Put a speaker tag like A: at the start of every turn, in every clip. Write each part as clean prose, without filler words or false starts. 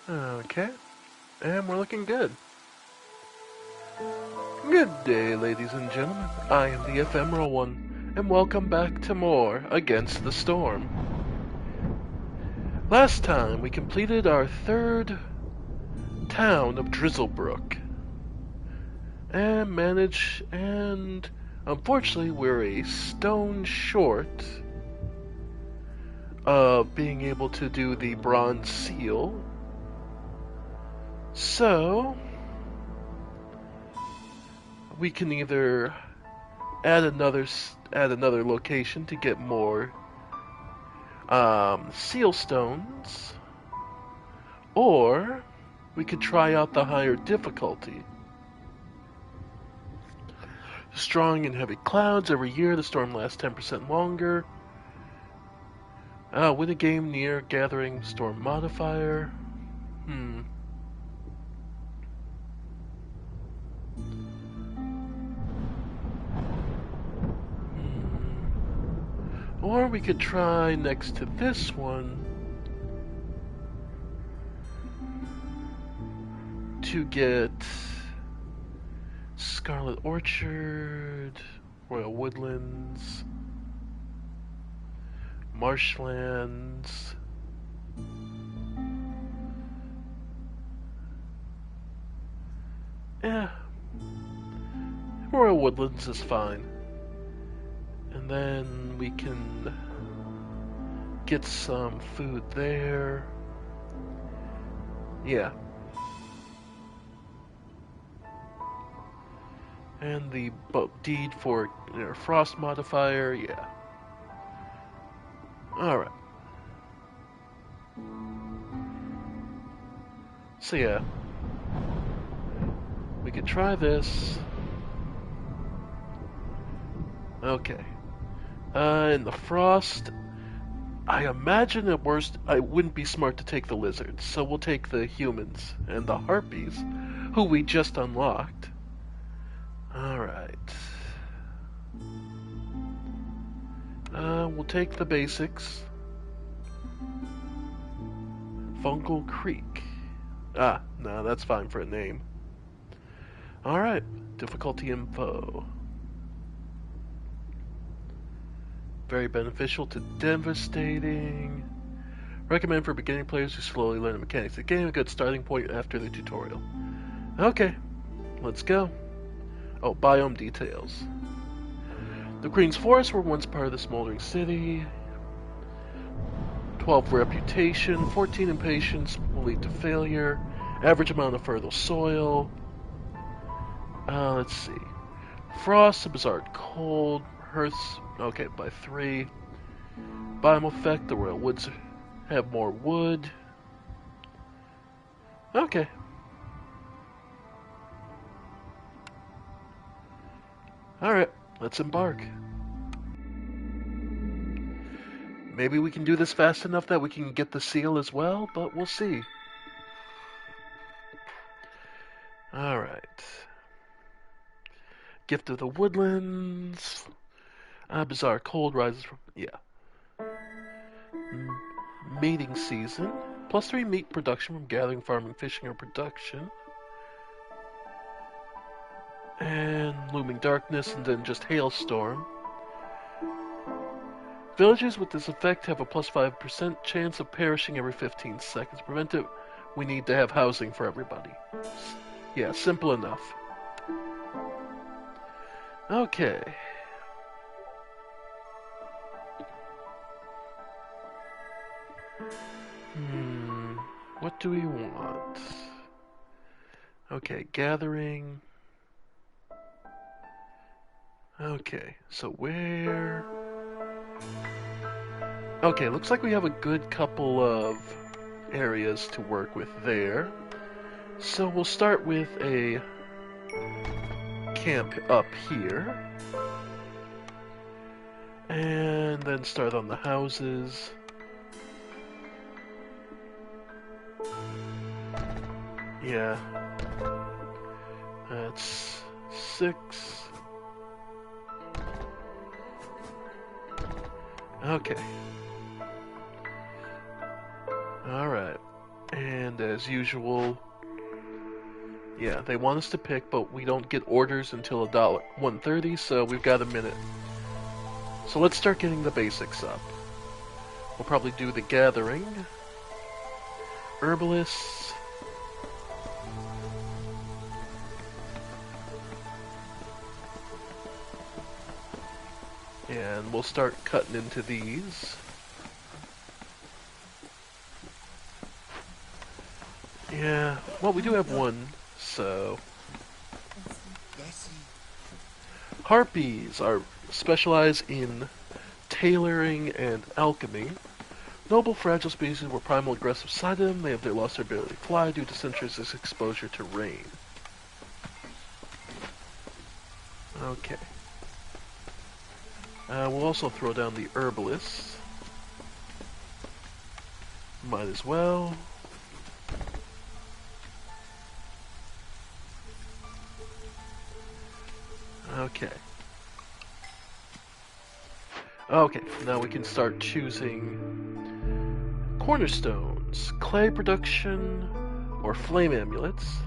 A: Okay, and we're looking good. Good day, ladies and gentlemen. I am the Ephemeral One, and welcome back to more Against the Storm. Last time we completed our third town of Drizzlebrook, and unfortunately we're a stone short of being able to do the bronze seal. So we can either add another location to get more seal stones, or we could try out the higher difficulty. Strong and heavy clouds. Every year the storm lasts 10% longer. Win a game near gathering storm modifier. Hmm. Or we could try next to this one to get Scarlet Orchard, Royal Woodlands, Marshlands. Yeah, Royal Woodlands is fine. And then we can get some food there. Yeah. And the deed for frost modifier, yeah. Alright. So yeah. We could try this. Okay. In the frost, I imagine at worst I wouldn't be smart to take the lizards, so we'll take the humans and the harpies, who we just unlocked. Alright. We'll take the basics. Fungal Creek. Ah, no, that's fine for a name. Alright, difficulty info. Very beneficial to devastating. Recommend for beginning players who slowly learn the mechanics of the game. A good starting point after the tutorial. Okay, let's go. Oh, biome details. The Queen's Forests were once part of the smoldering city. 12 reputation, 14 impatience will lead to failure. Average amount of fertile soil. Let's see. Frost, a bizarre cold. Hearths, okay, by 3. Biome effect, the Royal Woods have more wood. Okay. Alright, let's embark. Maybe we can do this fast enough that we can get the seal as well, but we'll see. Alright. Gift of the Woodlands. Bizarre cold rises from... yeah. Mating season. +3 meat production from gathering, farming, fishing, or production. And looming darkness, and then just hailstorm. Villages with this effect have a +5% chance of perishing every 15 seconds. To prevent it, we need to have housing for everybody. Yeah, simple enough. Okay. What do we want? Okay, gathering. Okay, so where... okay, looks like we have a good couple of areas to work with there. So we'll start with a camp up here. And then start on the houses. Yeah. That's 6. Okay. Alright. And as usual, yeah, they want us to pick, but we don't get orders until $1:30, so we've got a minute. So let's start getting the basics up. We'll probably do the gathering, herbalists, and we'll start cutting into these. Yeah, well, we do have one, so... Harpies are specialized in tailoring and alchemy. Noble, fragile species with primal aggressive side to them. They have lost their ability to fly due to centuries of exposure to rain. Okay. We'll also throw down the herbalists. Might as well. Okay. Okay, now we can start choosing cornerstones, clay production, or flame amulets.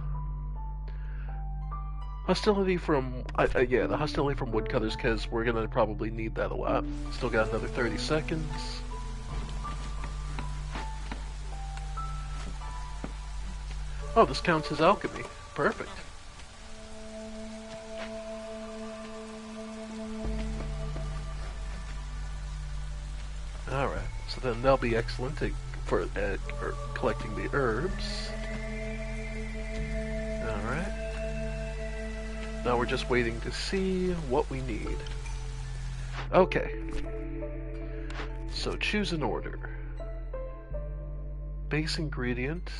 A: Hostility from, yeah, the hostility from woodcutters, because we're gonna probably need that a lot. Still got another 30 seconds. Oh, this counts as alchemy. Perfect. Alright, so then they'll be excellent for collecting the herbs. Alright. Now we're just waiting to see what we need. Okay. So choose an order. Base ingredient.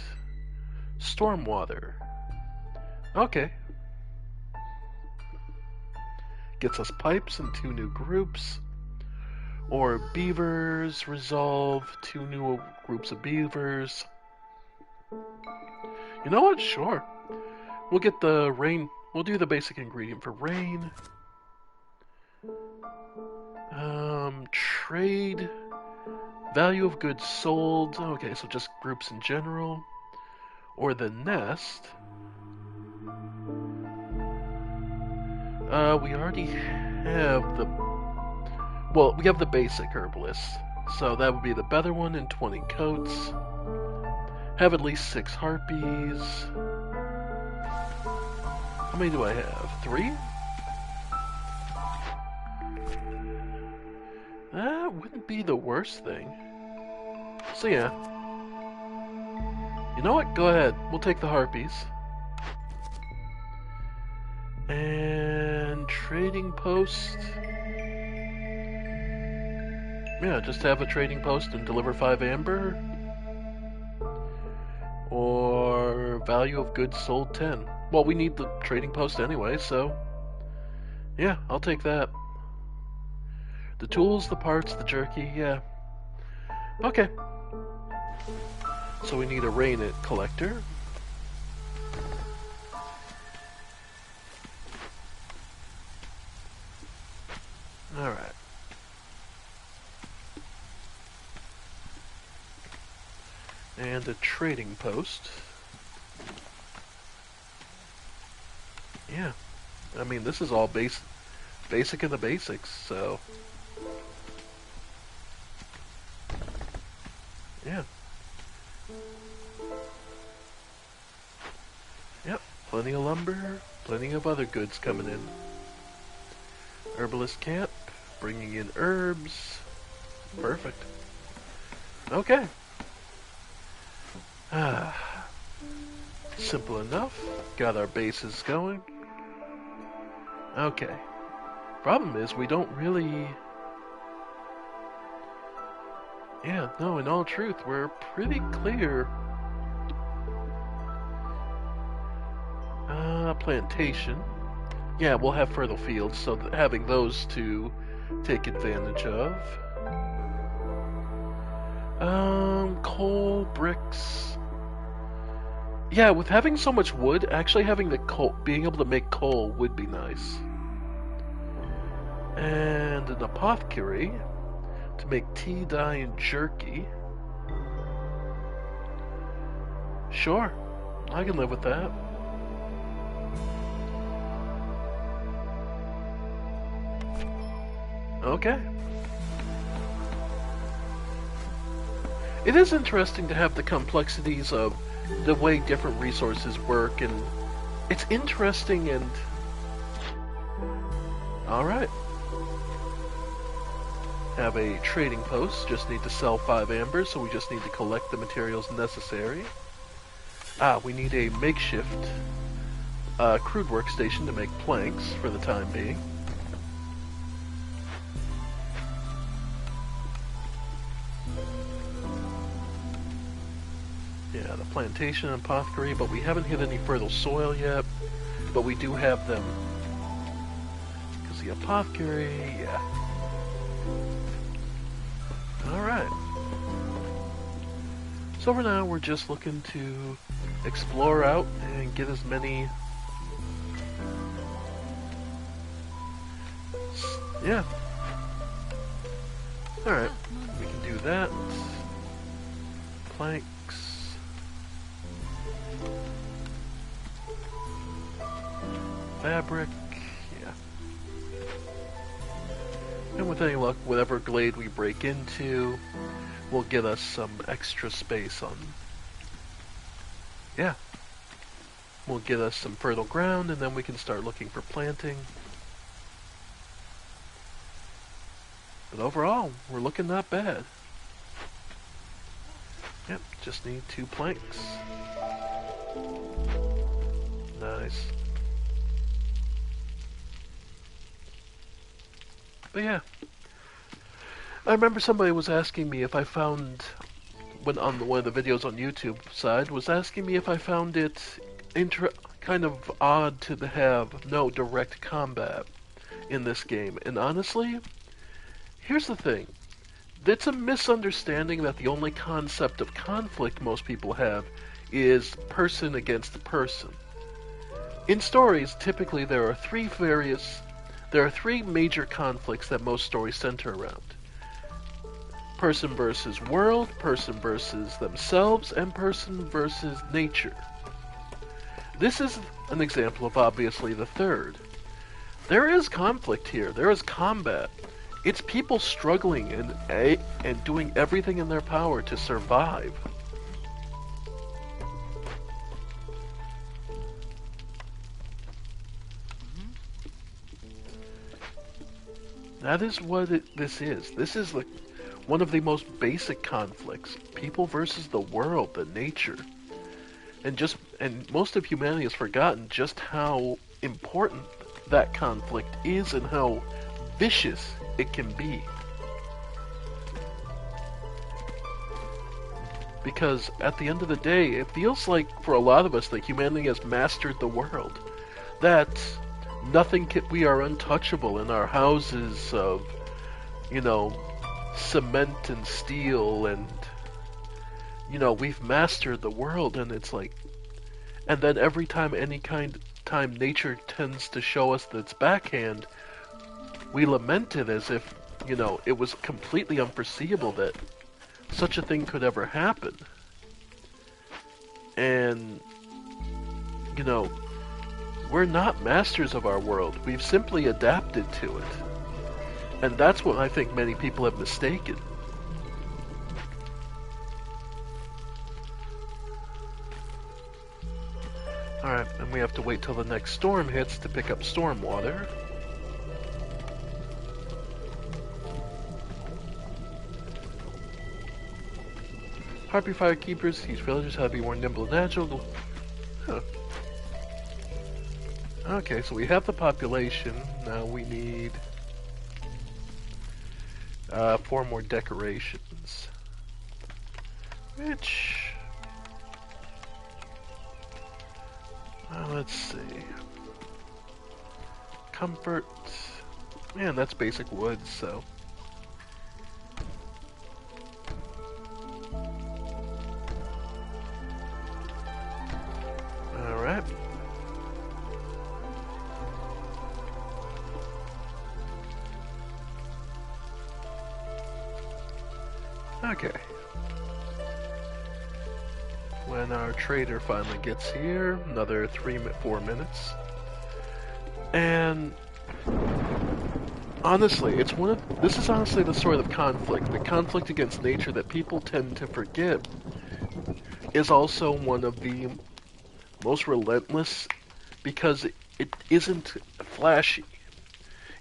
A: Stormwater. Okay. Gets us pipes and 2 new groups. Or beavers, resolve 2 new groups of beavers. You know what? Sure. We'll get the rain. We'll do the basic ingredient for rain. Trade. Value of goods sold. Okay, so just groups in general. Or the nest. We already have the... Well, we have the basic herbalist, so that would be the better one in 20 coats. Have at least 6 harpies. How many do I have? 3? That wouldn't be the worst thing. So yeah. You know what? Go ahead. We'll take the harpies. And trading post... Yeah, just have a trading post and deliver 5 amber. Or value of goods sold 10. Well, we need the trading post anyway, so... Yeah, I'll take that. The tools, the parts, the jerky, yeah. Okay. So we need a rain it collector. Alright. And a trading post. Yeah. I mean, this is all basic of the basics, so... Yeah. Yep, plenty of lumber, plenty of other goods coming in. Herbalist camp, bringing in herbs. Perfect. Okay. Simple enough. Got our bases going. Okay. Problem is, we don't really... Yeah, no, in all truth, we're pretty clear. Plantation. Yeah, we'll have fertile fields, so having those to take advantage of. Coal, bricks. Yeah, with having so much wood, actually having the coal, being able to make coal would be nice. And an apothecary to make tea, dye, and jerky. Sure, I can live with that. Okay. It is interesting to have the complexities of the way different resources work, and it's interesting and... Alright. Have a trading post, just need to sell 5 ambers, so we just need to collect the materials necessary. We need a makeshift crude workstation to make planks for the time being. Yeah, the plantation and apothecary, but we haven't hit any fertile soil yet, but we do have them. Because the apothecary, yeah. Alright. So for now, we're just looking to explore out and get as many... Yeah. Alright, we can do that. Planks. Fabric, yeah. And with any luck, whatever glade we break into will get us some extra space on... Yeah. Will get us some fertile ground, and then we can start looking for planting. But overall, we're looking not bad. Yep, just need 2 planks. Nice. But yeah, I remember somebody was asking me if I found, when on one of the videos on YouTube side, was asking me if I found it kind of odd to have no direct combat in this game. And honestly, here's the thing. It's a misunderstanding that the only concept of conflict most people have is person against person. In stories, typically there are 3 major conflicts that most stories center around. Person versus world, person versus themselves, and person versus nature. This is an example of obviously the third. There is conflict here, there is combat. It's people struggling and doing everything in their power to survive. That is what this is. This is one of the most basic conflicts. People versus the world, the nature. And most of humanity has forgotten just how important that conflict is and how vicious it can be. Because at the end of the day, it feels like for a lot of us that humanity has mastered the world. That we are untouchable in our houses of, cement and steel, and, we've mastered the world, and it's like, and then every time nature tends to show us its backhand, we lament it as if, it was completely unforeseeable that such a thing could ever happen. And, we're not masters of our world. We've simply adapted to it. And that's what I think many people have mistaken. Alright, and we have to wait till the next storm hits to pick up storm water. Harpy Firekeepers teach villagers how to be more nimble and agile. Huh. Okay, so we have the population. Now we need 4 more decorations. Which... let's see. Comfort. Man, that's basic wood, so... Alright. Okay. when our trader finally gets here. Another 4 minutes. And honestly, this is honestly the sort of conflict, the conflict against nature that people tend to forget is also one of the most relentless because it isn't flashy.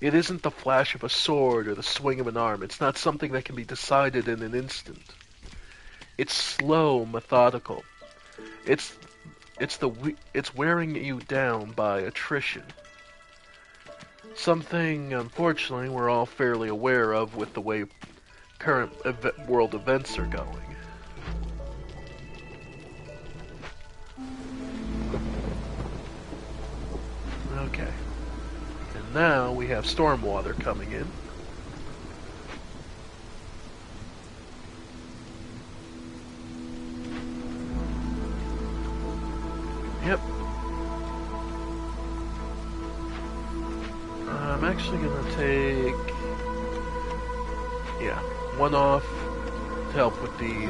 A: It isn't the flash of a sword or the swing of an arm. It's not something that can be decided in an instant. It's slow, methodical. It's wearing you down by attrition. Something, unfortunately, we're all fairly aware of with the way current world events are going. Okay. And now we have Stormwater coming in. Yep. I'm actually gonna take, one off to help with the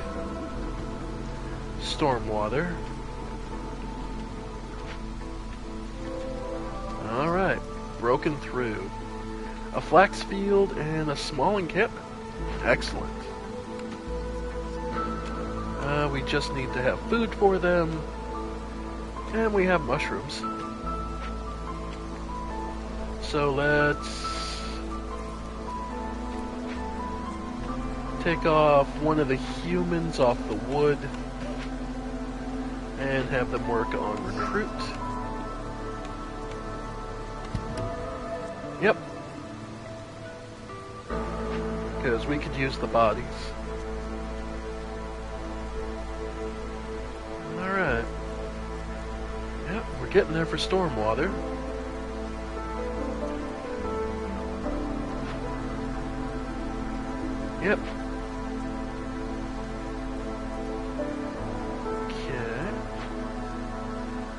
A: Stormwater. Alright, broken through. A flax field and a small encampment. Excellent. We just need to have food for them. And we have mushrooms. So let's take off one of the humans off the wood and have them work on recruit. Yep. Because we could use the bodies. Alright. Yep, we're getting there for Stormwater. Yep. Okay.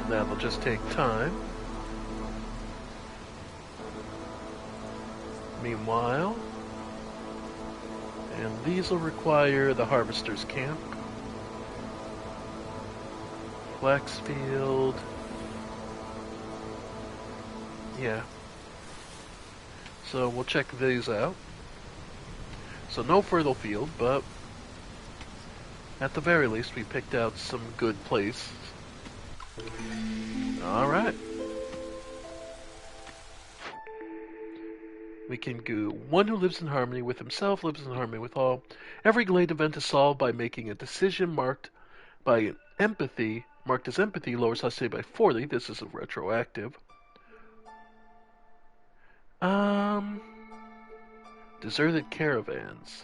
A: That'll just take time. Meanwhile, and these will require the harvester's camp. Flax field. Yeah. So we'll check these out. So no fertile field, but at the very least we picked out some good places. Alright. We can go. One who lives in harmony with himself lives in harmony with all. Every Glade event is solved by making a decision marked by empathy. Marked as empathy lowers hostility by 40. This is a retroactive. Deserted caravans.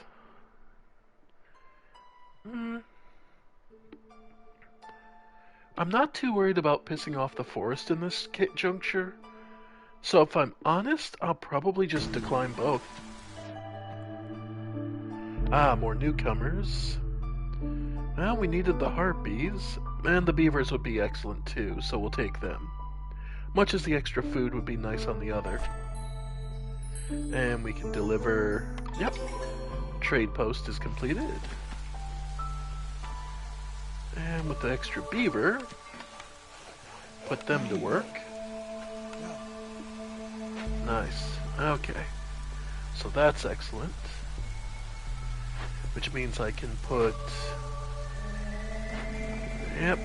A: I'm not too worried about pissing off the forest in this juncture. So if I'm honest, I'll probably just decline both. More newcomers. Well, we needed the harpies, and the beavers would be excellent too, so we'll take them. Much as the extra food would be nice on the other. And we can deliver... Yep. Trade post is completed. And with the extra beaver, put them to work. Nice. Okay. So that's excellent. Which means I can put... Yep.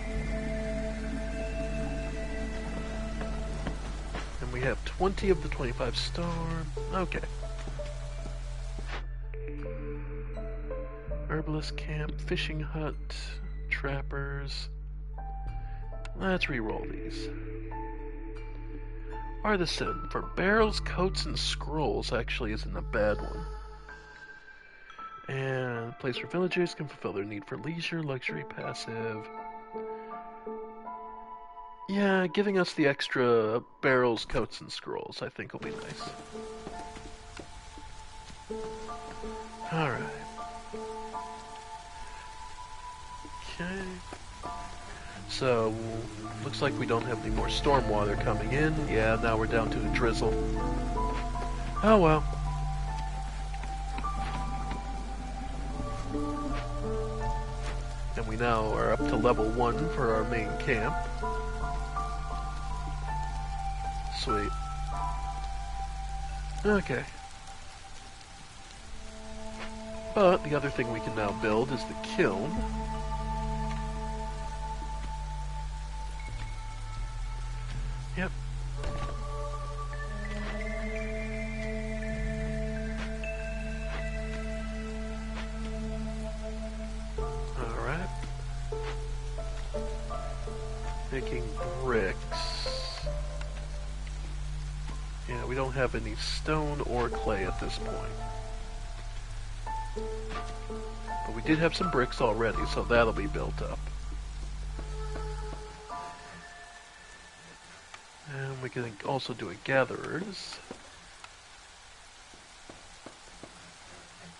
A: And we have 20 of the 25 storm. Okay. Herbalist camp, fishing hut, trappers. Let's re-roll these. Artisan, for barrels, coats, and scrolls actually isn't a bad one. And place where villagers can fulfill their need for leisure, luxury, passive. Yeah, giving us the extra barrels, coats, and scrolls I think will be nice. Alright. Okay. So, looks like we don't have any more Stormwater coming in. Yeah, now we're down to the drizzle. Oh well. And And we now are up to level 1 for our main camp. Sweet. Okay. But the other thing we can now build is the kiln. Yep. Alright. Making bricks. Yeah, we don't have any stone or clay at this point. But we did have some bricks already, so that'll be built up. And we can also do a gatherers.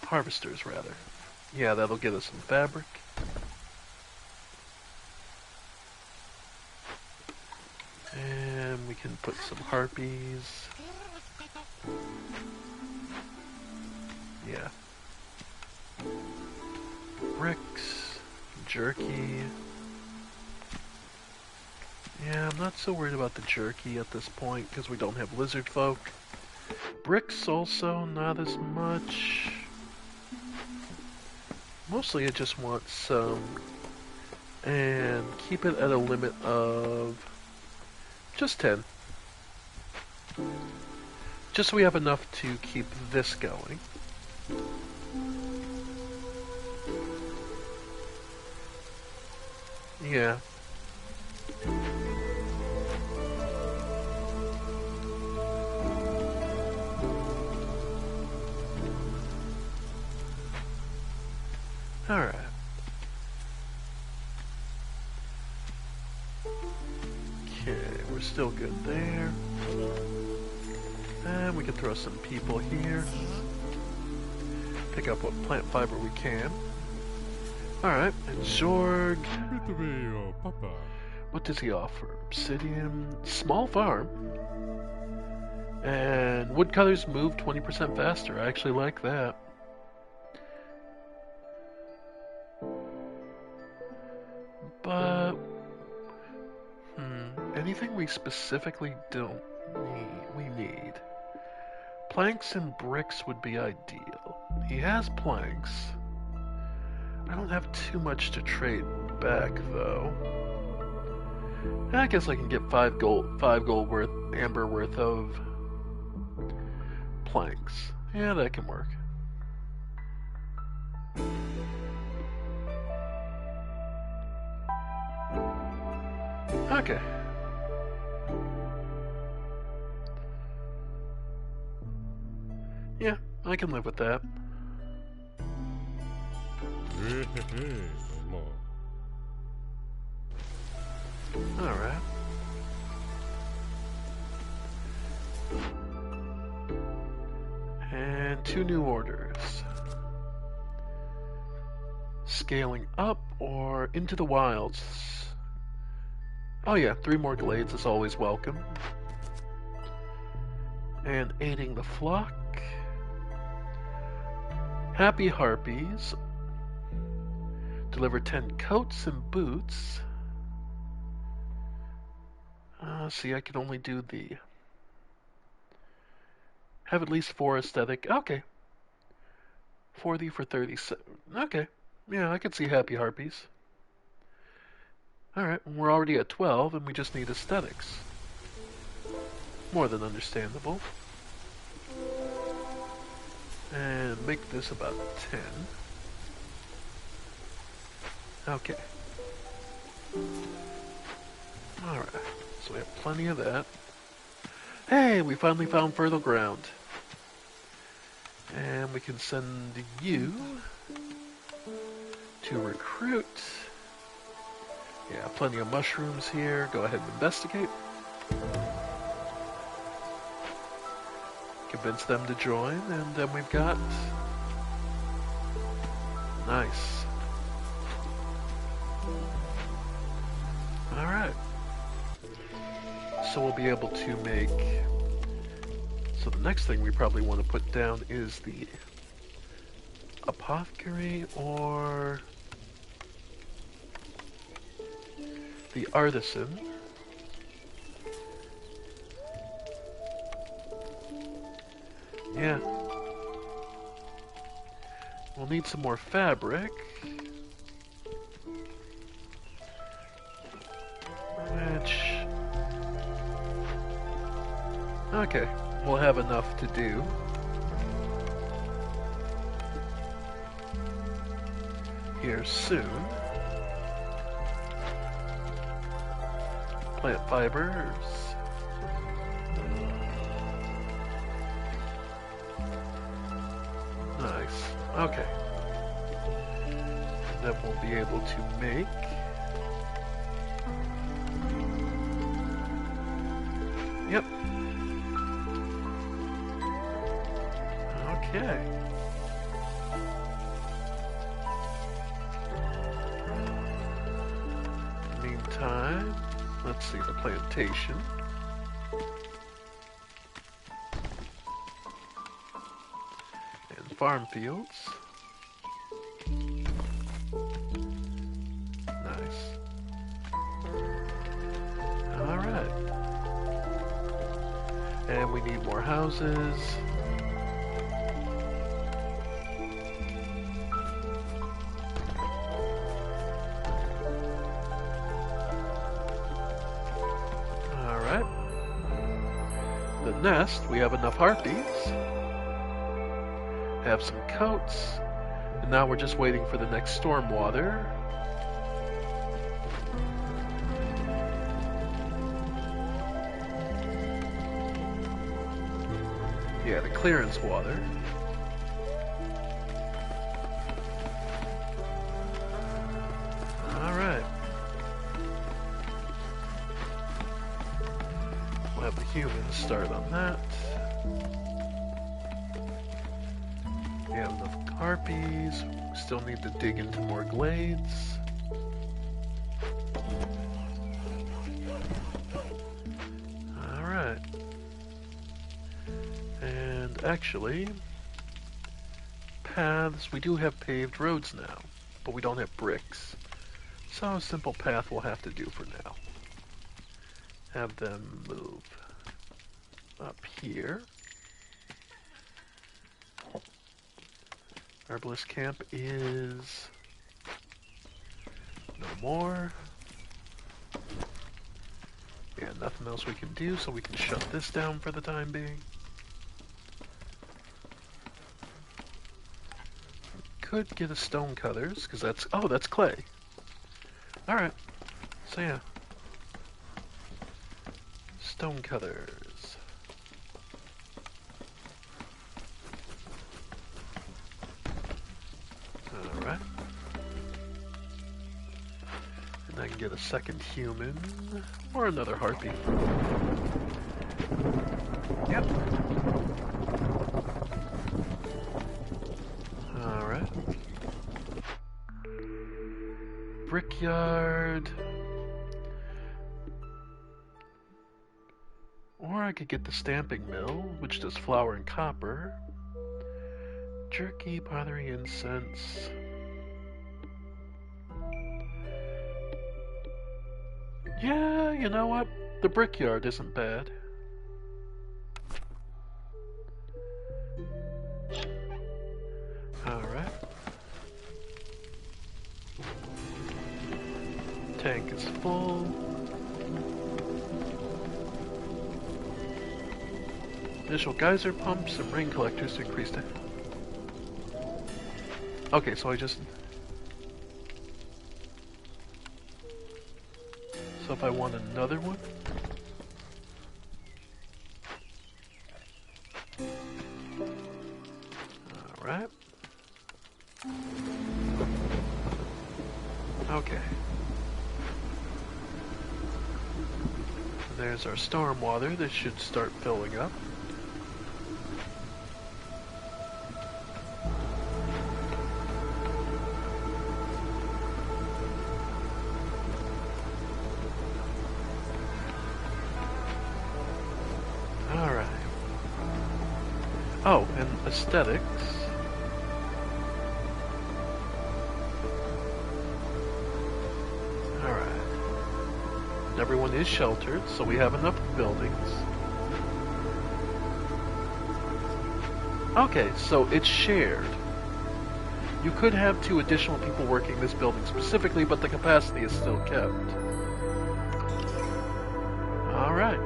A: Harvesters, rather. Yeah, that'll get us some fabric. And we can put some harpies. Yeah. Bricks. Jerky. Yeah, I'm not so worried about the jerky at this point because we don't have lizard folk. Bricks also not as much. Mostly I just want some and keep it at a limit of just 10. Just so we have enough to keep this going. Yeah. Alright. Okay, we're still good there. And we can throw some people here. Pick up what plant fiber we can. Alright, and Zorg. What does he offer? Obsidian, small farm. And woodcutters move 20% faster. I actually like that. But anything we specifically don't need. Planks and bricks would be ideal. He has planks. I don't have too much to trade back though. I guess I can get 5 gold worth, amber worth of planks. Yeah, that can work. Okay. Yeah, I can live with that. Alright. And 2 new orders. Scaling up or into the wilds. Oh yeah, 3 more glades is always welcome. And aiding the flock. Happy harpies. Deliver 10 coats and boots. See, I can only do the... Have at least 4 aesthetic. Okay. 40 for 37. Okay. Yeah, I can see happy harpies. Alright, we're already at 12 and we just need aesthetics. More than understandable. And make this about 10. Okay. Alright, so we have plenty of that. Hey, we finally found fertile ground. And we can send you to recruit. Yeah, plenty of mushrooms here. Go ahead and investigate. Convince them to join, and then we've got... Nice. Alright. So we'll be able to make... So the next thing we probably want to put down is the apothecary or... the artisan. Yeah. We'll need some more fabric. Which... Okay, we'll have enough to do. Here soon. Plant fibers. Nice. Okay. And then we'll be able to make Yep. Okay. Meantime, let's see the plantation. And farm fields. Nice. Alright. And we need more houses. Alright. The nest, we have enough harpies. Have some coats. And now we're just waiting for the next storm water. Yeah, the clearance water. Alright. We'll have the humans start on that. We have enough harpies. Still need to dig into more glades. Alright. And actually, paths, we do have paved roads now, but we don't have bricks. So a simple path we'll have to do for now. Have them move up here. Herbalist camp is no more. Yeah, nothing else we can do, so we can shut this down for the time being. Could get a stone cutters, because that's, oh, that's clay. Alright, so yeah. Stone cutters. Alright. And I can get a second human, or another harpy. Yep. Alright. Brickyard. Or I could get the stamping mill, which does flour and copper. Jerky, pottery, incense. Yeah, you know what? The brickyard isn't bad. Alright. Tank is full. Initial geyser pumps and rain collectors to increase the... Okay, so I just... So if I want another one... Alright. Okay. There's our storm water. This should start filling up. Alright. Oh, and aesthetics. Alright. Everyone is sheltered, so we have enough buildings. Okay, so it's shared. You could have 2 additional people working this building specifically, but the capacity is still kept. Alright.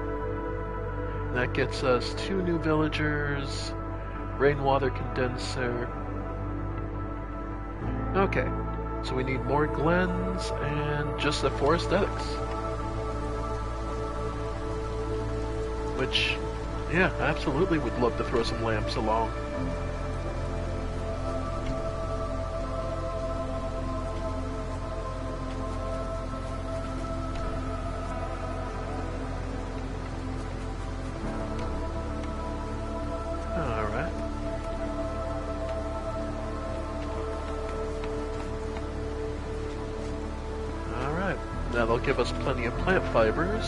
A: That gets us 2 new villagers, rainwater condenser. Okay, so we need more glens and just the foresthetics. Which, yeah, absolutely would love to throw some lamps along. Alright. Alright, that'll give us plenty of plant fibers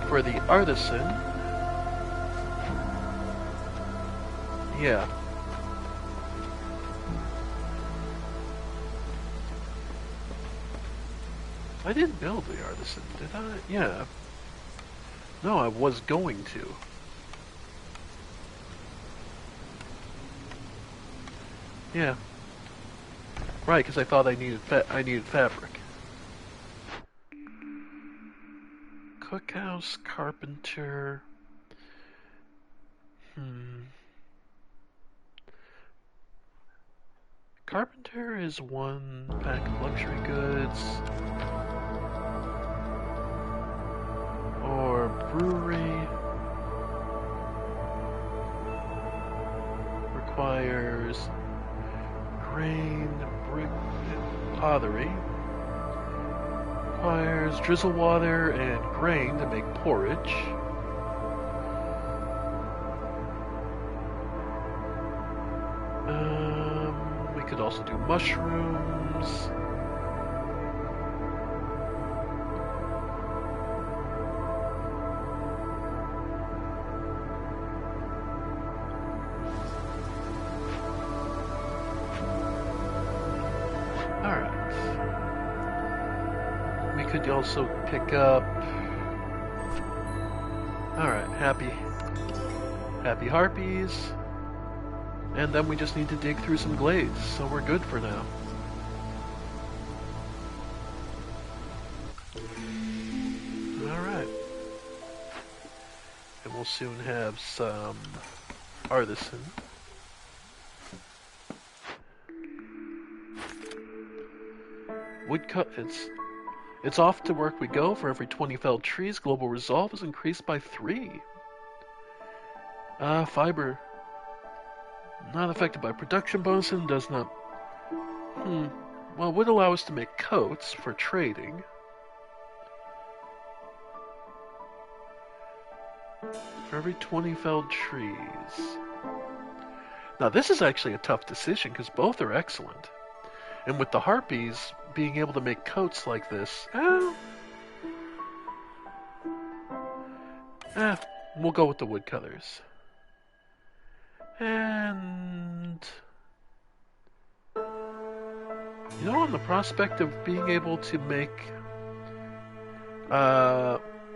A: for the artisan. Yeah. I didn't build the artisan, did I? Yeah. No, I was going to. Yeah. Right, because I thought I needed fabric. Cookhouse, carpenter. Carpenter is 1 pack of luxury goods. Or brewery. Requires grain, brick, and pottery. Requires drizzle water and grain to make porridge. We could also do mushrooms. Could also pick up. Alright, happy harpies. And then we just need to dig through some glades, so we're good for now. Alright. And we'll soon have some artisan. Woodcut, it's off to work we go. For every 20 felled trees, global resolve is increased by 3. Fiber. Not affected by production bonus and does not... Well, would allow us to make coats for trading. For every 20 felled trees. Now this is actually a tough decision because both are excellent. And with the harpies being able to make coats like this, we'll go with the woodcutters. And you know, on the prospect of being able to make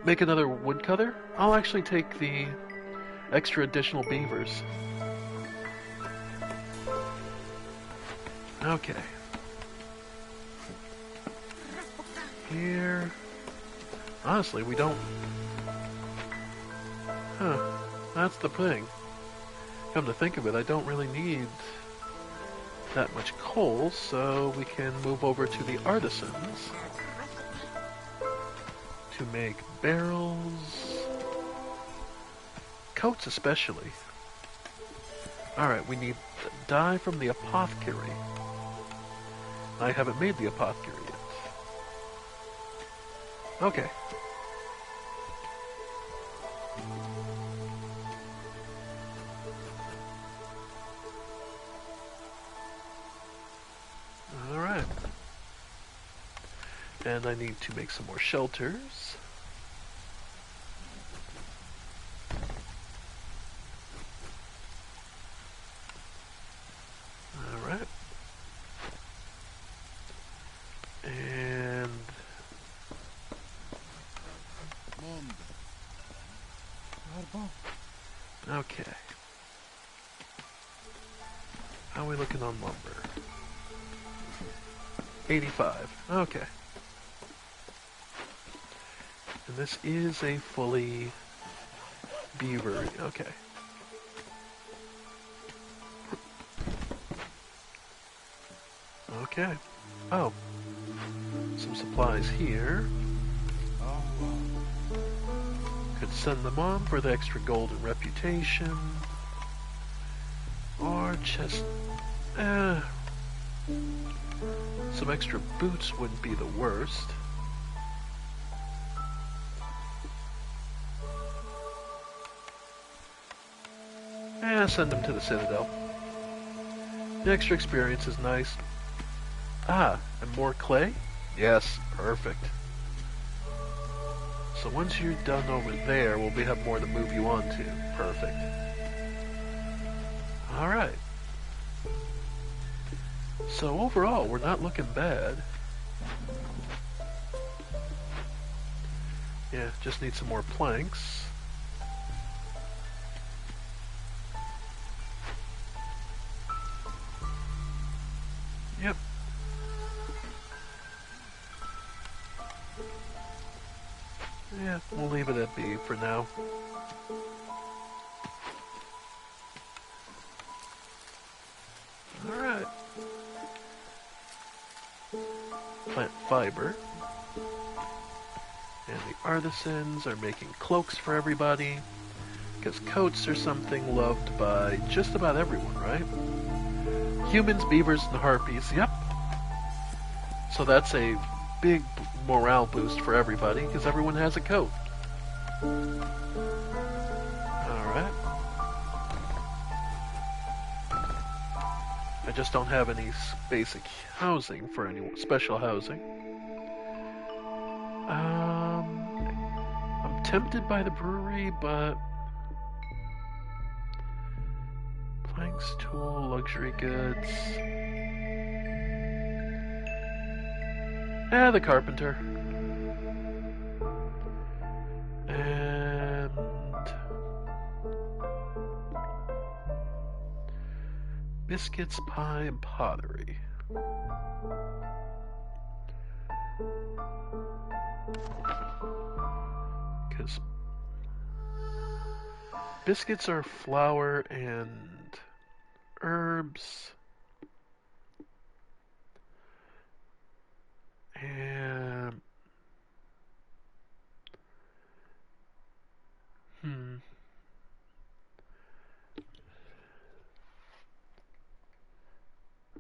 A: another woodcutter, I'll actually take the extra additional beavers. Okay. Here. Honestly, we don't... That's the thing. Come to think of it, I don't really need that much coal, so we can move over to the artisans to make barrels, coats especially. Alright, we need dye from the apothecary. I haven't made the apothecary yet. Okay. Alright. And I need to make some more shelters. Alright. And Okay. How are we looking on lumber? 85. Okay. And this is a fully beaver. Okay. Okay. Oh. Some supplies here. Could send them on for the extra gold and reputation. Or just... some extra boots wouldn't be the worst. Send them to the Citadel. The extra experience is nice. Ah, and more clay? Yes, perfect. So once you're done over there, we'll have more to move you on to. Perfect. Alright. So overall, we're not looking bad. Yeah, just need some more planks. Yep. Yeah, we'll leave it at B for now. Alright. Plant fiber. And the artisans are making cloaks for everybody. Because coats are something loved by just about everyone, right? Humans, beavers, and harpies, yep. So that's a big morale boost for everybody, because everyone has a coat. Alright. I just don't have any basic housing for anyone, special housing. I'm tempted by the brewery, but... Planks, tool, luxury goods... the carpenter. And... biscuits, pie, and pottery. Because biscuits are flour and herbs. And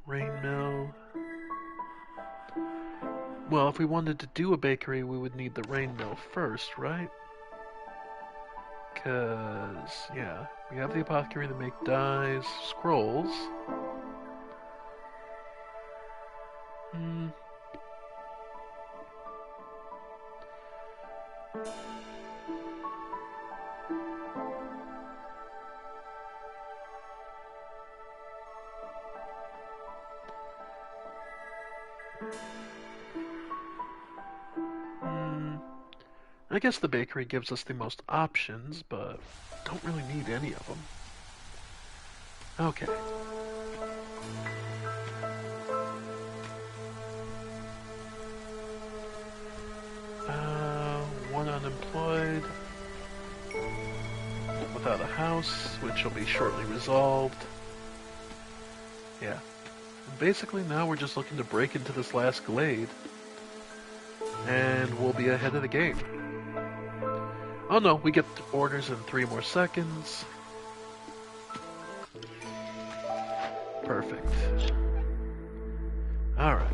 A: rain mill. Well, if we wanted to do a bakery, we would need the rain mill first, right? Because, yeah, we have the apothecary to make dyes, scrolls. I guess the bakery gives us the most options, but don't really need any of them. Okay. One unemployed. Without a house, which will be shortly resolved. Yeah. And basically now we're just looking to break into this last glade. And we'll be ahead of the game. Oh no, we get orders in 3 more seconds. Perfect. Alright.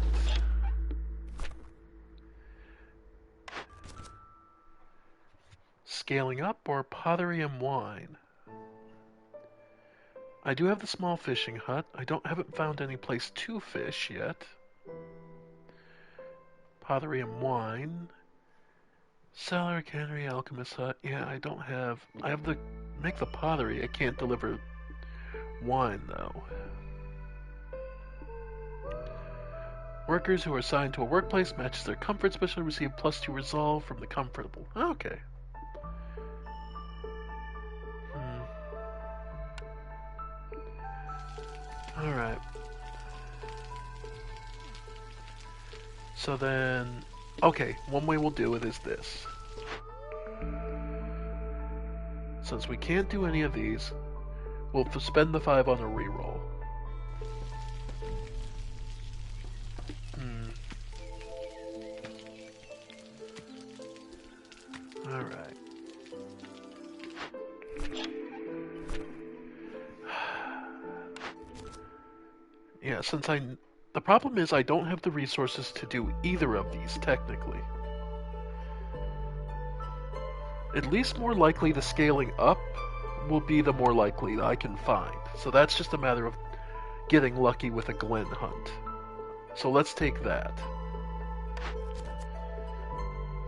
A: Scaling up or pottery and wine? I do have the small fishing hut. I haven't found any place to fish yet. Pottery and wine. Cellar, cannery, alchemist hut. Yeah, I don't have... I have the... make the pottery. I can't deliver wine, though. Workers who are assigned to a workplace matches their comfort special receive +2 resolve from the comfortable. Okay. Alright. So then, okay, one way we'll do it is this. Since we can't do any of these, we'll spend the 5 on a reroll. Alright. Yeah, since the problem is I don't have the resources to do either of these, technically. At least more likely the scaling up will be the more likely that I can find. So that's just a matter of getting lucky with a Glen hunt. So let's take that.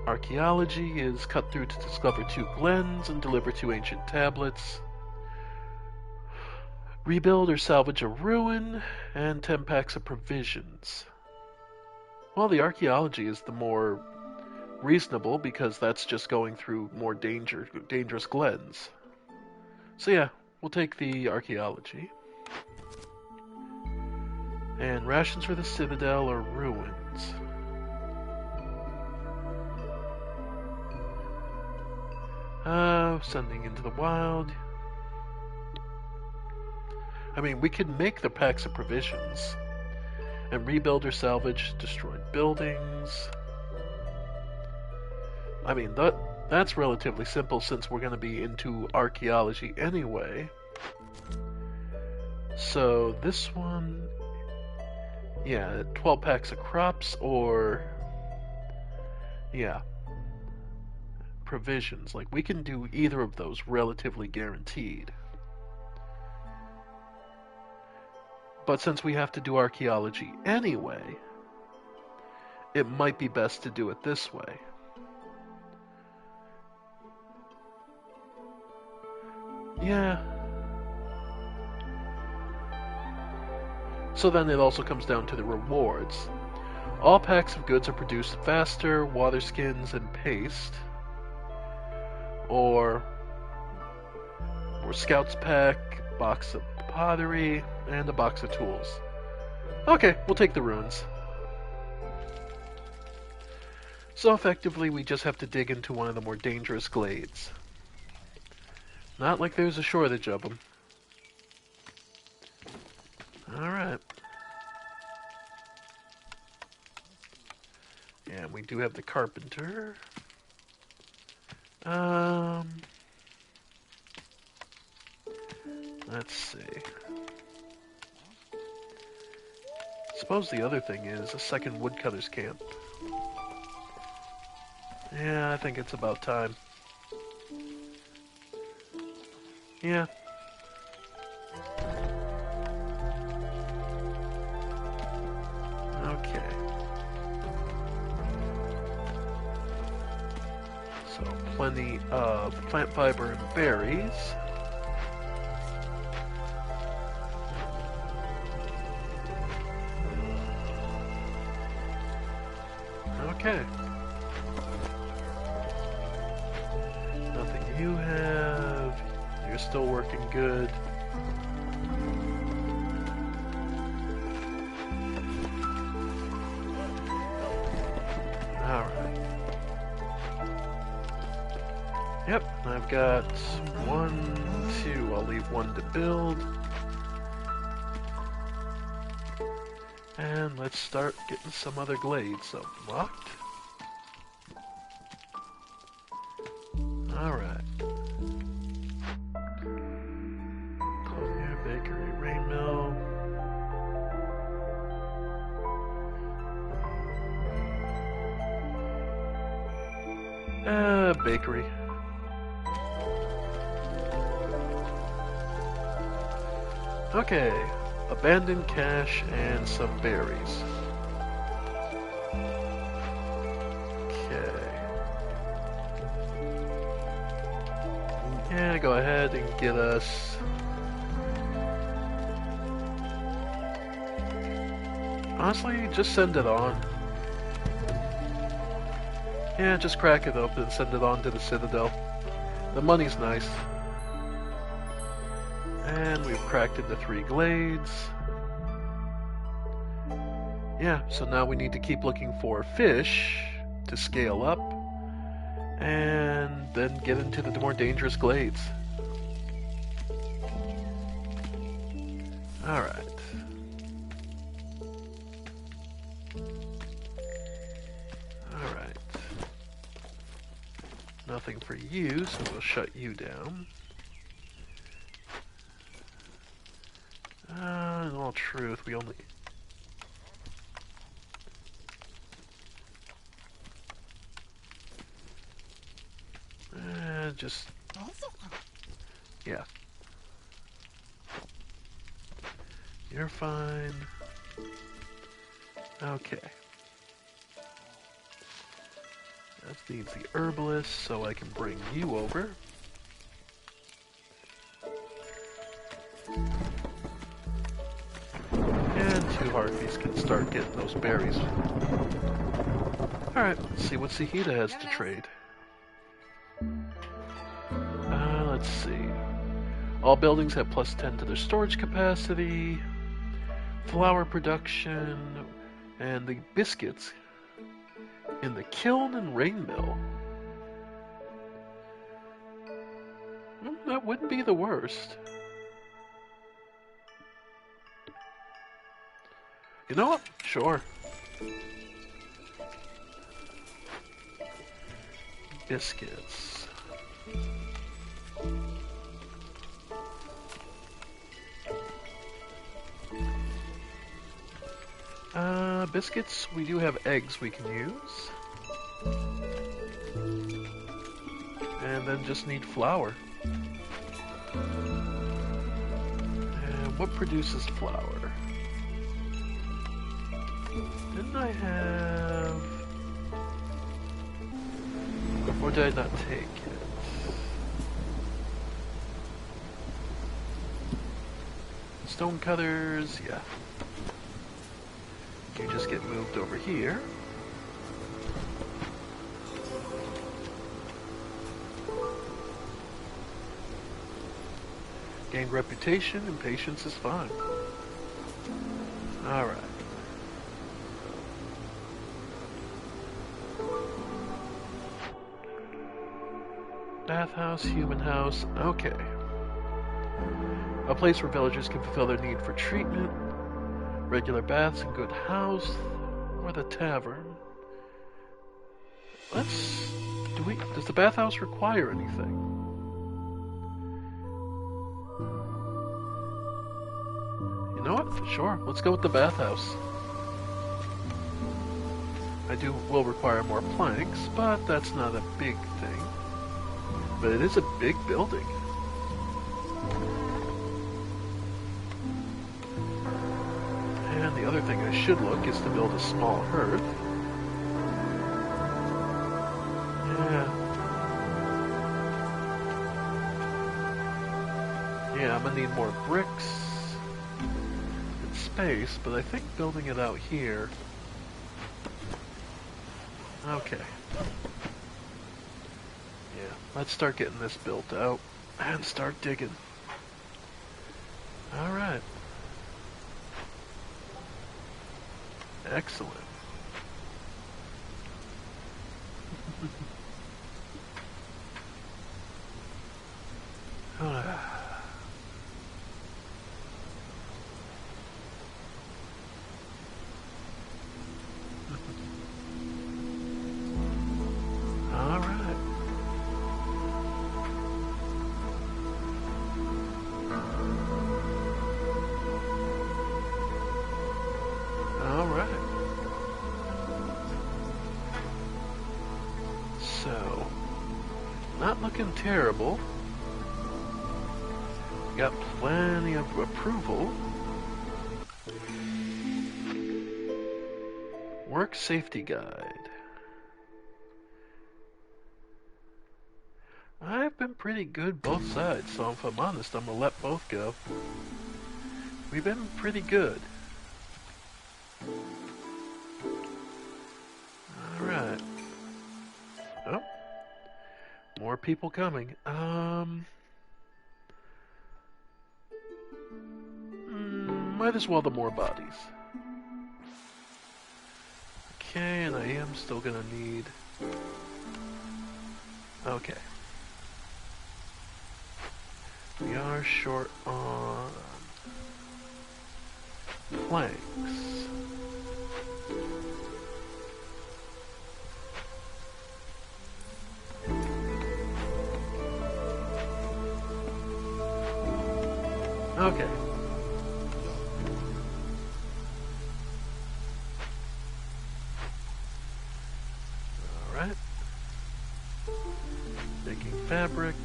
A: Archaeology is cut through to discover 2 glens and deliver 2 ancient tablets. Rebuild or salvage a ruin, and 10 packs of provisions. Well, the archaeology is the more reasonable because that's just going through more dangerous glens. So yeah, we'll take the archaeology. And rations for the citadel or ruins. Sending into the wild. I mean, we could make the packs of provisions and rebuild or salvage destroyed buildings. I mean, that's relatively simple since we're going to be into archaeology anyway. So this one, yeah, 12 packs of crops or, yeah, provisions. Like, we can do either of those relatively guaranteed. But since we have to do archaeology anyway, it might be best to do it this way. Yeah. So then it also comes down to the rewards. All packs of goods are produced faster, water skins and paste. Or scouts pack, box of pottery, and a box of tools. Okay, we'll take the ruins. So effectively we just have to dig into one of the more dangerous glades. Not like there's a shortage of them. Alright. And we do have the carpenter. Let's see. Suppose the other thing is a second woodcutter's camp. Yeah, I think it's about time. Yeah. Okay. So, plenty of plant fiber and berries. Okay. Nothing you have. You're still working good. Alright. Yep, I've got 1, 2. I'll leave 1 to build. And let's start getting some other glades unlocked. Alright. Collier, bakery, rain mill. Bakery. Okay. Abandoned cache and some berries. Okay. Yeah, go ahead and get us... Honestly, just send it on. Yeah, just crack it open and send it on to the Citadel. The money's nice. And we've cracked into 3 glades. Yeah, so now we need to keep looking for fish to scale up and then get into the more dangerous glades. Alright. Alright. Nothing for you, so we'll shut you down. In all truth, we only... just... yeah. You're fine. Okay. That needs the herbalist, so I can bring you over. And two harpies can start getting those berries. Alright, let's see what Sahida has to trade. Let's see. All buildings have plus 10 to their storage capacity. Flour production. And the biscuits in the kiln and rain mill. That wouldn't be the worst. You know what? Sure. Biscuits. Biscuits, we do have eggs we can use. And then just need flour. And what produces flour? Didn't I have... or did I not take it? Stone cutters, yeah. You just get moved over here. Gain reputation and patience is fine. Alright. Bathhouse, human house, okay. A place where villagers can fulfill their need for treatment. Regular baths and good house, or the tavern. Does the bathhouse require anything? You know what? Sure, let's go with the bathhouse. Will require more planks, but that's not a big thing. But it is a big building. And the other thing I should look is to build a small hearth. Yeah, I'm gonna need more bricks and space, but I think building it out here... Okay. Yeah, let's start getting this built out and start digging. Alright. Excellent. Not looking terrible. Got plenty of approval. Work safety guide. I've been pretty good both sides, so if I'm honest, I'm gonna let both go. We've been pretty good. Alright. Oh. More people coming. Might as well the more bodies. Okay, and I am still gonna need... Okay. We are short on planks. Okay. Alright. Making fabric.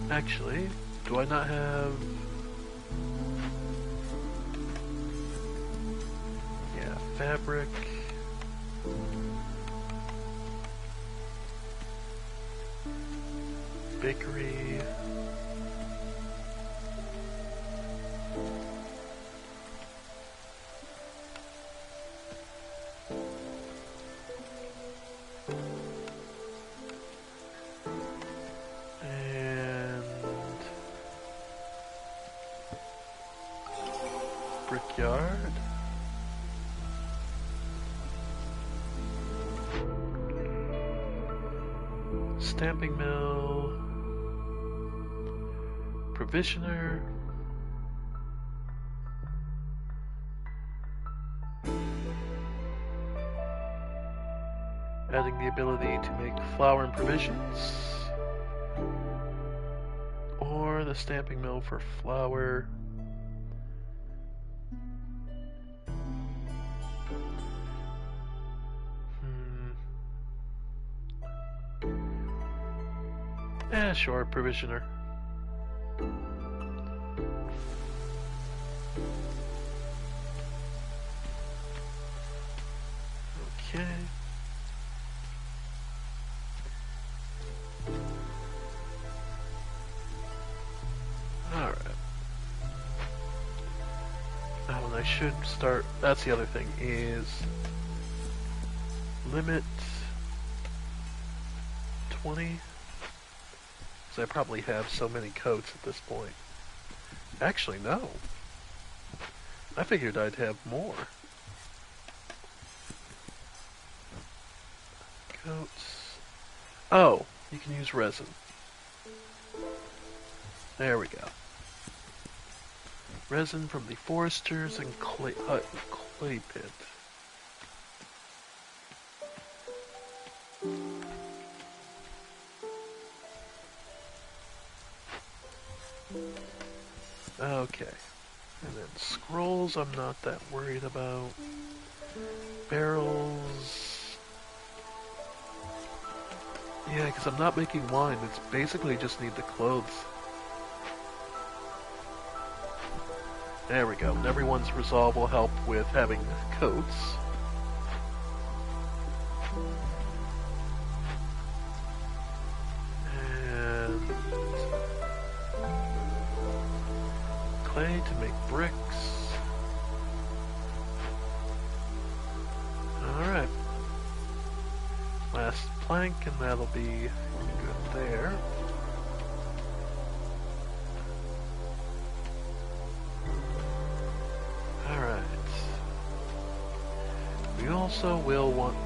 A: Actually, do I not have... Yeah, fabric. Bakery. Brickyard. Stamping mill. Provisioner. Adding the ability to make flour and provisions. Or the stamping mill for flour. Sure, provisioner. Okay. Alright. Oh, and I should start... That's the other thing, is... Limit... 20... I probably have so many coats at this point. Actually, no. I figured I'd have more. Coats. Oh, you can use resin. There we go. Resin from the foresters and clay pit. Okay, and then scrolls I'm not that worried about. Barrels... Yeah, because I'm not making wine, it's basically just need the clothes. There we go, and everyone's resolve will help with having coats. Clay to make bricks. Alright. Last plank, and that'll be good there. Alright. We also will want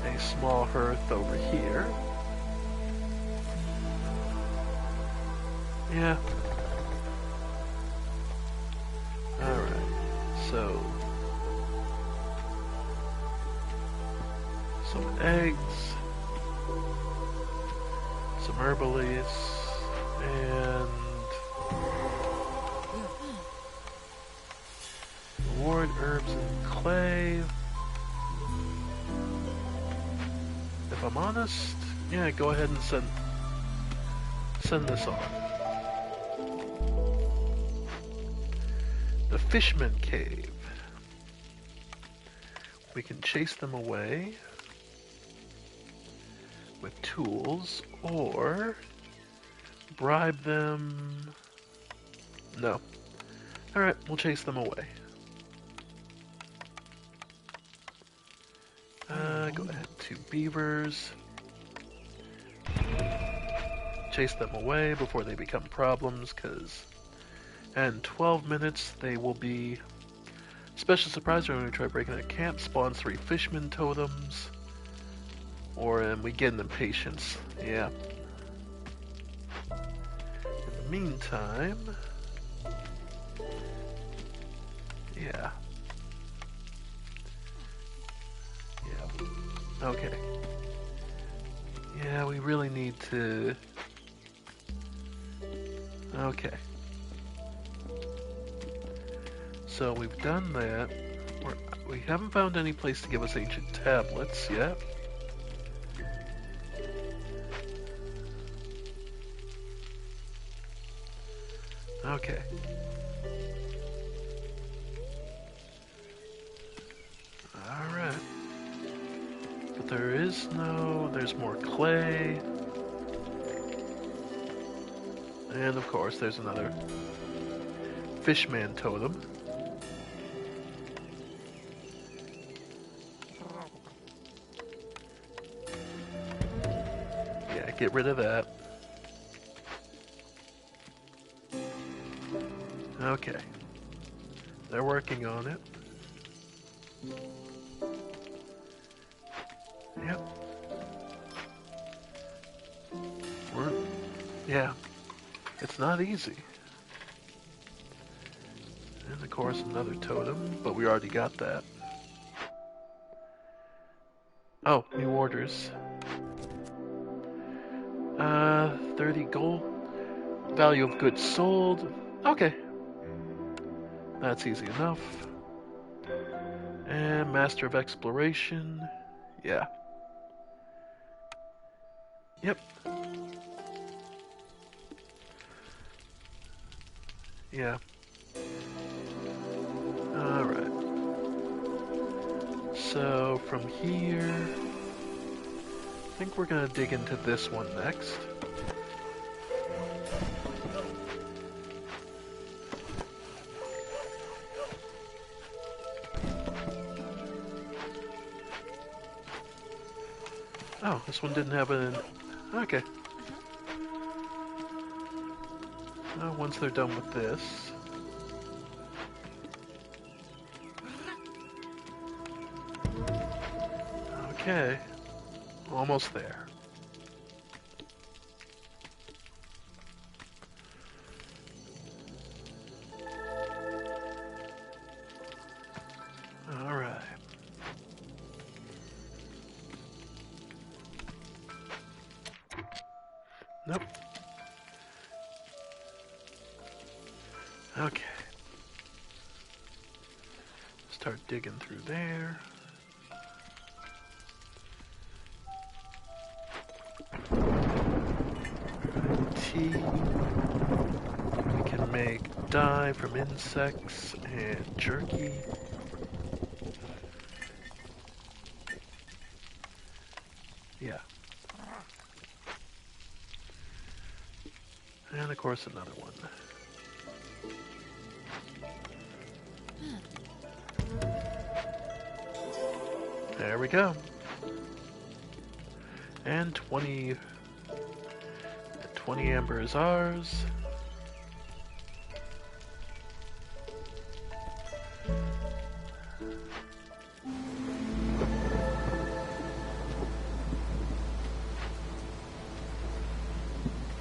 A: a small hearth over here. Yeah. Alright, so... some eggs, some herbalies, and... reward herbs and clay. If I'm honest, yeah, go ahead and send this on. The Fishman Cave. We can chase them away with tools, or bribe them. No. Alright, we'll chase them away. Go ahead to beavers. Chase them away before they become problems, because in 12 minutes they will be Special surprise when we try breaking that camp spawns 3 fishman totems. Or we get an impatience. Yeah. In the meantime... Yeah. Yeah. Okay. Yeah, we really need to... Okay. So we've done that. We haven't found any place to give us ancient tablets yet. Okay. Alright. But there's more clay. And of course there's another fishman totem. Yeah, get rid of that. Okay. They're working on it. Yep. Yeah. It's not easy. And of course another totem, but we already got that. Oh, new orders. 30 gold. Value of goods sold. Okay. That's easy enough. And Master of Exploration. Yeah. Yep. Yeah. Alright. So, from here... I think we're gonna dig into this one next. Oh, this one didn't have an... Okay. Once they're done with this... Okay. Almost there. Alright. Nope. Okay. Start digging through there. Tea. We can make dye from insects and jerky. Yeah. And of course another one. There we go. And 20 amber is ours.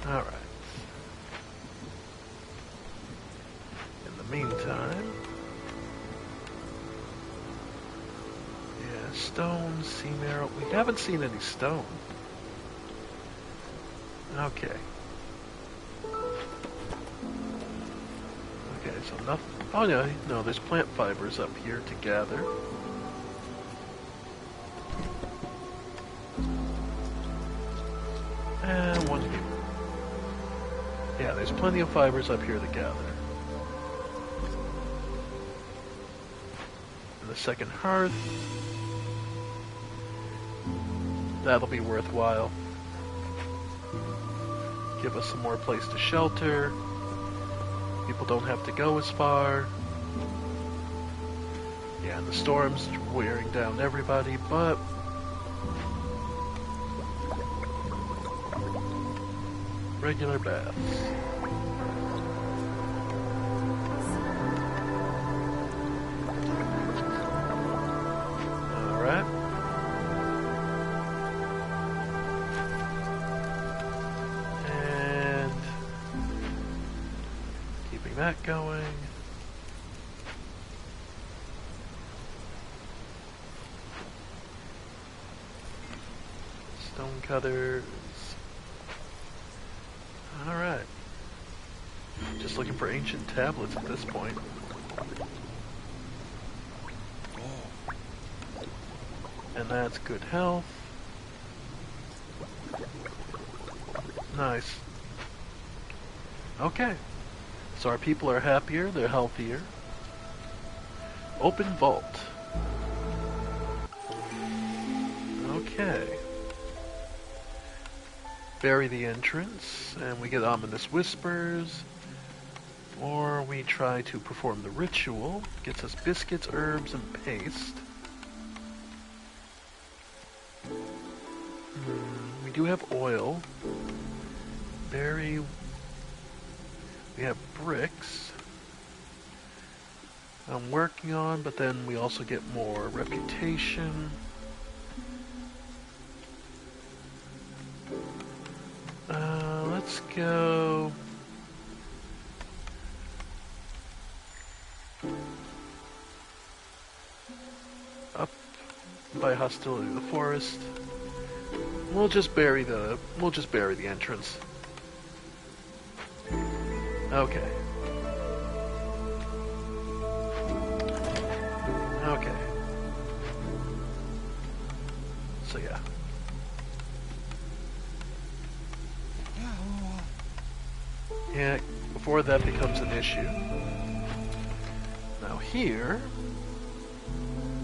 A: Alright. In the meantime... Yeah, stone, seam arrow. We haven't seen any stone. Okay. Okay, so nothing. Oh yeah, no, there's plant fibers up here to gather. And one here. Yeah, there's plenty of fibers up here to gather. And the second hearth. That'll be worthwhile. Give us some more place to shelter. People don't have to go as far. Yeah, and the storm's wearing down everybody, but... regular baths. Getting that going. Stone cutters. Alright. Just looking for ancient tablets at this point. And that's good health. Nice. Okay. So our people are happier, they're healthier. Open vault. Okay. Bury the entrance, and we get ominous whispers. Or we try to perform the ritual. Gets us biscuits, herbs, and paste. We do have oil. Bury. We have bricks. I'm working on, but then we also get more reputation. Let's go. Up by hostility to the forest. We'll just bury the entrance. Okay. Okay. So yeah. Yeah, before that becomes an issue. Now here,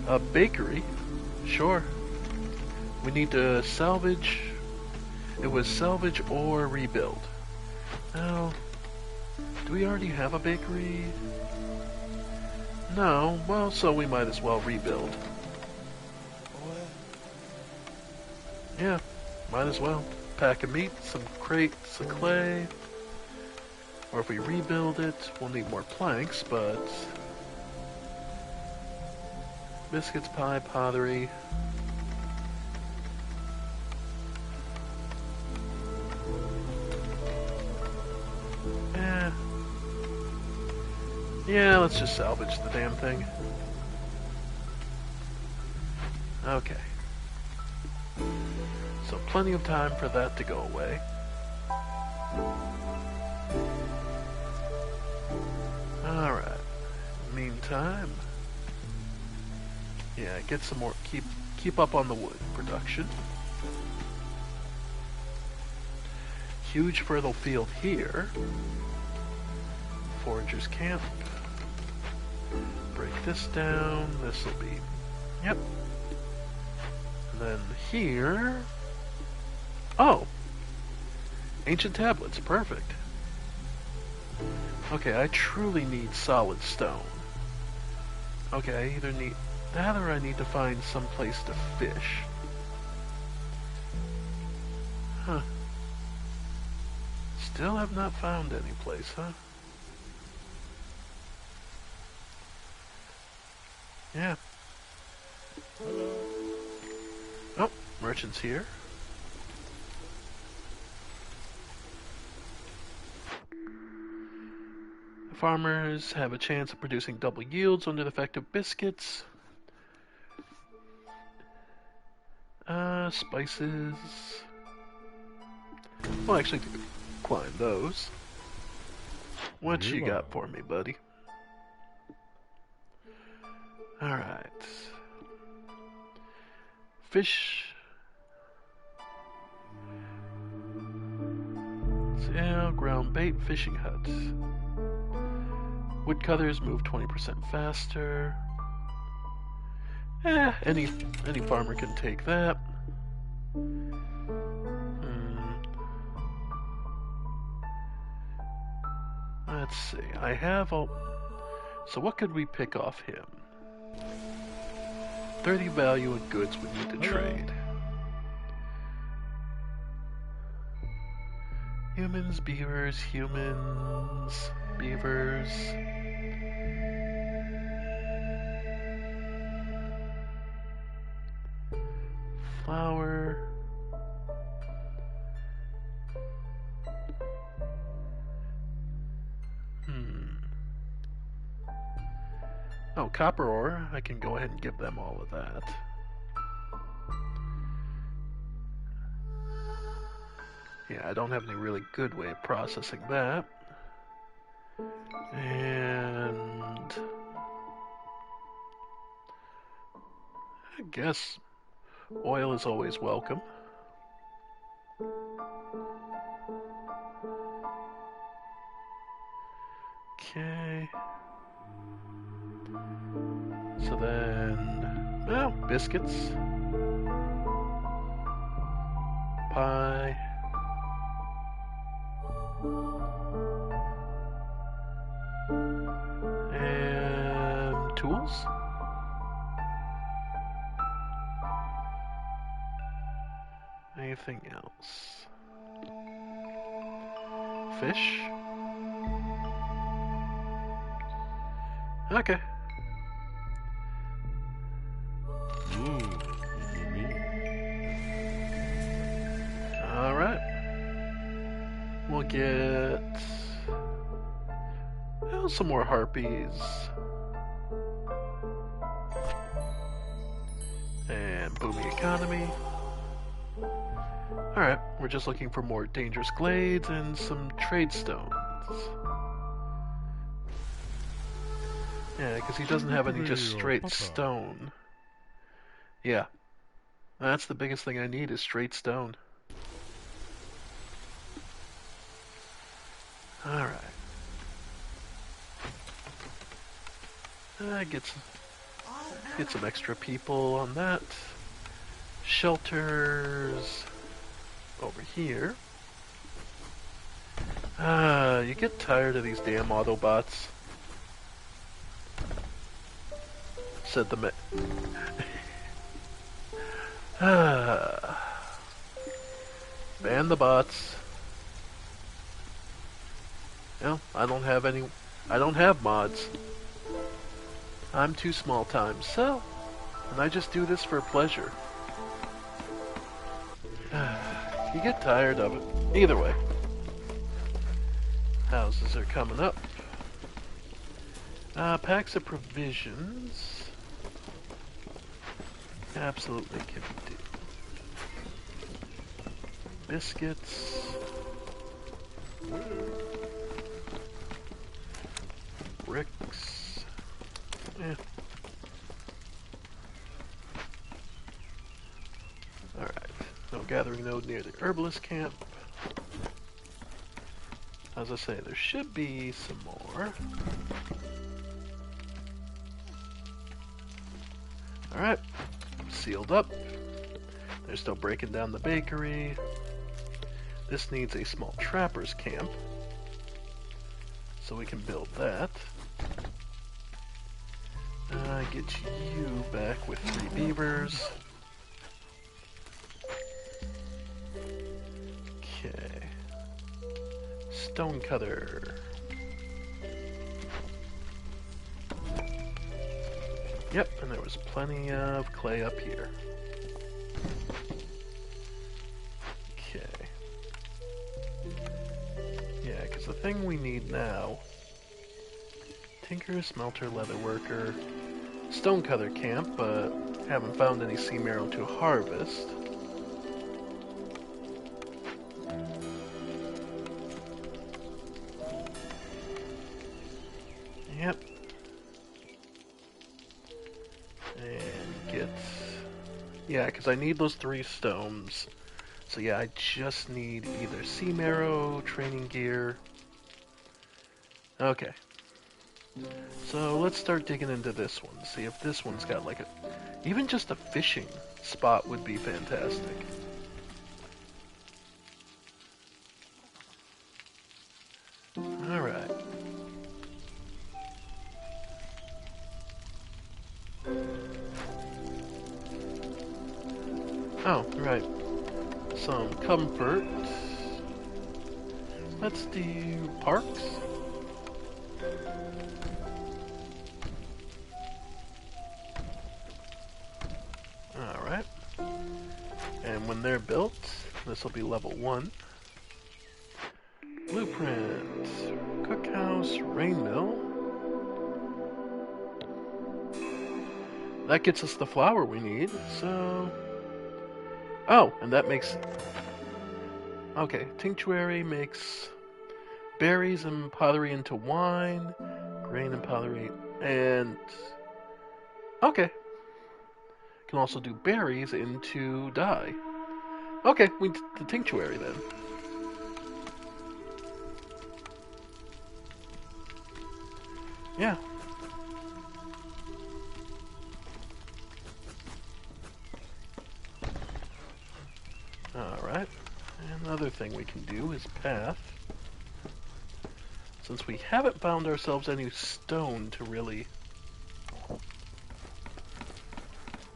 A: a bakery, sure. We need to salvage, it was salvage or rebuild. Now, do we already have a bakery? No, well, so we might as well rebuild. Yeah, might as well. Pack of meat, some crates of clay. Or if we rebuild it, we'll need more planks, but... Biscuits, pie, pottery. Yeah, let's just salvage the damn thing. Okay. So plenty of time for that to go away. Alright. Meantime, yeah, get some more, keep up on the wood production. Huge fertile field here. Foragers camp. Break this down. This'll be, yep. And then here, oh, ancient tablets, perfect. Okay, I truly need solid stone. Okay, I either need that or I need to find some place to fish. Huh. Still have not found any place, huh? Yeah. Oh, merchant's here. Farmers have a chance of producing double yields under the effect of biscuits. Spices. Well, actually, decline those. What you got for me, buddy? Alright. Fish. Sale, ground bait, fishing hut. Woodcutters move 20% faster. Any farmer can take that. Let's see. I have all. So what could we pick off him? 30 value in goods we need to trade. Humans, beavers, beavers. Flour. Oh, copper ore. I can go ahead and give them all of that. Yeah, I don't have any really good way of processing that. And I guess oil is always welcome. Okay. So then, well, biscuits, pie, and tools. Anything else? Fish? Okay. Alright. We'll get some more harpies. And booming economy. Alright, we're just looking for more dangerous glades and some trade stones. Yeah, because he doesn't have any just straight stone. Yeah. That's the biggest thing I need is straight stone. Alright. Get some extra people on that. Shelters over here. You get tired of these damn Autobots. Said the ban the bots. Well, I don't have mods. I'm too small time, so, and I just do this for pleasure. You get tired of it. Either way. Houses are coming up. Packs of provisions. Absolutely can do. Biscuits. Bricks. Yeah. Alright. No gathering node near the herbalist camp. As I say, there should be some more. Alright. Sealed up. They're still breaking down the bakery. This needs a small trapper's camp. So we can build that. Get you back with 3 beavers. Okay. Stonecutter. Yep, and there was plenty of clay up here. Okay. Yeah, because the thing we need now... Tinker, smelter, leatherworker, stonecutter camp, but haven't found any sea marrow to harvest. Yep. And get... Yeah, because I need those 3 stones. So yeah, I just need either sea marrow, training gear... Okay. So let's start digging into this one, see if this one's got like a... Even just a fishing spot would be fantastic. Alright. Oh, right. Some comfort. Let's do parks. Alright. And when they're built, this will be level 1. Blueprint. Cookhouse, rain mill. that gets us the flour we need, so... Oh, and that makes... Okay, tinctuary makes berries and pottery into wine, grain and pottery, and... Okay. Can also do berries into dye. Okay, we did the tinctuary then. Yeah. Alright. Another thing we can do is path. Since we haven't found ourselves any stone to really...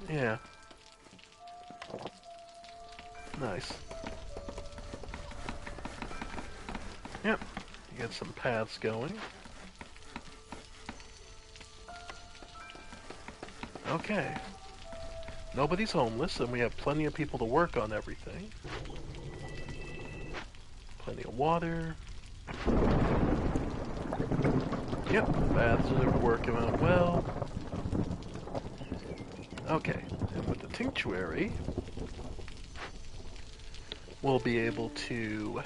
A: Yeah. Nice. Yep. You get some paths going. Okay. Nobody's homeless, and we have plenty of people to work on everything. Plenty of water. Yep, baths are working out well. Okay, and with the tinctuary, we'll be able to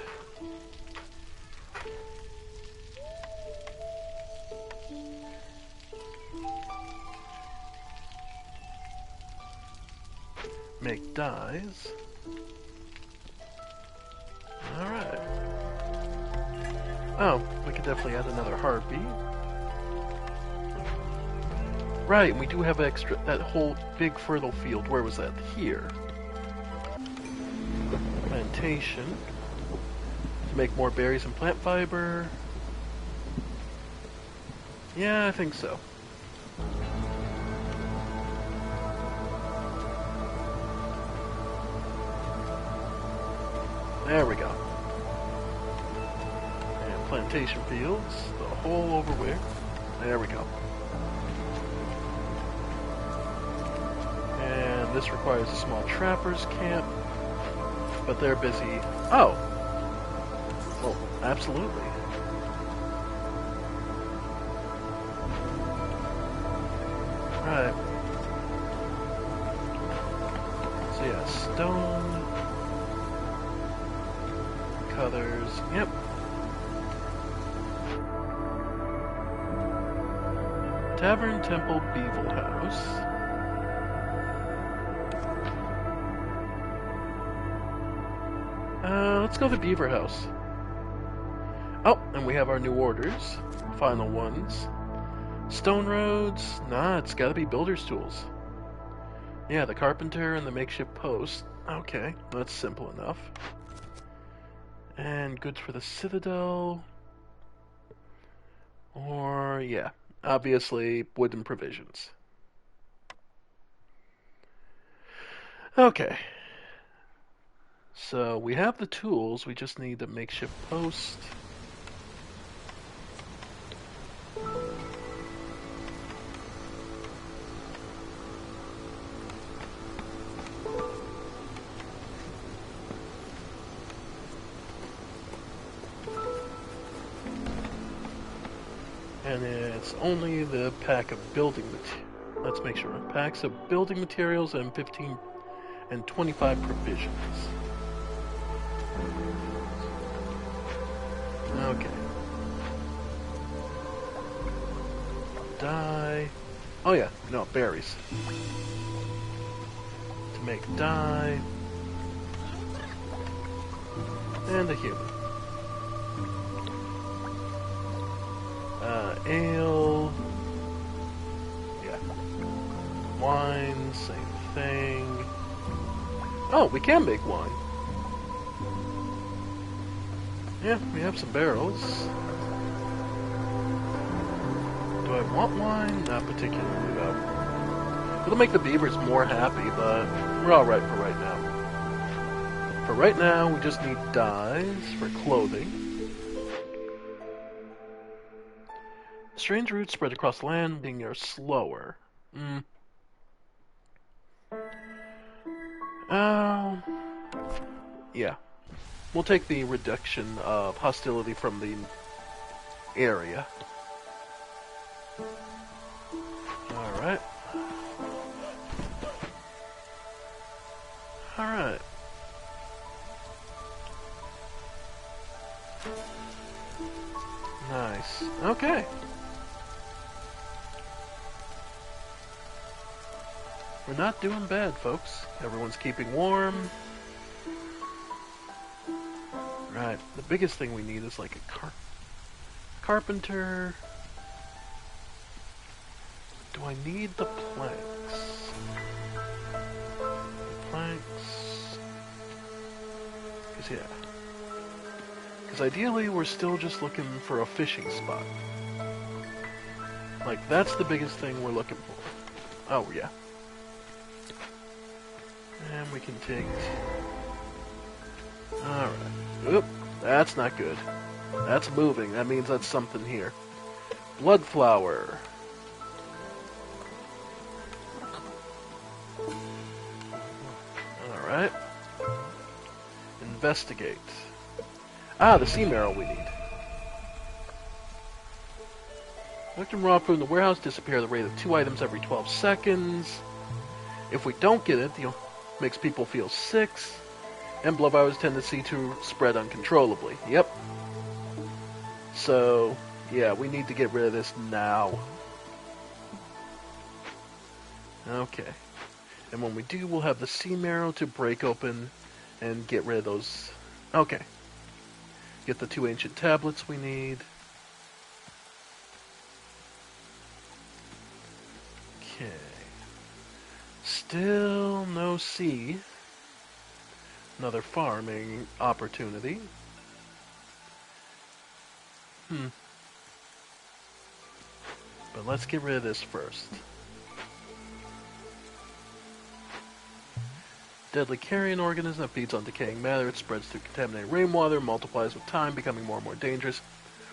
A: make dyes. Alright. Oh, we could definitely add another harpy. Right, and we do have extra, that whole big fertile field. Where was that? Here. Plantation. To make more berries and plant fiber. Yeah, I think so. There we go. And plantation fields, the whole over where? There we go. And this requires a small trapper's camp, but they're busy. Oh! Well, absolutely. Right. So yeah, stone. Colors, yep. Tavern, Temple, Beevil House. Let's go to Beaver House. Oh, and we have our new orders. Final ones. Stone roads. Nah, it's gotta be builder's tools. Yeah, the carpenter and the makeshift post. Okay, that's simple enough. And goods for the Citadel. Or, yeah, obviously wood and provisions. Okay. So we have the tools, we just need the makeshift post. And it's only the pack of building materials. Let's make sure. Packs of building materials and 15 and 25 provisions. Okay. Dye. Oh yeah, no, berries. To make dye. And a human. Ale. Yeah. Wine, same thing. Oh, we can make wine. Yeah, we have some barrels. Do I want wine? Not particularly, though. It'll make the beavers more happy, but we're alright for right now. For right now, we just need dyes for clothing. Strange roots spread across land, being are slower. Yeah. We'll take the reduction of hostility from the area. Alright. Alright. Nice. Okay. We're not doing bad, folks. Everyone's keeping warm. Right. The biggest thing we need is like a carpenter. Do I need the planks? Planks. Because, yeah. Because ideally, we're still just looking for a fishing spot. Like, that's the biggest thing we're looking for. Oh, yeah. And we can take... Alright. Oop, that's not good. That's moving. That means that's something here. Blood flower. Alright. Investigate. Ah, the sea marrow we need. Collecting raw food in the warehouse, disappear at the rate of 2 items every 12 seconds. If we don't get it, makes people feel sick. And blood virus tendency to spread uncontrollably. Yep. So, yeah, we need to get rid of this now. Okay. And when we do, we'll have the sea marrow to break open and get rid of those. Okay. Get the 2 ancient tablets we need. Okay. Still no sea. Another farming opportunity. But let's get rid of this first. Deadly carrion organism that feeds on decaying matter. It spreads through contaminated rainwater, multiplies with time, becoming more and more dangerous.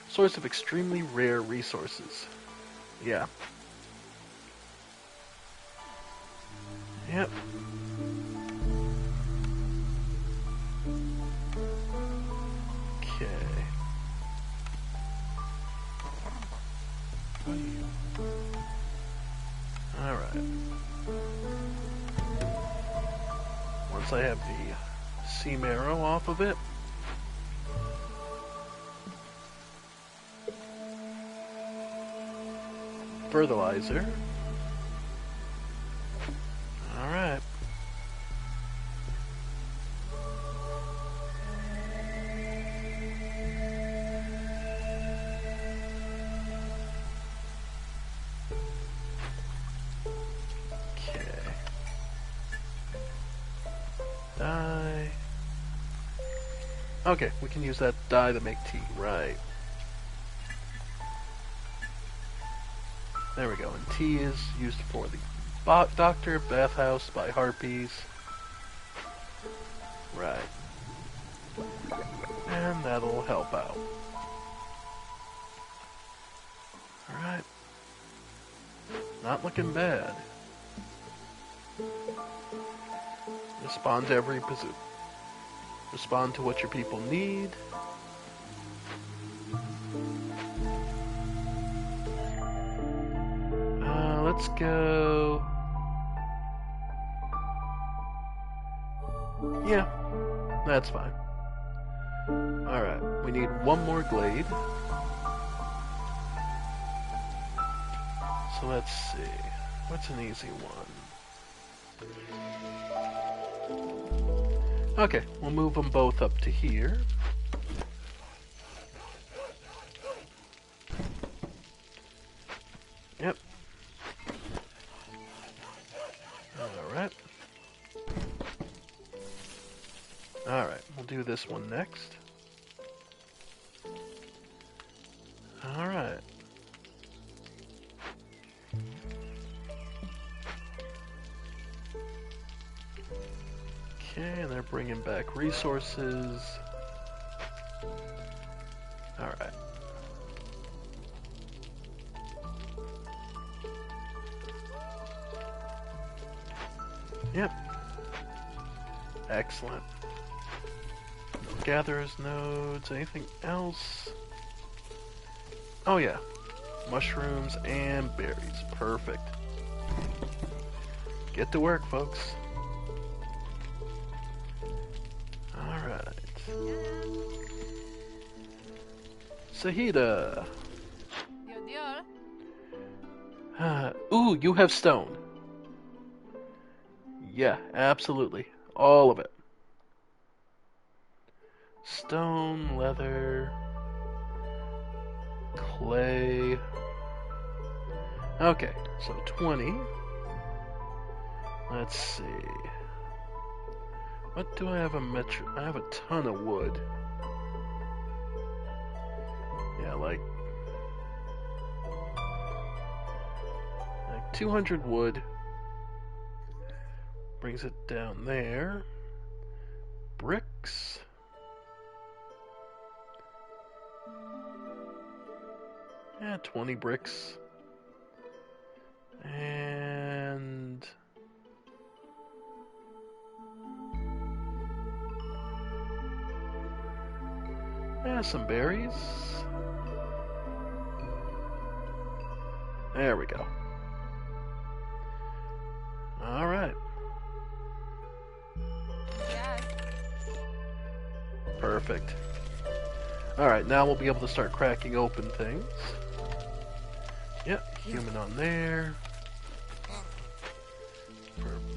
A: Source of extremely rare resources. Yeah. Yep. Okay. Alright. Once I have the sea marrow off of it, fertilizer. Alright. Dye. Okay, we can use that dye to make tea, right. There we go, and tea is used for the doctor, bathhouse by harpies. Right. And that'll help out. Alright. Not looking bad. Respond to every position. Respond to what your people need. Let's go. Yeah, that's fine. Alright, we need one more glade. So let's see. What's an easy one? Okay, we'll move them both up to here. Yep. Alright. Alright, we'll do this one next. Alright. Okay, and they're bringing back resources. Alright. Yep. Excellent. Gatherers nodes, anything else? Oh yeah. Mushrooms and berries. Perfect. Get to work, folks. Sahida.
B: Dior.
A: Ooh, you have stone. Yeah, absolutely. All of it. Stone, leather, clay. Okay, so 20. Let's see. What do I have a metro? I have a ton of wood. Yeah, like 200 wood. Brings it down there. Bricks. Yeah, 20 bricks. And yeah, some berries. There we go. All right.
B: Yes.
A: Perfect. All right, now we'll be able to start cracking open things. Yep, human on there.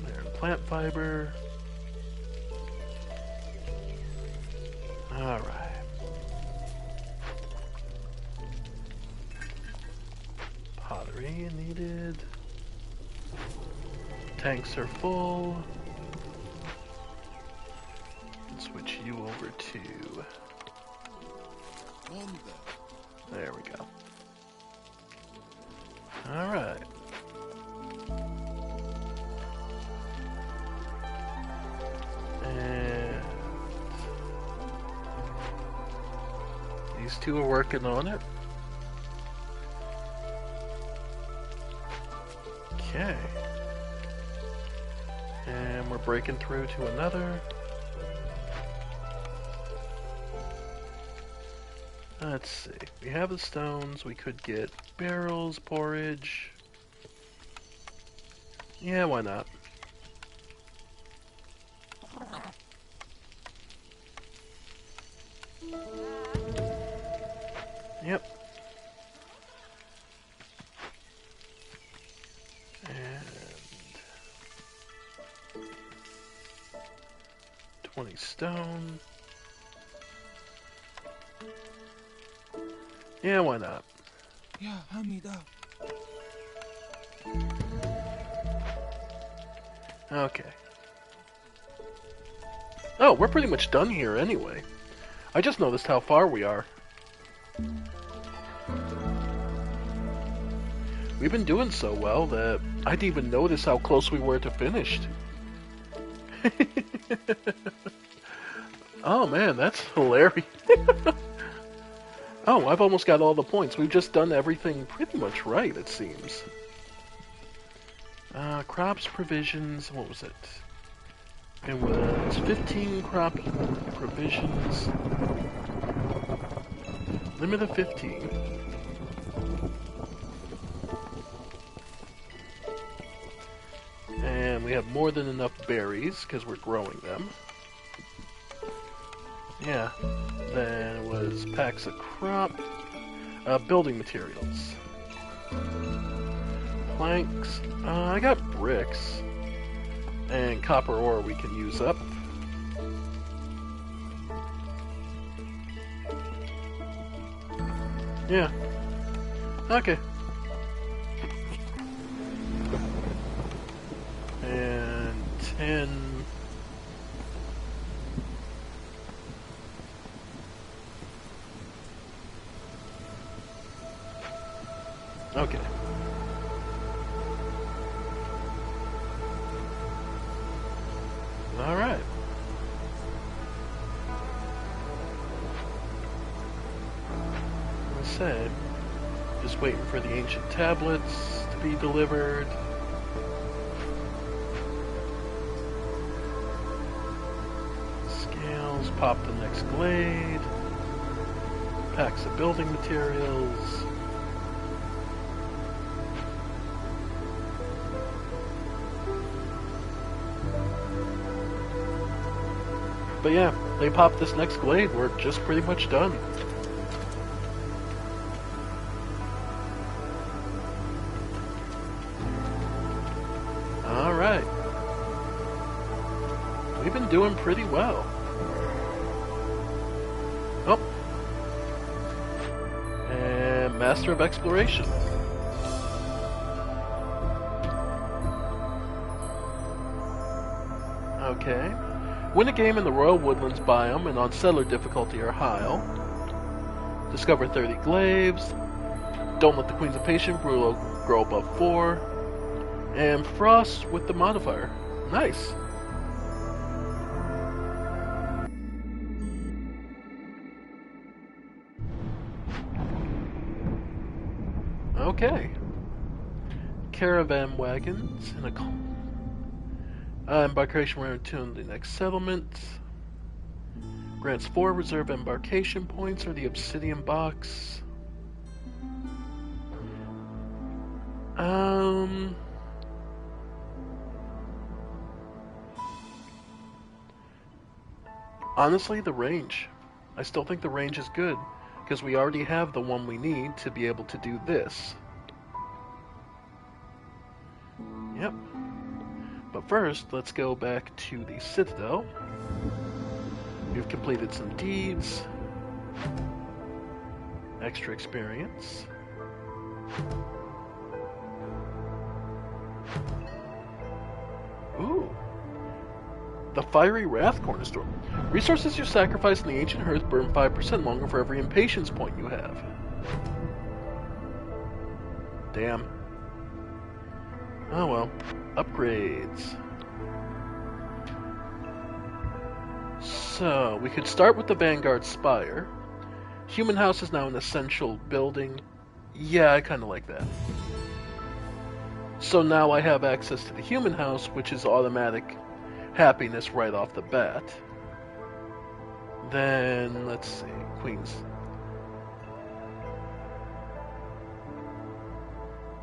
A: There, plant fiber. All right. Pottery needed. Tanks are full. Switch you over to. There we go. All right. And these two are working on it. Okay. And we're breaking through to another. Let's see. We have the stones. We could get barrels, porridge. Yeah, why not? Yep. And 20 stone. Yeah, why not?
C: Yeah, Hamida.
A: Okay. Oh, we're pretty much done here anyway. I just noticed how far we are. We've been doing so well that I didn't even notice how close we were to finished. Oh man, that's hilarious. Oh, I've almost got all the points. We've just done everything pretty much right, it seems. Crops, provisions, what was it? It was 15 crop provisions. Limit of 15. And we have more than enough berries, because we're growing them. Yeah. Then it was packs of crop. Building materials. Planks. I got bricks. And copper ore we can use up. Yeah. Okay. And 10... Okay. All right. Let's say, just waiting for the ancient tablets to be delivered. Scales, pop the next glade. Packs of building materials. But yeah, they pop this next glade, we're just pretty much done. doing pretty well. Oh. And Master of Exploration. Okay. Win a game in the Royal Woodlands biome and on Settler difficulty or higher. Discover 30 glaives. Don't let the Queens of Patience grow above 4. And Frost with the modifier. Nice. Okay. Caravan wagons in a embarkation return to the next settlement. Grants 4 reserve embarkation points or the obsidian box. Honestly, the range. I still think the range is good, because we already have the one we need to be able to do this. Yep. But first, let's go back to the Citadel. We've completed some deeds. Extra experience. Ooh. The Fiery Wrath Cornerstone. Resources you sacrifice in the Ancient Hearth burn 5% longer for every impatience point you have. Damn. Oh well. Upgrades. So, we could start with the Vanguard Spire. Human House is now an essential building. Yeah, I kinda like that. So now I have access to the Human House, which is automatic happiness right off the bat. Then, let's see, Queens.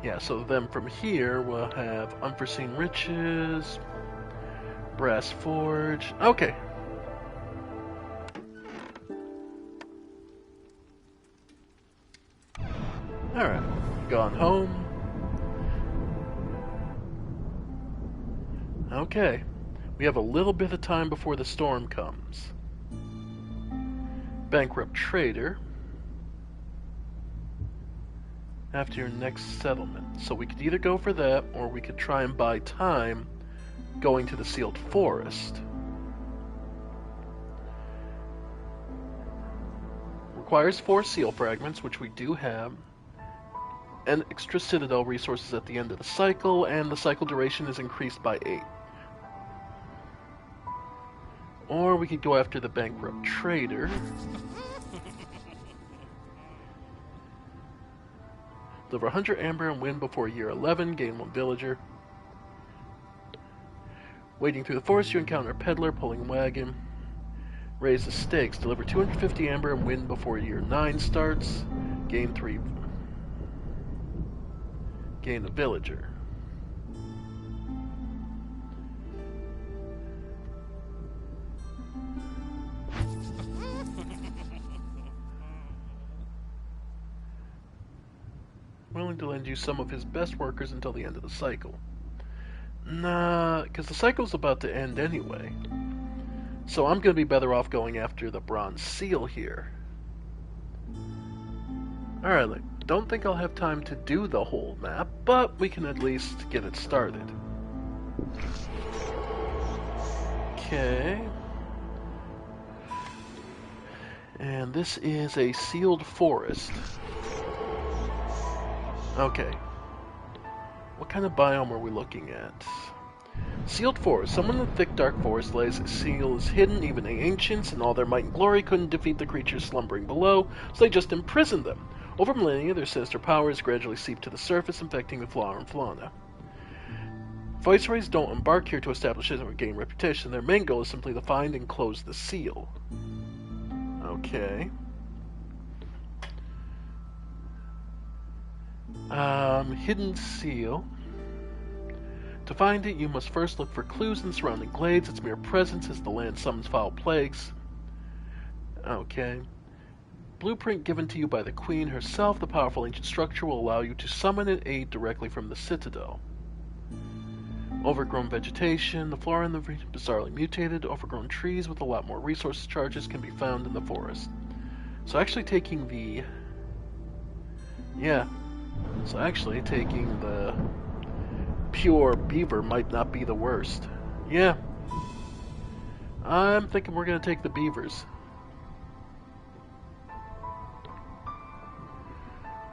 A: Yeah, so then from here we'll have Unforeseen Riches, Brass Forge. Okay. Alright, gone home. Okay, we have a little bit of time before the storm comes. Bankrupt Trader. After your next settlement. So we could either go for that, or we could try and buy time going to the Sealed Forest. Requires 4 seal fragments, which we do have. And extra Citadel resources at the end of the cycle, and the cycle duration is increased by 8. Or we could go after the Bankrupt Trader. Deliver 100 amber and win before year 11, gain 1 villager. Wading through the forest, you encounter a peddler pulling a wagon. Raise the stakes, deliver 250 amber and win before year 9 starts, gain 3. Gain a villager. Willing to lend you some of his best workers until the end of the cycle. Nah, because the cycle's about to end anyway. So I'm going to be better off going after the Bronze Seal here. Alright, don't think I'll have time to do the whole map, but we can at least get it started. Okay. And this is a sealed forest. Okay. What kind of biome are we looking at? Sealed forest. Someone in the thick dark forest lays a seal is hidden. Even the ancients in all their might and glory couldn't defeat the creatures slumbering below, so they just imprisoned them. Over millennia, their sinister powers gradually seep to the surface, infecting the flora and fauna. Viceroys don't embark here to establish or gain reputation. Their main goal is simply to find and close the seal. Okay. Hidden seal. To find it, you must first look for clues in surrounding glades. Its mere presence as the land summons foul plagues. Okay. Blueprint given to you by the Queen herself. The powerful ancient structure will allow you to summon and aid directly from the Citadel. Overgrown vegetation. The flora in the region bizarrely mutated. Overgrown trees with a lot more resource charges can be found in the forest. So actually taking the... Yeah. So actually taking the pure beaver might not be the worst. Yeah. I'm thinking we're going to take the beavers.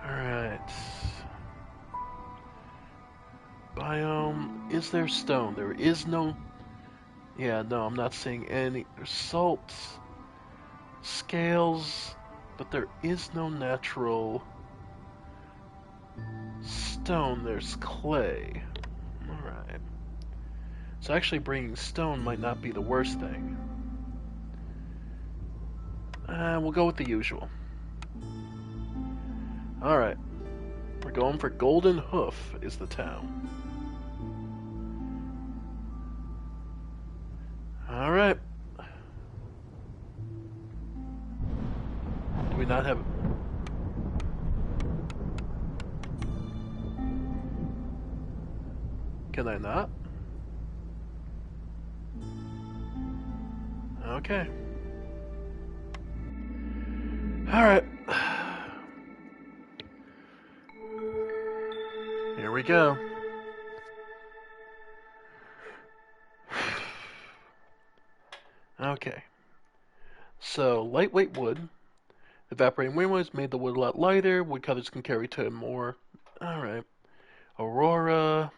A: Alright. Biome. Is there stone? There is no... Yeah, no, I'm not seeing any. There's salt, scales, but there is no natural stone. There's clay. Alright. So actually bringing stone might not be the worst thing. We'll go with the usual. Alright. We're going for Golden Hoof is the town. Alright. Do we not have... Can I not? Okay. Alright. Here we go. Okay. So, lightweight wood. Evaporating wind waves made the wood a lot lighter. Woodcutters can carry to more. Alright. Aurora.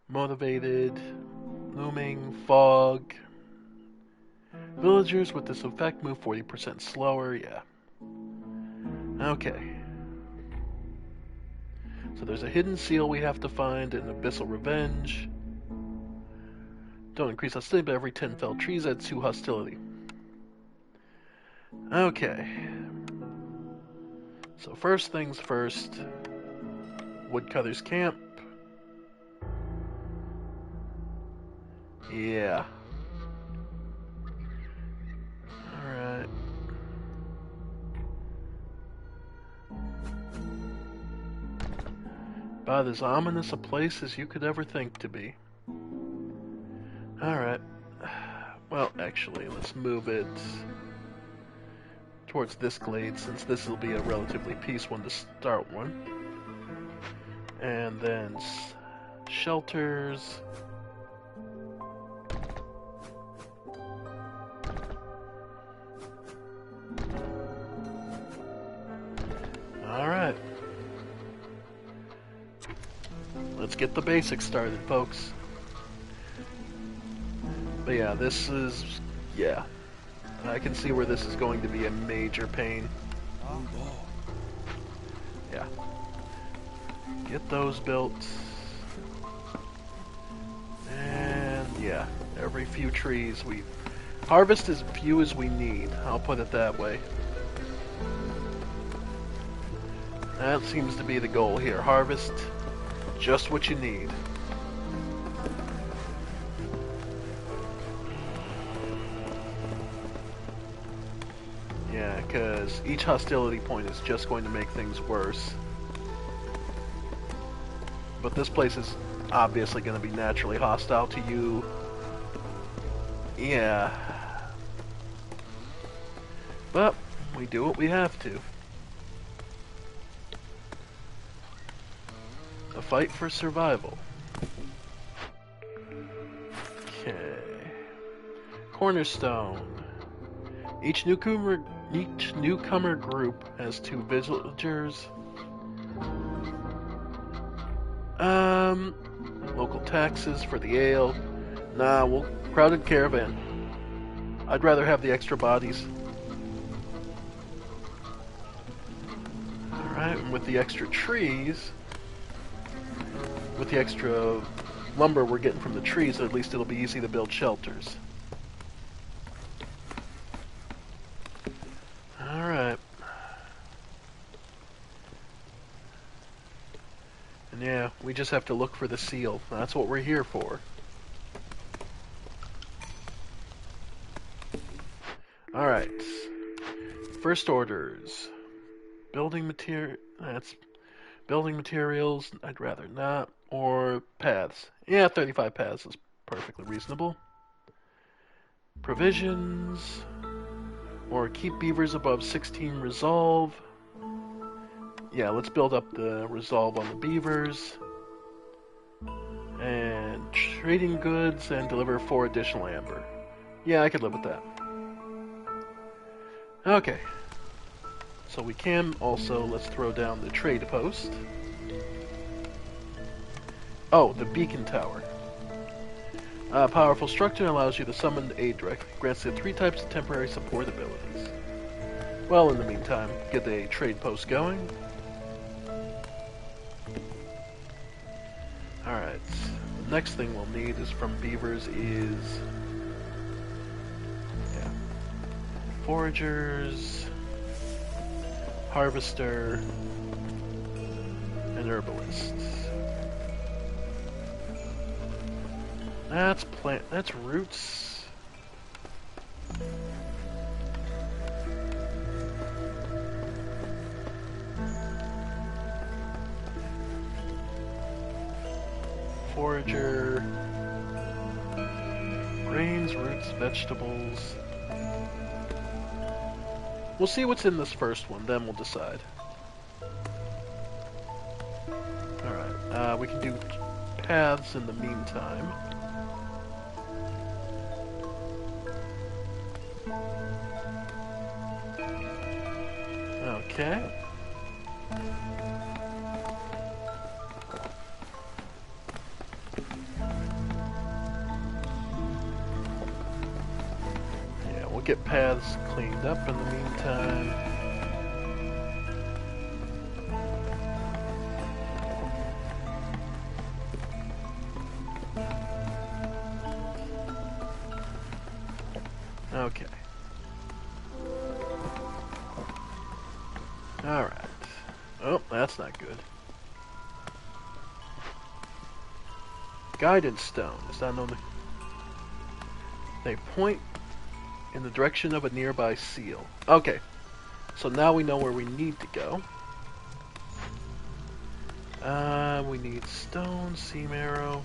A: Motivated. Looming. Fog. Villagers with this effect move 40% slower. Yeah. Okay. So there's a hidden seal we have to find in Abyssal Revenge. Don't increase hostility, but every 10 felled trees adds 2 hostility. Okay. So first things first. Woodcutter's Camp. Yeah. Alright. About as ominous a place as you could ever think to be. Alright. Well, actually, let's move it towards this glade, since this will be a relatively peace one to start one. And then shelters. Alright. Let's get the basics started, folks. But yeah, this is... yeah. I can see where this is going to be a major pain. Yeah. Get those built. And yeah, every few trees we... harvest as few as we need, I'll put it that way. That seems to be the goal here. Harvest just what you need. Yeah, because each hostility point is just going to make things worse. But this place is obviously going to be naturally hostile to you. Yeah. But we do what we have to. A fight for survival. Okay. Cornerstone. Each newcomer group has 2 villagers. Local taxes for the ale. Nah, we'll crowded caravan. I'd rather have the extra bodies. Alright, and with the extra trees, with the extra lumber we're getting from the trees, at least it'll be easy to build shelters. Alright. And yeah, we just have to look for the seal. That's what we're here for. Alright. First orders. Building materials, I'd rather not. or paths. Yeah, 35 paths is perfectly reasonable. Provisions, or keep beavers above 16 resolve. Yeah, let's build up the resolve on the beavers. And trading goods and deliver 4 additional amber. Yeah, I could live with that. Okay. So we can also, let's throw down the trade post. Oh, the beacon tower. Powerful structure allows you to summon the aid directly. Grants you 3 types of temporary support abilities. Well, in the meantime, get a trade post going. Alright. The next thing we'll need is from beavers is... yeah. Foragers, harvester, and herbalists. That's roots. Forager, grains, roots, vegetables. We'll see what's in this first one, then we'll decide. Alright, we can do paths in the meantime. Okay. Yeah, we'll get paths cleaned up in the meantime. Okay. Alright. Oh, that's not good. Guidance stone. Is that known to... They point in the direction of a nearby seal. Okay. So now we know where we need to go. We need stone, seam arrow,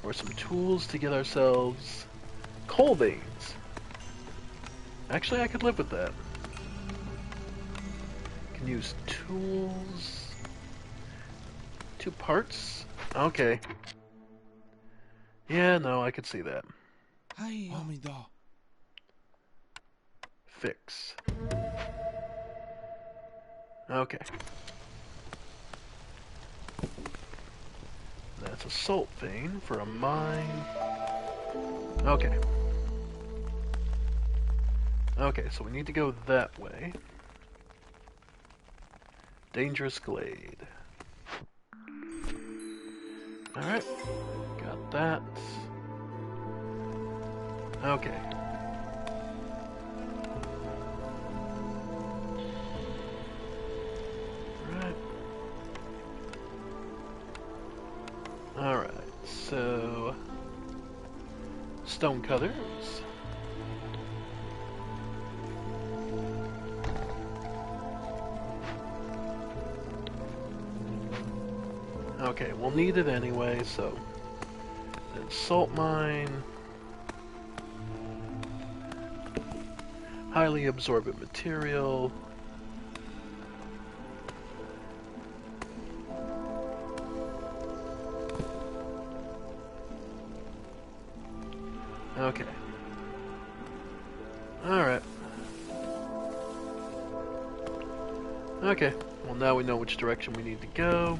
A: or some tools to get ourselves coal veins. Actually, I could live with that. Can use tools. 2 parts? Okay. Yeah, no, I could see that.
C: 합니다.
A: Fix. Okay. That's a salt vein for a mine. Okay. Okay, so we need to go that way. Dangerous glade. Alright. Got that. Okay. Alright. Alright, so... stone cutters. Okay, we'll need it anyway, so... then salt mine... highly absorbent material... Okay. Alright. Okay, well now we know which direction we need to go.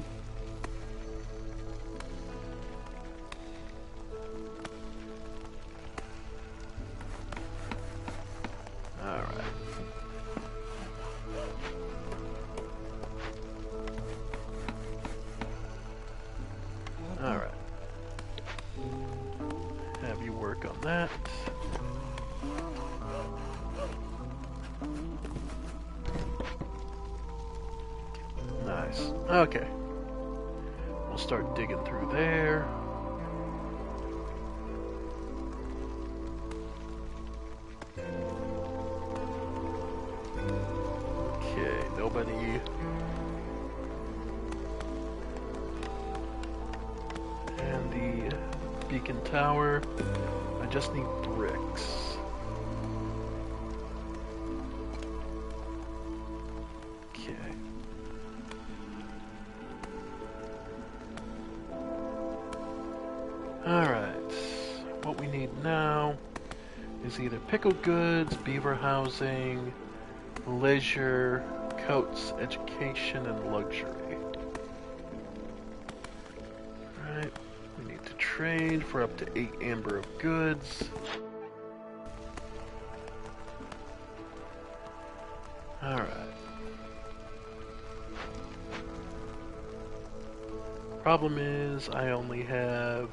A: Alright. Alright. Have you work on that. Nice. Okay. We'll start digging through there. Okay, nobody. beacon tower. I just need bricks. Okay. Alright. What we need now is either pickled goods, beaver housing, leisure, coats, education, and luxury. Alright, we need to trade for up to 8 amber of goods. Alright. Problem is, I only have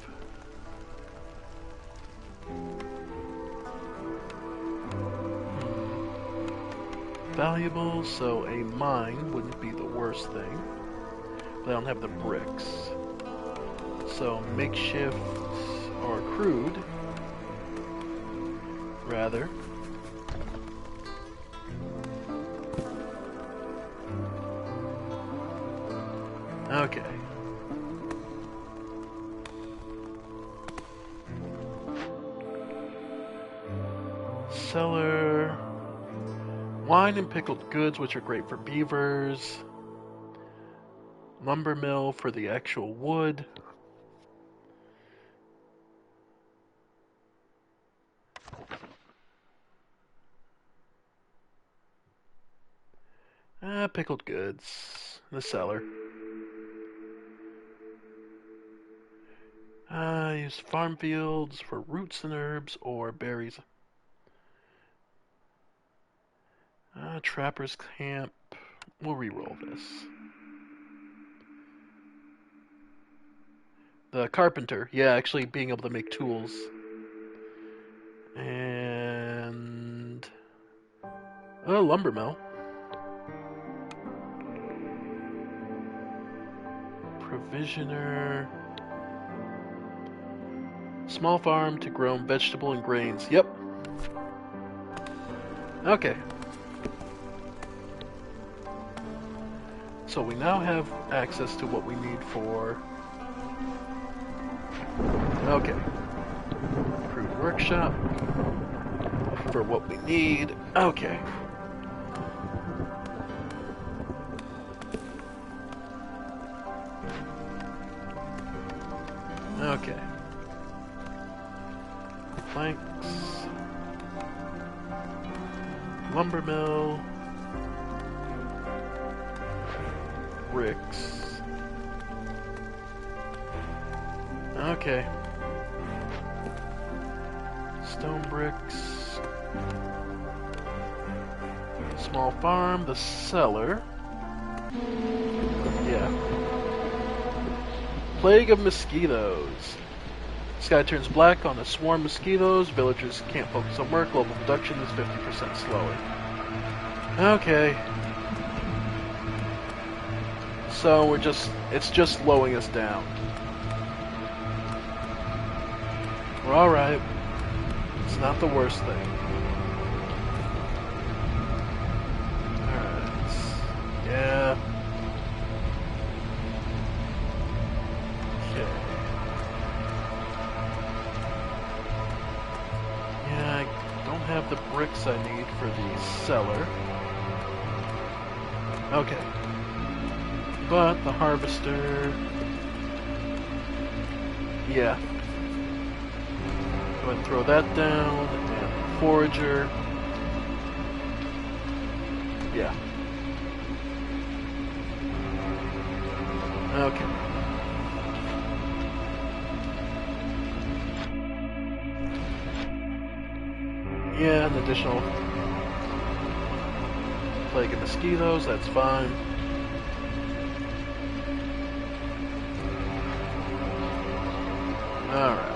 A: valuables, so a mine wouldn't be the worst thing. But I don't have the bricks. So makeshift or crude, rather. Okay. Cellar. Wine and pickled goods, which are great for beavers. Lumber mill for the actual wood. Pickled goods. The cellar. Use farm fields for roots and herbs or berries. Trapper's camp. We'll re-roll this. The carpenter. Yeah, actually being able to make tools. And a lumber mill. Provisioner. Small farm to grow vegetable and grains. Yep. Okay. So we now have access to what we need for... Okay. Crude workshop. For what we need. Okay. Okay. Planks. Lumber mill. Bricks. Okay. Stone bricks. Small farm, the cellar. Yeah. Plague of mosquitoes. Sky turns black on a swarm of mosquitoes. Villagers can't focus on work. Global production is 50% slower. Okay. So it's just slowing us down. We're alright. It's not the worst thing. Alright. Yeah. Okay. Yeah, I don't have the bricks I need for the cellar. Okay. But the harvester... Yeah. Go ahead and throw that down, and forager. Yeah. Okay. Yeah, an additional plague of mosquitoes, that's fine. Alright.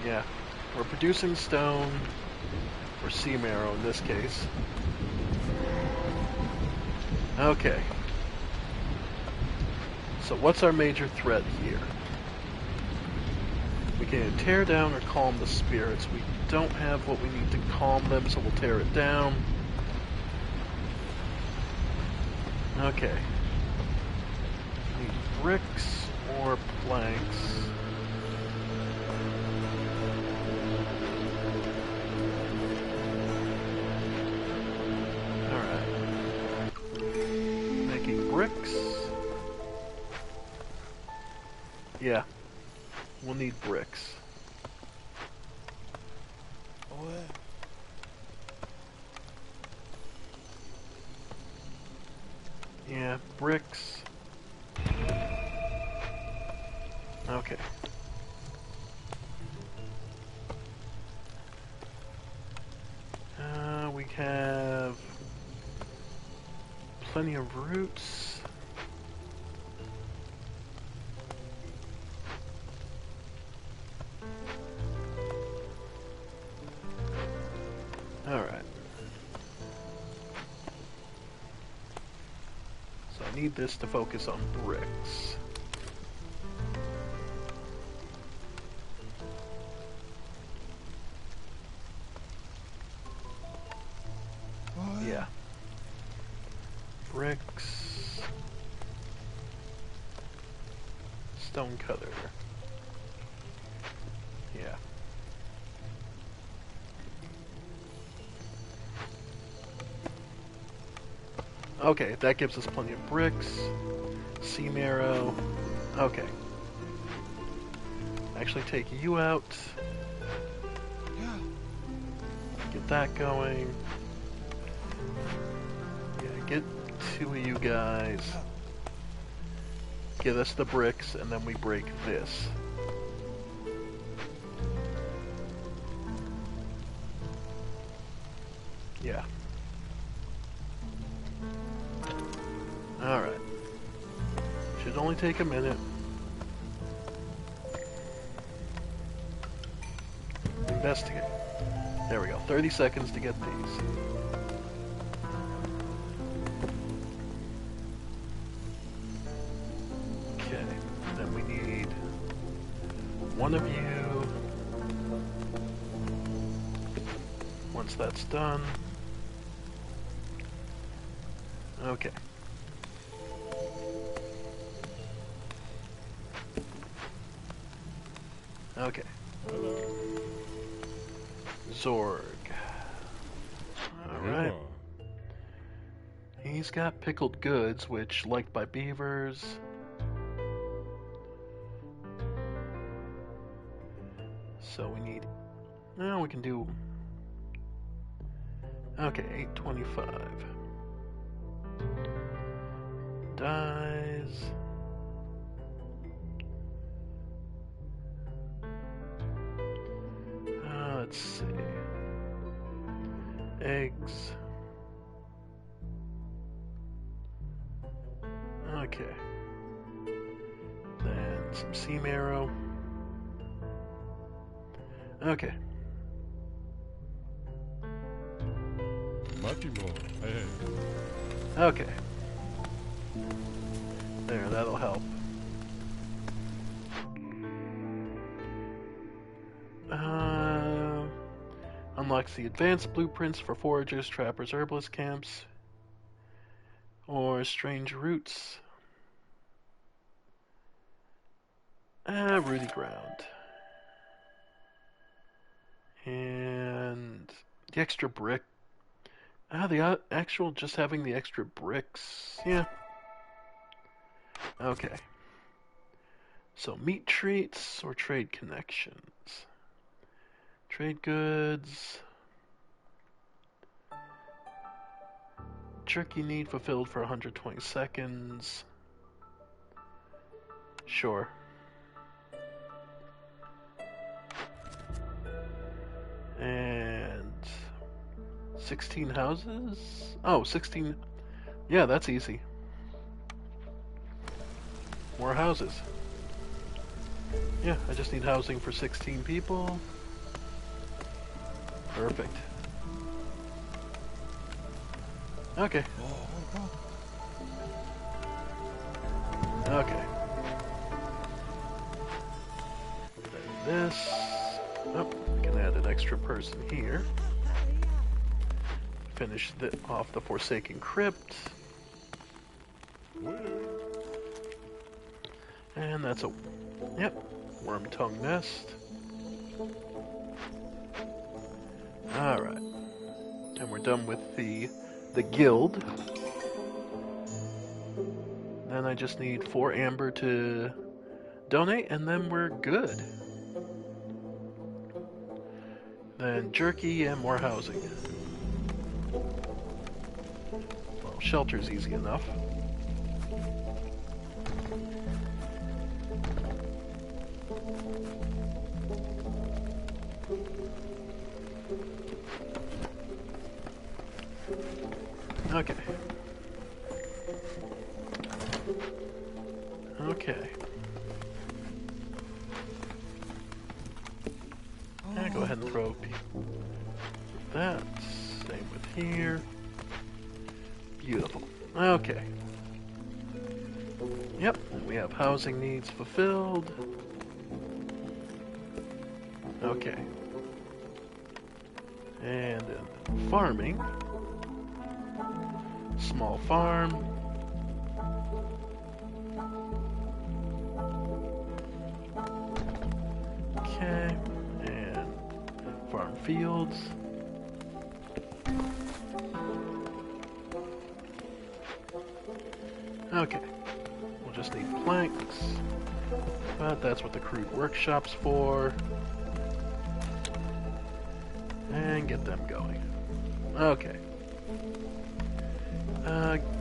A: Yeah, we're producing stone, or sea marrow in this case. Okay. So what's our major threat here? We can tear down or calm the spirits. We don't have what we need to calm them, so we'll tear it down. Okay. bricks or planks. Bricks. Yeah, we'll need bricks.
C: Oh, yeah.
A: Yeah, bricks. Okay. We have plenty of roots. Alright. So I need this to focus on bricks.
C: Oh,
A: Yeah. Bricks. Stone cutter. Yeah. Okay, that gives us plenty of bricks. Seam arrow. Okay. Actually take you out.
C: yeah.
A: Get that going. Yeah, get two of you guys. Give us the bricks, and then we break this. Yeah. Alright. Should only take a minute. Investigate. There we go. 30 seconds to get these. Okay. Then we need one of you. Once that's done. Okay. Okay. Zorg. Alright. He's got pickled goods, which liked by beavers. So we need... Now we can do... Okay, 825. Dyes. Let's see. Eggs. Okay. Then some seam arrow. Okay. Okay. There, that'll help. Unlocks the advanced blueprints for foragers, trappers, herbalist camps, or strange roots. Rooty ground. And the extra brick. The actual just having the extra bricks. Yeah. Okay. So meat treats or trade connections. Trade goods. Jerky need fulfilled for 120 seconds. Sure. And 16 houses? Oh, 16. Yeah, that's easy. More houses. Yeah, I just need housing for 16 people. Perfect. Okay. Okay. Then this. Oh, can add an extra person here. Finish off the Forsaken Crypt. And that's a, yep, worm tongue nest. Alright. And we're done with the guild. Then I just need 4 amber to donate, and then we're good. Then jerky and more housing. Well, shelter's easy enough. Okay. Okay. Yeah, go ahead and throw that. Same with here. Beautiful. Okay. Yep, and we have housing needs fulfilled. Okay. And then farming. Small farm. Okay. And farm fields. Okay. We'll just need planks. But that's what the crude workshop's for. And get them going. Okay.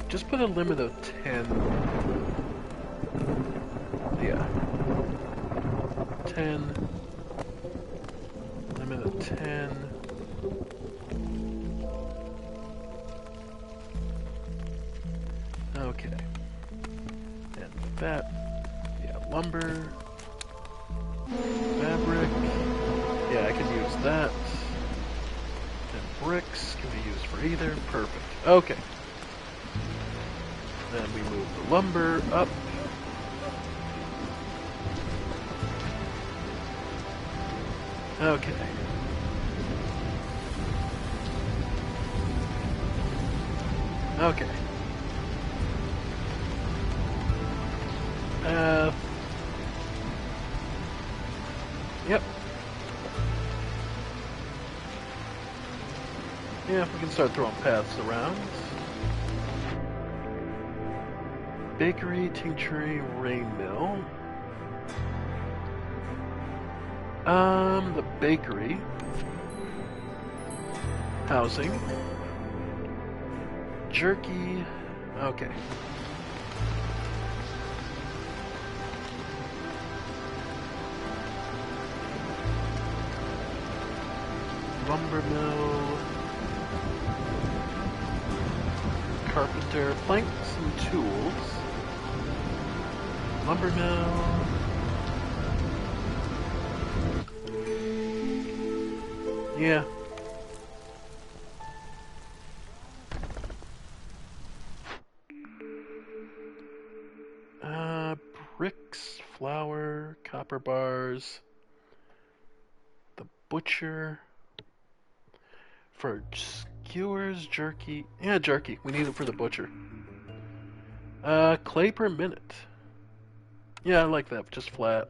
A: Just put a limit of 10. Yeah. 10. Limit of 10. Okay. And that. Yeah, lumber. Fabric. Yeah, I can use that. And bricks can be used for either. Perfect. Okay. Then we move the lumber up. Okay. Okay. Yep. Yeah, we can start throwing paths around. Bakery, tinctury, rain mill. The bakery. Housing. Jerky. Okay. Lumber mill. Carpenter, planks and tools. Lumber mill. Yeah. Bricks, flour, copper bars. The butcher. For skewers, jerky. Yeah, jerky. We need it for the butcher. Clay per minute. Yeah, I like that. Just flat.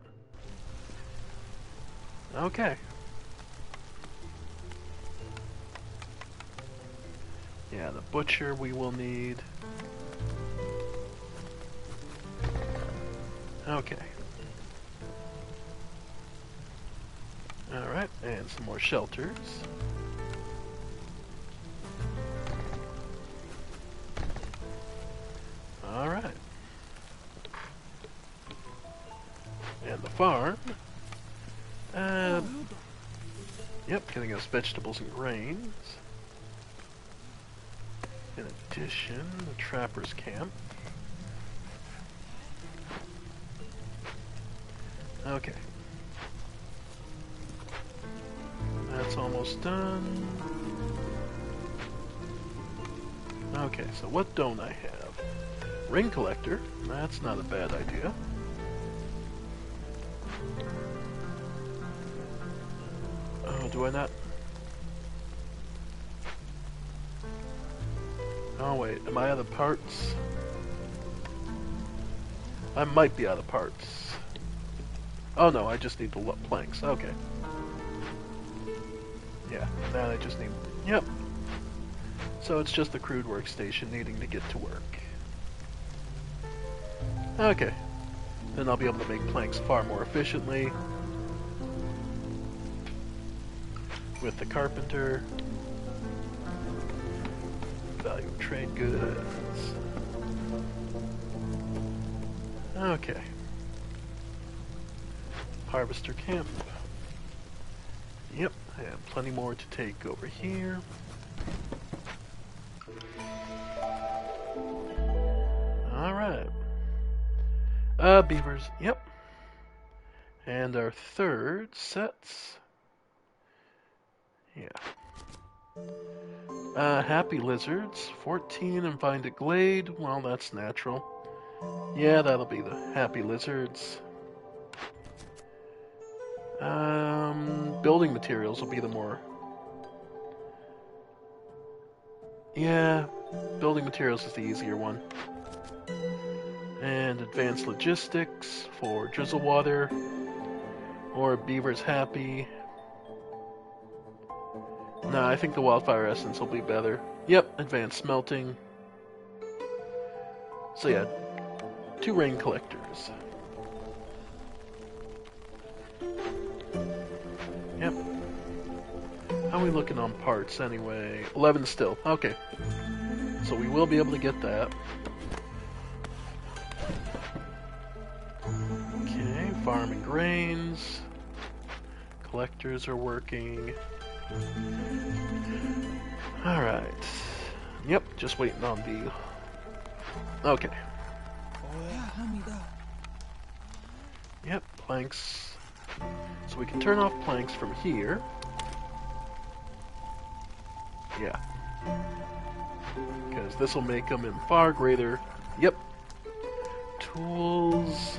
A: Okay. Yeah, the butcher we will need. Okay. Alright, and some more shelters. Alright. And the farm. Yep, getting us vegetables and grains. In addition, the trapper's camp. Okay. That's almost done. Okay, so what don't I have? Ring collector. That's not a bad idea. Oh, do I not? Oh wait, am I out of parts? I might be out of parts. Oh no, I just need the planks. Okay. Yeah, now I just need... Yep. So it's just the crude workstation needing to get to work. Okay. Then I'll be able to make planks far more efficiently. With the carpenter. Value of trade goods. Okay. Harvester camp. Yep, I have plenty more to take over here. Alright. Beavers, yep. And our third sets. Yeah. Happy lizards, 14 and find a glade. Well, that's natural. Yeah, that'll be the happy lizards. Building materials will be the more... Yeah, building materials is the easier one. And advanced logistics for Drizzlewater. Or Beaver's Happy. No, I think the Wildfire Essence will be better. Yep, advanced smelting. So yeah, 2 rain collectors. Yep. How are we looking on parts anyway? 11 still. Okay. So we will be able to get that. Okay, farming grains. Collectors are working. Alright. Yep, just waiting on the... Okay. Yep, planks. So we can turn off planks from here. Yeah. Because this will make them in far greater... Yep. Tools...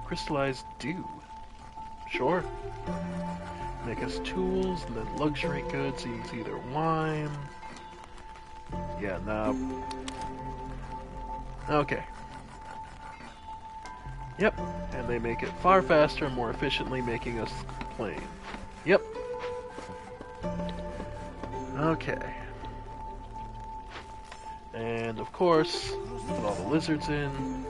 A: Crystallized dew. Sure. Make us tools, and then luxury goods, use either wine. Yeah, nah. Okay. Yep, and they make it far faster and more efficiently, making us plain. Yep. Okay. And of course, put all the lizards in.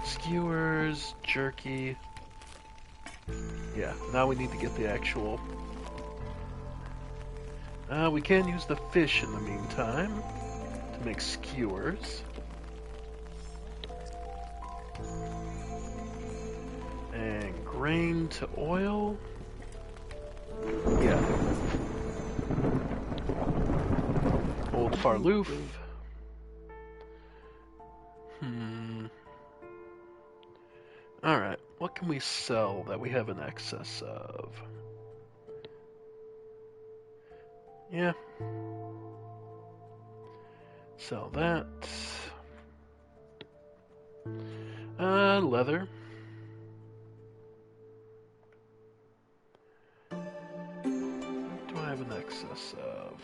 A: Skewers, jerky. Yeah, now we need to get the actual... we can use the fish in the meantime to make skewers. And grain to oil. Yeah. Old Farloof. Alright, what can we sell that we have an excess of? Yeah. Sell that. Leather. What do I have an excess of?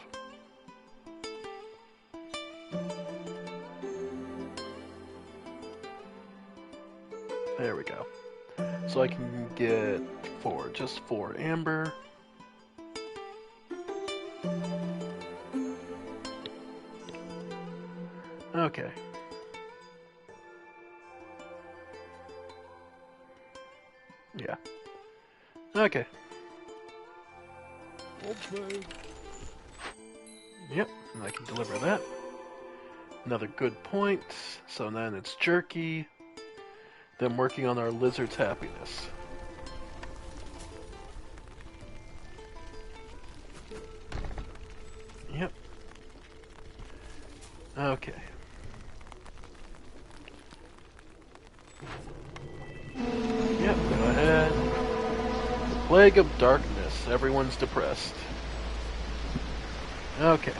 A: There we go. So I can get just 4 amber. Okay. Yeah. Okay.
C: Okay.
A: Yep, and I can deliver that. Another good point. So then it's jerky. Then working on our lizard's happiness. Yep. Okay. Yep, go ahead. The plague of darkness. Everyone's depressed. Okay.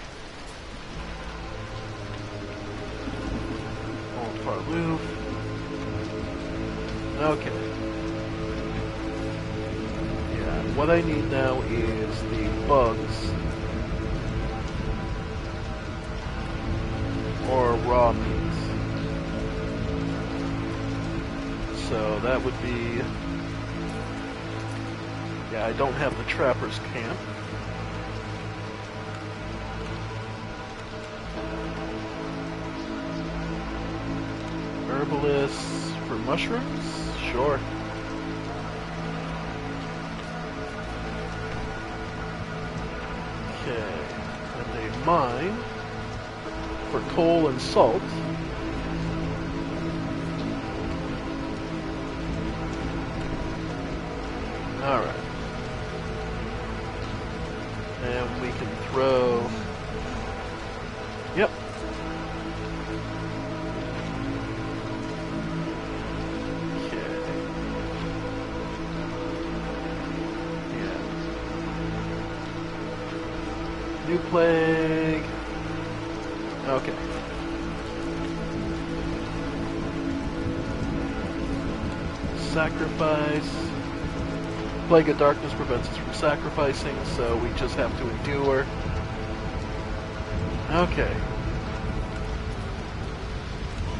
A: Old Farloof. Okay. Yeah, what I need now is the bugs. Or raw meat. So that would be... Yeah, I don't have the trapper's camp. Herbalists for mushrooms? Sure. Okay. And a mine for coal and salt. Alright. And we can throw... Yep. Okay. Yeah. New plague. Okay. Sacrifice. Plague of Darkness prevents us from sacrificing, so we just have to endure. Okay.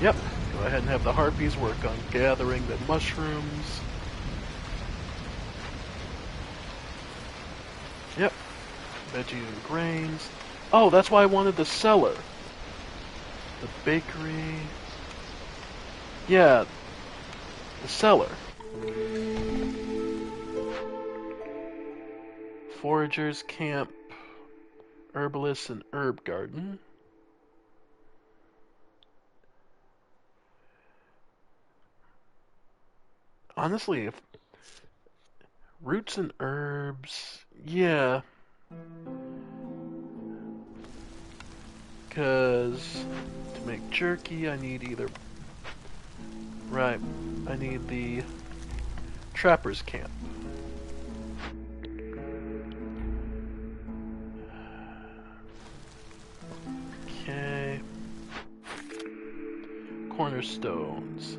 A: Yep. Go ahead and have the harpies work on gathering the mushrooms. Yep. Veggies and grains. Oh, that's why I wanted the cellar. The bakery. Yeah. The cellar. Foragers camp, herbalists, and herb garden. Honestly, if roots and herbs, yeah. Because to make jerky, I need either... Right, I need the trapper's camp. Okay. Cornerstones.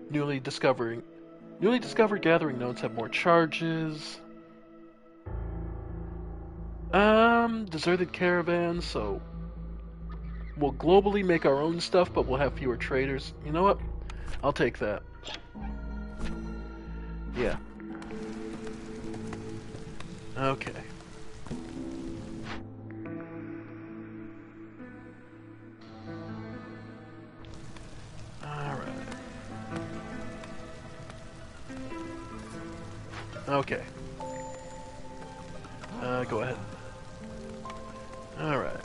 A: Newly discovered gathering nodes have more charges. Deserted caravans, so we'll globally make our own stuff, but we'll have fewer traders. You know what? I'll take that. Yeah. Okay. Alright. Okay. Go ahead. Alright.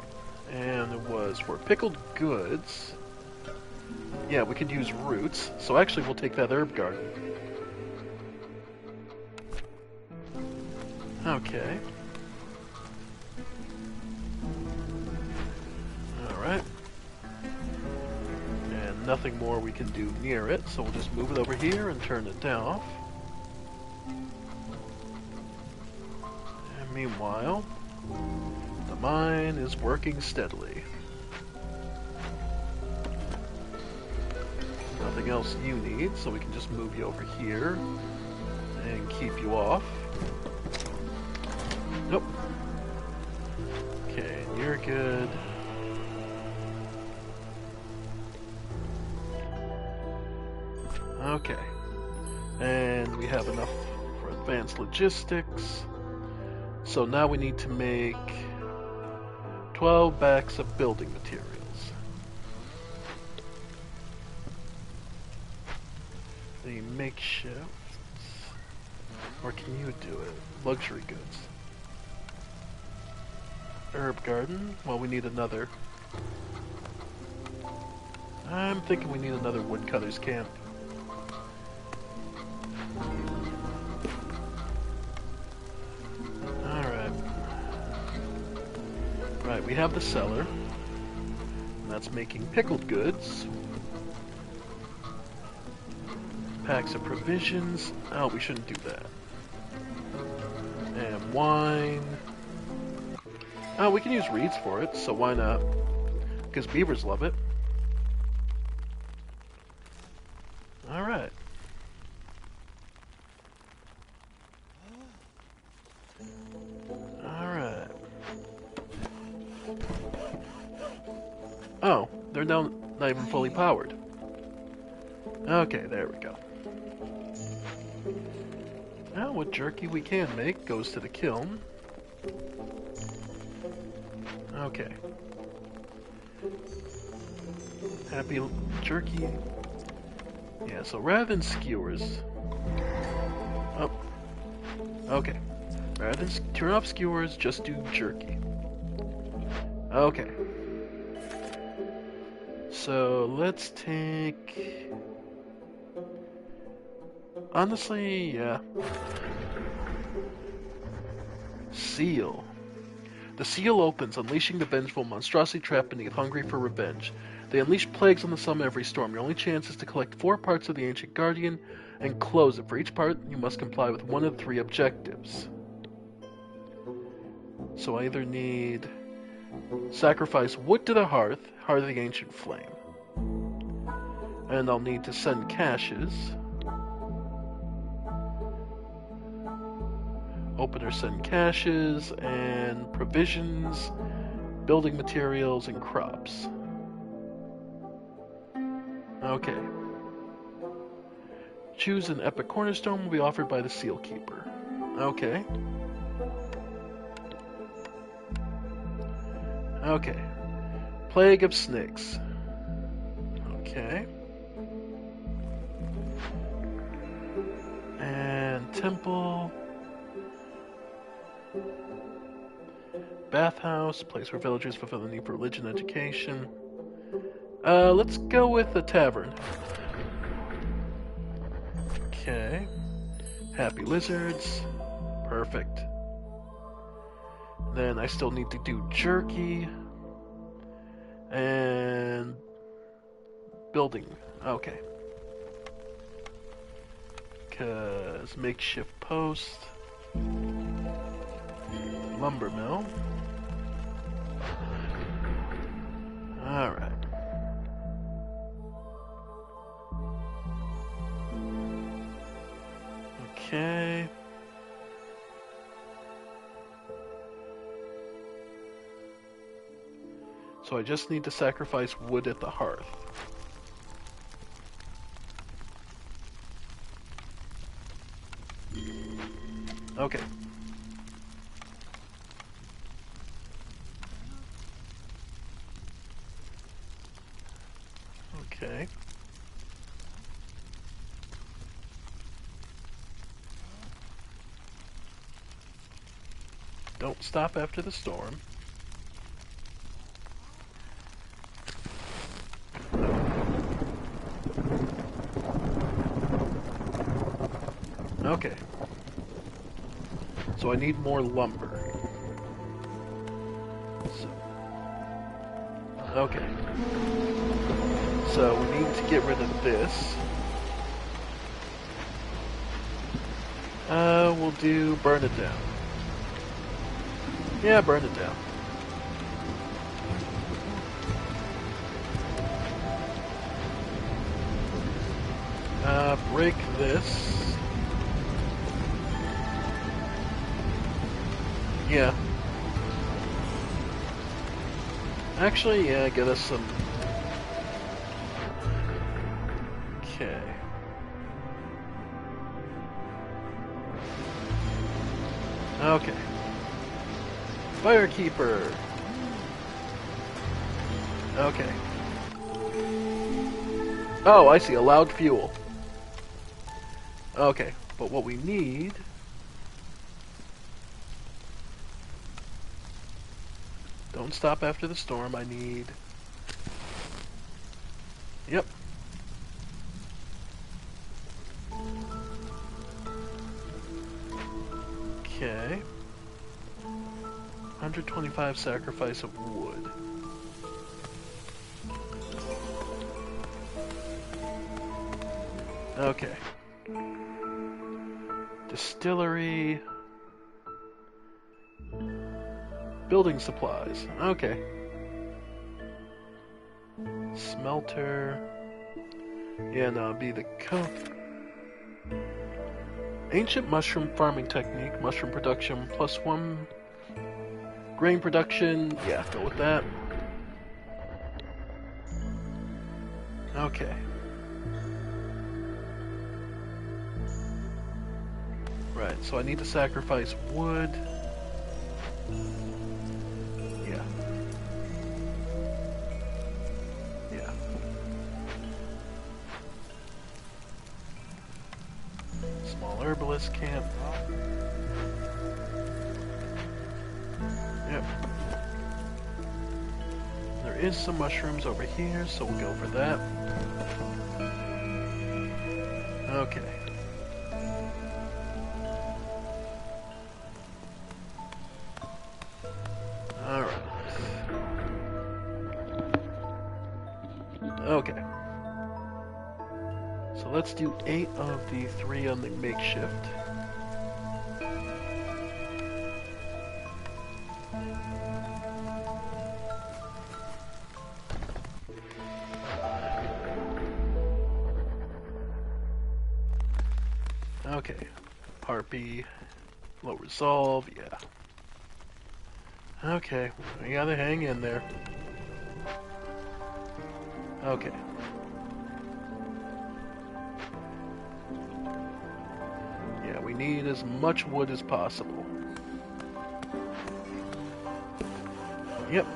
A: And it was for pickled goods. Yeah, we could use roots. So actually we'll take that herb garden. Okay. Alright. And nothing more we can do near it, so we'll just move it over here and turn it off. And meanwhile, the mine is working steadily. Nothing else you need, so we can just move you over here and keep you off. Nope. Okay, you're good. Okay. And we have enough for advanced logistics. So now we need to make 12 bags of building materials. The makeshift. Or can you do it? Luxury goods. Herb garden. Well, we need another. I'm thinking we need another woodcutter's camp. Alright. Right, we have the cellar. And that's making pickled goods. Packs of provisions. Oh, we shouldn't do that. And wine. Oh, we can use reeds for it, so why not? Because beavers love it. Alright. Alright. Oh, they're not even fully powered. Okay, there we go. Now, what jerky we can make goes to the kiln. Okay. Happy jerky. Yeah, so rather than skewers. Oh. Okay. Rather than turn off skewers, just do jerky. Okay. So let's take. Honestly, yeah. Seal. The seal opens, unleashing the vengeful monstrosity trapped beneath, hungry for revenge. They unleash plagues on the sum every storm. Your only chance is to collect 4 parts of the Ancient Guardian and close it. For each part, you must comply with one of 3 objectives. So I either need sacrifice wood to the hearth, heart of the ancient flame. And I'll need to send caches. Opener send caches and provisions, building materials, and crops. Okay. Choose an epic cornerstone will be offered by the Seal Keeper. Okay. Okay. Plague of snakes. Okay. And temple. Bathhouse, place where villagers fulfill the need for religion and education. Let's go with a tavern. Okay. Happy lizards. Perfect. Then I still need to do jerky. And building. Okay. Cause makeshift post. Lumber mill. Alright. Okay. So I just need to sacrifice wood at the hearth. Okay. Okay. Don't stop after the storm. Okay. So I need more lumber. Okay. So we need to get rid of this. We'll do burn it down. Yeah, burn it down. Break this. Yeah. Actually, yeah, get us some. Okay. Okay. Firekeeper. Okay. Oh, I see. Allowed fuel. Okay, but what we need... Don't stop after the storm. I need... Yep. Okay. 125 sacrifice of wood. Okay. Distillery. Building supplies. Okay. Smelter. Yeah, no, it'd be the Ancient mushroom farming technique. Mushroom production +1. Grain production. Yeah, go with that. Okay. Right, so I need to sacrifice wood. Yeah. Yeah. Small herbalist camp. Yep. There is some mushrooms over here, so we'll go for that. Okay. Alright. Okay. So let's do 8 of the 3 on the makeshift. Okay. Harpy. Low resolve, yeah. Okay, we gotta hang in there. Okay. Yeah, we need as much wood as possible. Yep.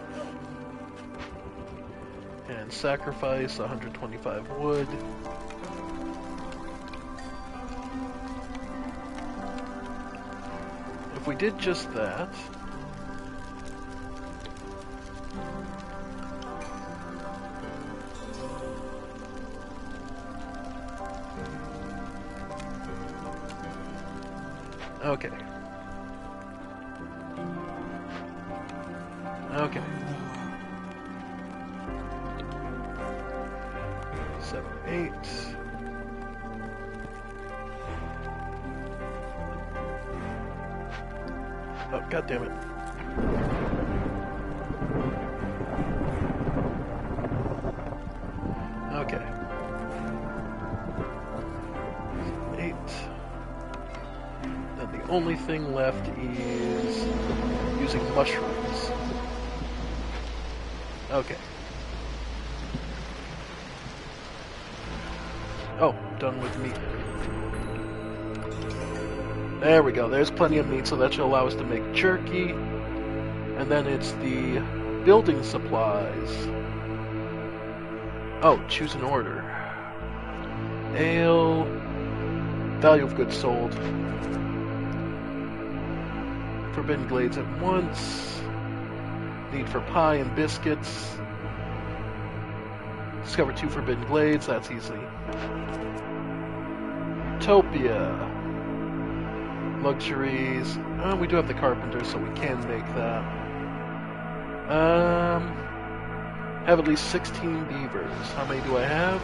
A: And sacrifice 125 wood. If we did just that... Okay. Okay. 7, 8. Oh, God damn it. Okay. 8. Then the only thing left is using mushrooms. Okay. Oh, done with meat. There we go, there's plenty of meat, so that should allow us to make jerky. And then it's the building supplies. Oh, choose an order. Ale. Value of goods sold. Forbidden Glades at once. Need for pie and biscuits. Discover 2 Forbidden Glades, that's easy. Topia. Luxuries. We do have the carpenter, so we can make that. Have at least 16 beavers. How many do I have?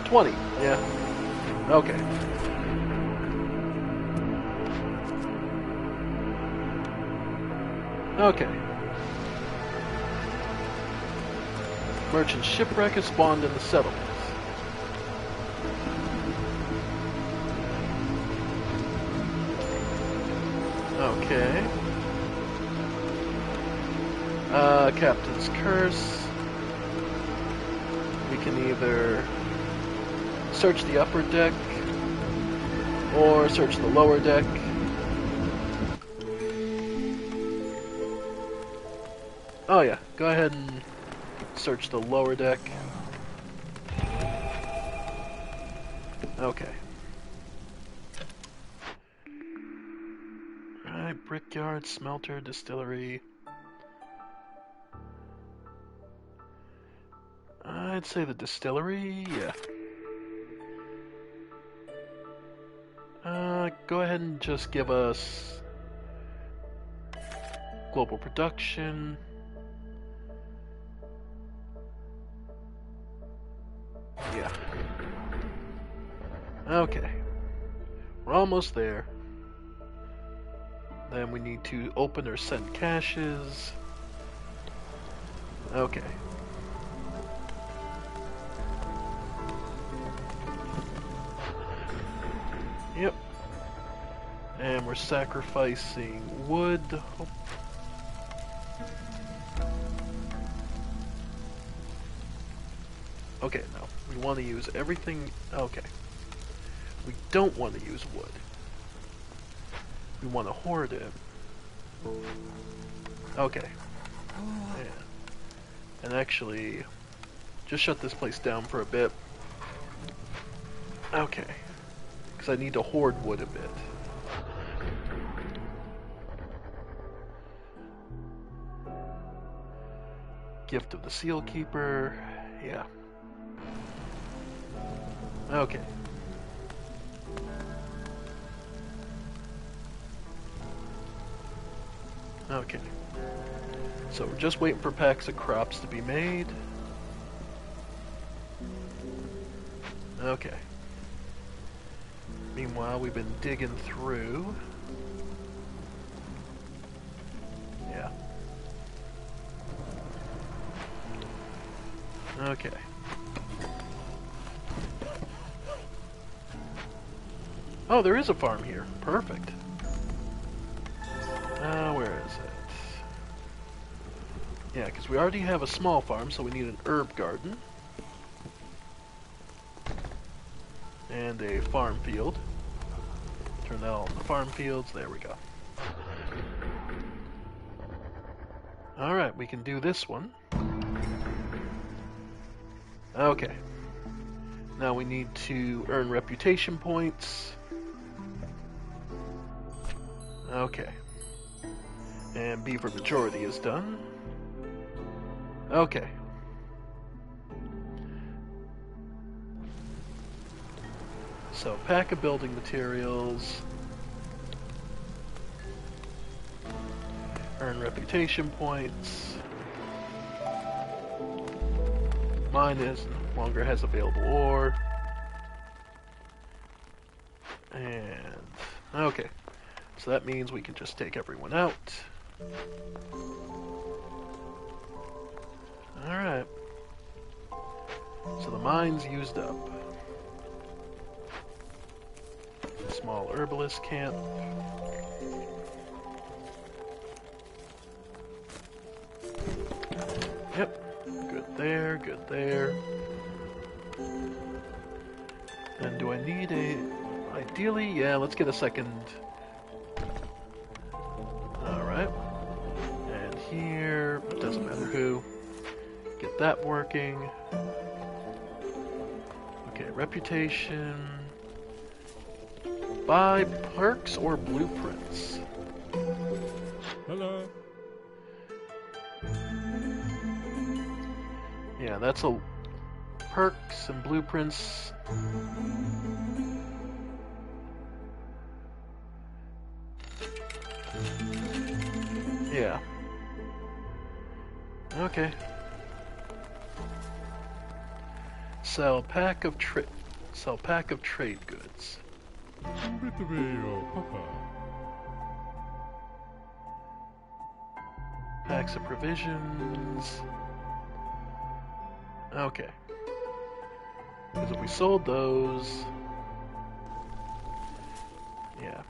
A: 20. Yeah. Okay. Okay. Merchant shipwreck is spawned in the settlement. Okay. Captain's Curse. We can either search the upper deck or search the lower deck. Oh yeah, go ahead and search the lower deck. Okay. Alright, brickyard, smelter, distillery. I'd say the distillery, yeah. Go ahead and just give us global production. Yeah. Okay. We're almost there. Then we need to open or send caches. Okay. Yep. And we're sacrificing wood. Oh. Okay, no. We want to use everything. Okay. We don't want to use wood. we want to hoard it. Okay. Yeah. And actually, just shut this place down for a bit. Okay. Because I need to hoard wood a bit. Gift of the Seal Keeper. Yeah. Okay. Okay. So we're just waiting for packs of crops to be made. Okay. Meanwhile, we've been digging through. Yeah. Okay. Oh, there is a farm here. Perfect. Where is it? Yeah, because we already have a small farm, so we need an herb garden. And a farm field. Turn that all into farm fields. There we go. Alright, we can do this one. Okay. Now we need to earn reputation points. Okay. And Beaver Majority is done. Okay. So, pack of building materials. Earn reputation points. Mine is no longer has available ore. And, okay. So that means we can just take everyone out. Alright. So the mine's used up. Small herbalist camp. Yep. Good there, good there. And do I need a... Ideally, yeah, let's get a second... Alright. And here, it doesn't matter who. Get that working. Okay, reputation. Buy perks or blueprints?
C: Hello.
A: Yeah, that's a... Perks and blueprints. Yeah. Okay. Sell pack of trade goods. Packs of provisions. Okay. Because if we sold those... Yeah.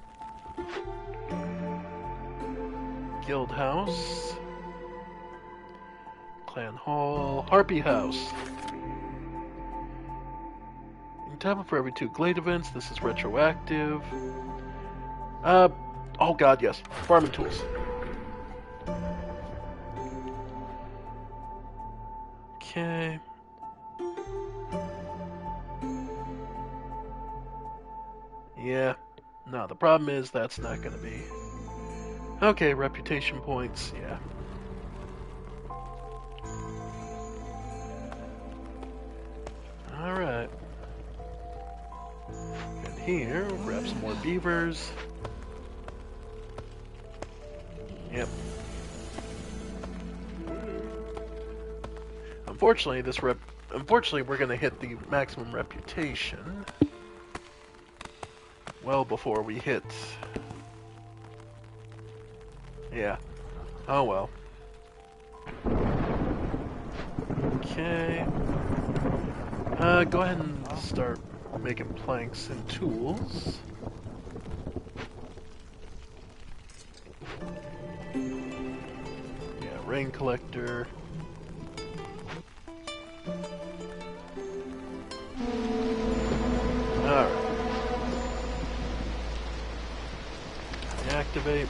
A: Guild House. Clan Hall. Harpy House. You can tap it for every 2 Glade events. This is retroactive. Oh god, yes. Farming tools. Okay. Yeah. No, the problem is that's not gonna be... Okay, reputation points, yeah. Alright. And here, we'll grab some more beavers. Yep. Unfortunately, we're gonna hit the maximum reputation well before we hit... Yeah. Oh well. Okay. Go ahead and start making planks and tools. Yeah, rain collector. Alright. Activate.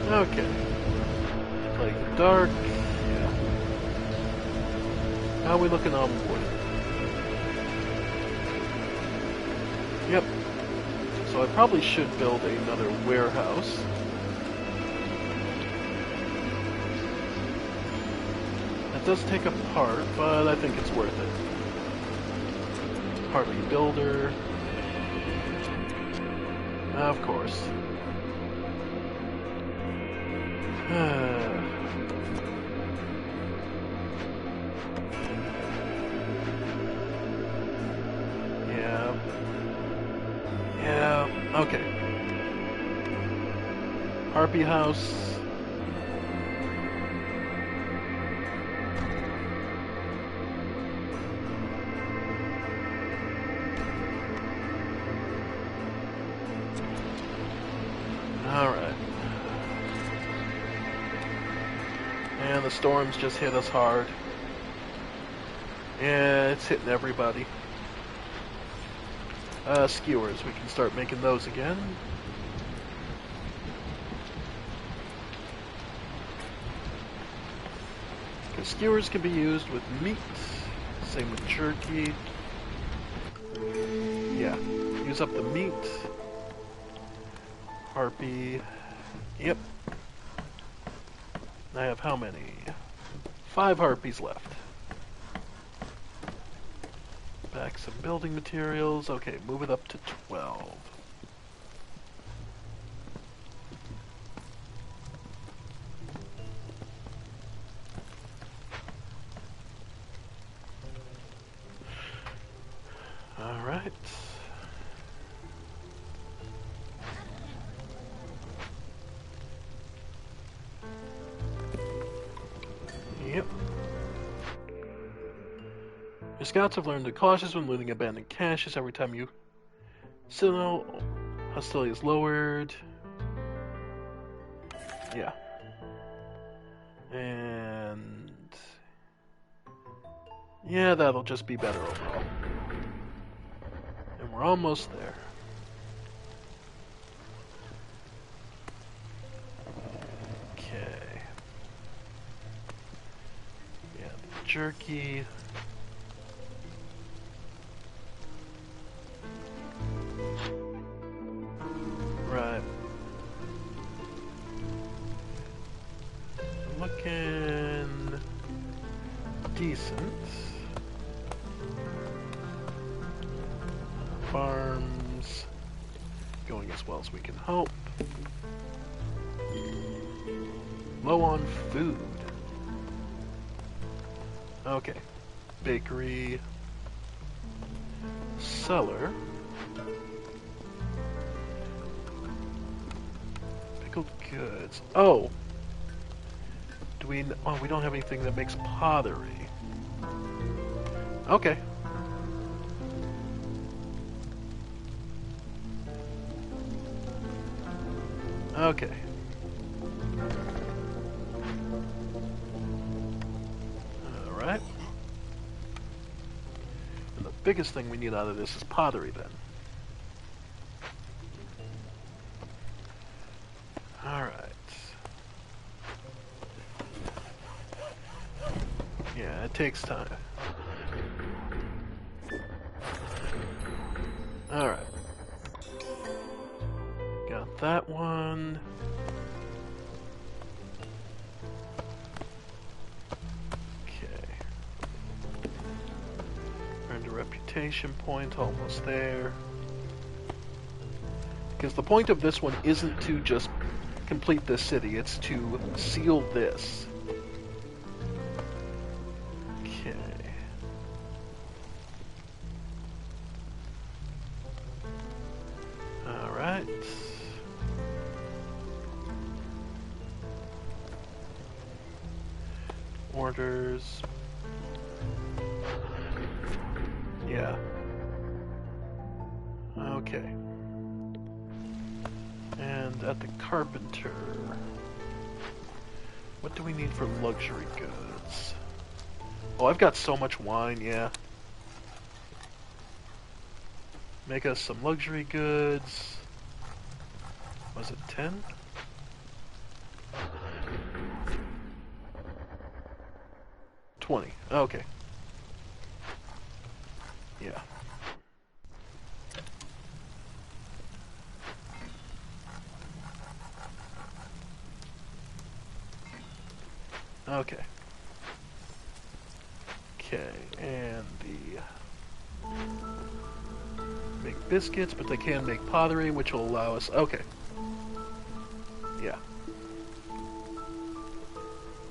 A: Okay. Like dark. Yeah. How are we looking on wood? Yep. So I probably should build another warehouse. It does take a part, but I think it's worth it. Partly builder. Of course. Yeah, okay. Harpy House. Alright. And the storms just hit us hard. Yeah, it's hitting everybody. Skewers, we can start making those again. Because skewers can be used with meat. Same with jerky. Yeah, use up the meat. Harpy. Yep. I have how many? 5 harpies left. Back some building materials. Okay, move it up to 12. All right. Yep. Your scouts have learned to be cautious when looting abandoned caches. Every time you signal, hostility is lowered. Yeah. And yeah, that'll just be better overall. And we're almost there. Okay. Yeah, the jerky. Right. Looking decent. Farms going as well as we can hope. Low on food. Okay. Bakery. Cellar. Pickled goods. Oh! Do we... Oh, we don't have anything that makes pottery. Okay. Okay. Alright. And the biggest thing we need out of this is pottery then. Alright. Yeah, it takes time. Alright. Got that one. Okay. Earned a reputation point, almost there. Because the point of this one isn't to just complete this city, it's to seal this. Okay. Alright. Orders. Yeah. Okay. And at the carpenter, what do we need for luxury goods? Oh, I've got so much wine, yeah. Make us some luxury goods. Was it 10? $20. Okay. Yeah. Okay. Okay, and the make biscuits, but they can make pottery, which will allow us. Okay. Yeah.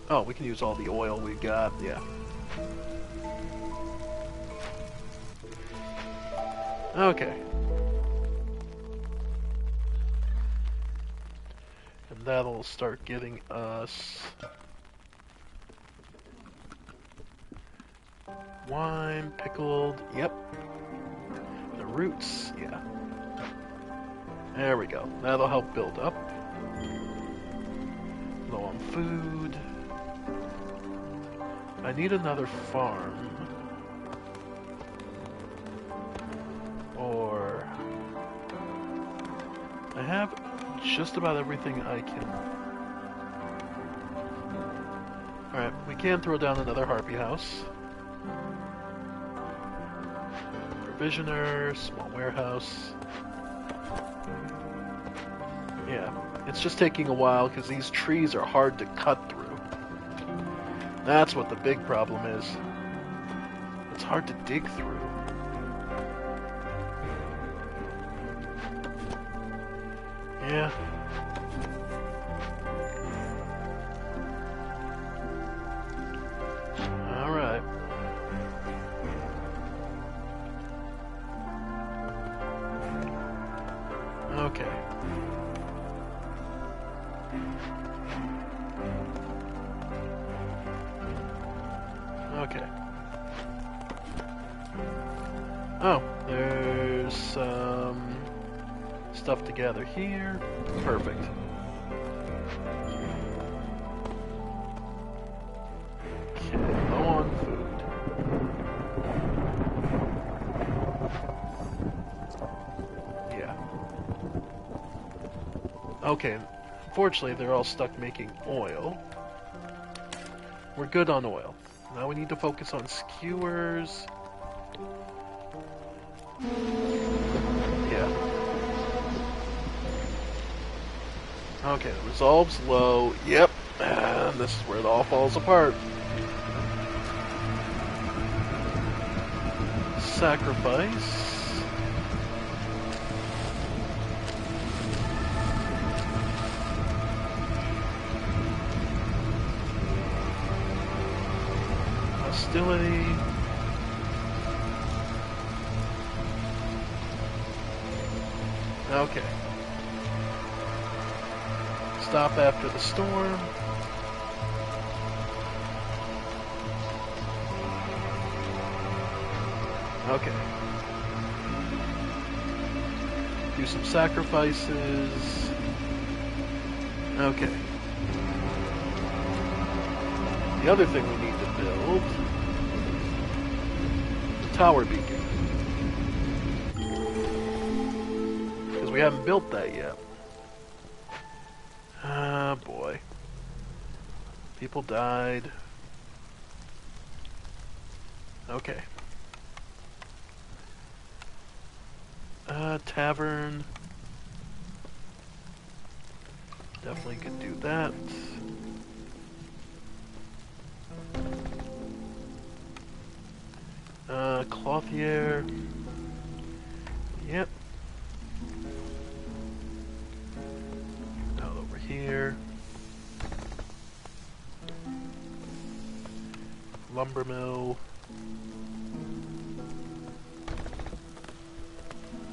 A: Oh, we can use all the oil we've got. Yeah. Okay. And that'll start getting us wine, pickled, yep. The roots, yeah. There we go. That'll help build up. Low on food. I need another farm. Or I have just about everything I can. Alright, we can throw down another harpy house. Provisioner, small warehouse. Yeah, it's just taking a while because these trees are hard to cut through. That's what the big problem is. It's hard to dig through. Yeah. Alright. Okay. Okay. Oh, there's some stuff to gather here. Perfect. Okay, low on food. Yeah. Okay, unfortunately they're all stuck making oil. We're good on oil. Now we need to focus on skewers. Yeah. Okay, the resolve's low. Yep. And this is where it all falls apart. Sacrifice. Hostility. Okay. Stop after the storm. Okay. Do some sacrifices. Okay. The other thing we need to build, the tower beacon. Because we haven't built that yet. Ah, boy. People died. Okay. Tavern. Definitely could do that. Clothier. Yep. Out over here. Lumber mill.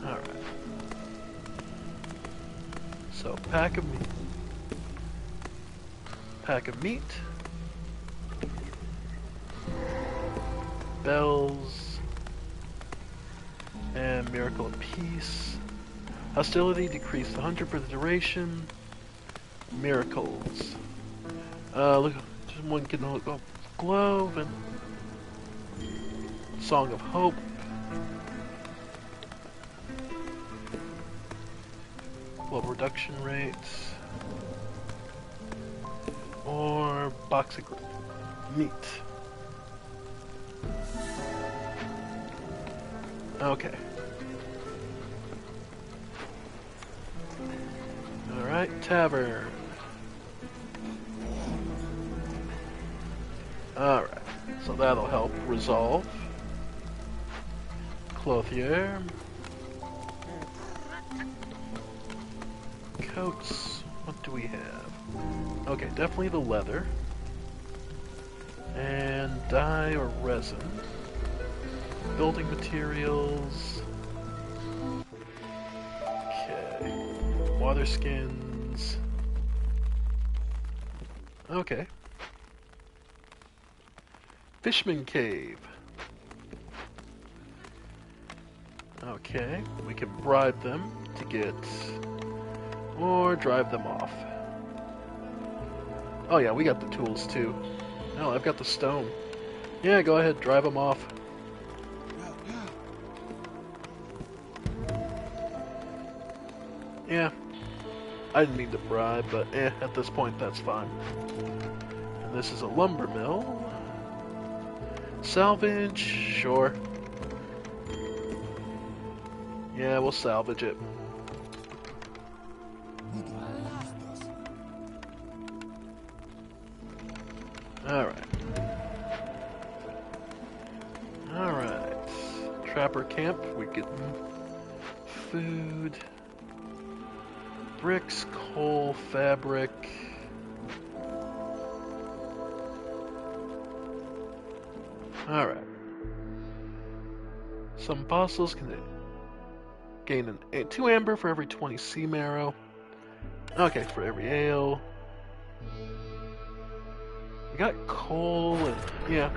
A: Alright. So, pack of meat. Pack of meat. Bells. And Miracle of Peace. Hostility decreased 100 for the duration. Miracles. Look, just one can look up glove and Song of Hope. Glove reduction rates. Or box of meat. Okay. Alright, tavern. Alright, so that'll help resolve. Clothier. Coats. What do we have? Okay, definitely the leather. And dye or resin. Building materials. Okay. Water skins. Okay. Fishman Cave. Okay, we can bribe them to get, or drive them off. Oh yeah, we got the tools too. No, I've got the stone. Yeah, go ahead, drive them off. Yeah, I didn't mean to bribe, but at this point that's fine. And this is a lumber mill. Salvage, sure. Yeah, we'll salvage it. Alright. Alright. Trapper camp, we get food. Bricks, coal, fabric. Alright. Some fossils can gain 2 amber for every 20 sea marrow. Okay, for every ale. We got coal and yeah.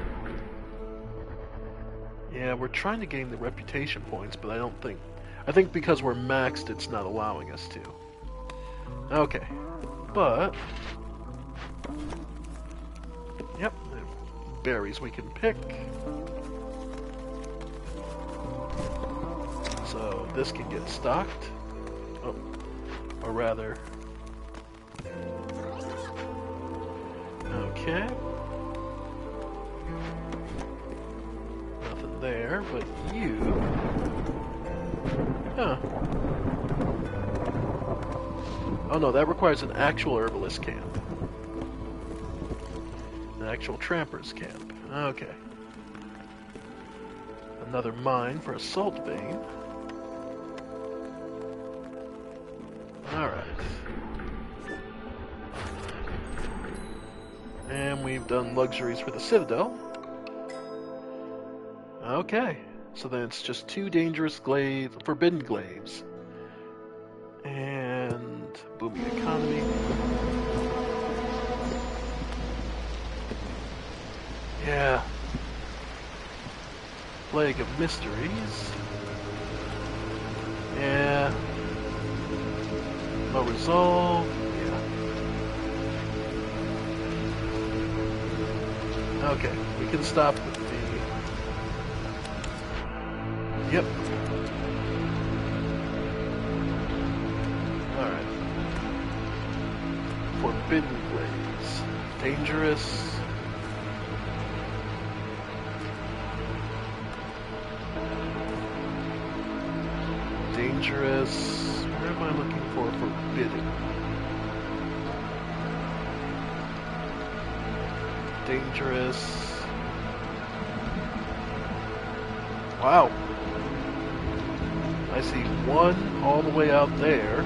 A: Yeah, we're trying to gain the reputation points, but I think because we're maxed it's not allowing us to. Okay. But yep, berries we can pick. So this can get stocked. Oh, or rather. Okay. Nothing there, but you. Huh. Oh no, that requires an actual herbalist camp. An actual trapper's camp. Okay. Another mine for a salt vein. Alright. And we've done luxuries for the Citadel. Okay. So then it's just 2 dangerous glaives, forbidden glaives. And booming economy. Yeah. Plague of Mysteries. Yeah. No resolve. Yeah. Okay, we can stop with the... Yep. Alright. Forbidden Glades. Dangerous. Dangerous. Where am I looking for forbidden? Dangerous. Wow. I see one all the way out there.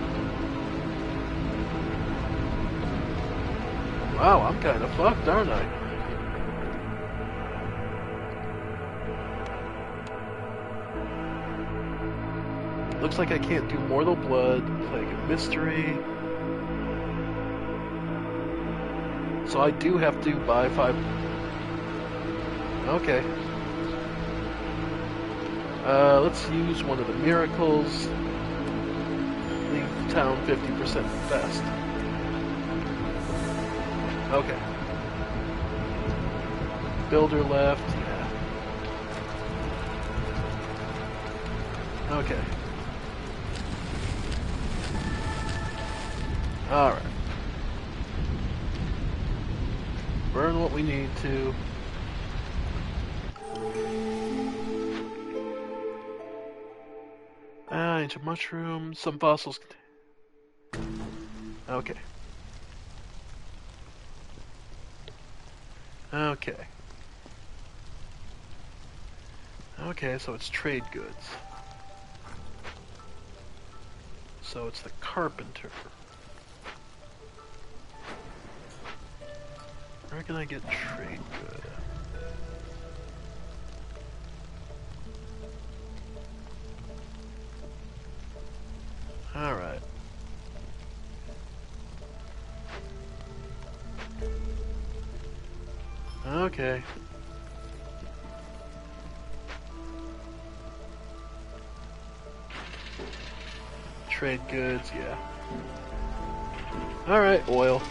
A: Wow, I'm kind of fucked, aren't I? Looks like I can't do Mortal Blood, Plague of Mystery. So I do have to buy 5... Okay. Let's use one of the miracles. town 50% fast. Okay. Builder left, yeah. Okay. Alright. Burn what we need to. Ancient mushrooms, some fossils. Okay. Okay. Okay, so it's trade goods. So it's the carpenter. Where can I get trade good? Alright. Okay. Trade goods, yeah. Alright, oil.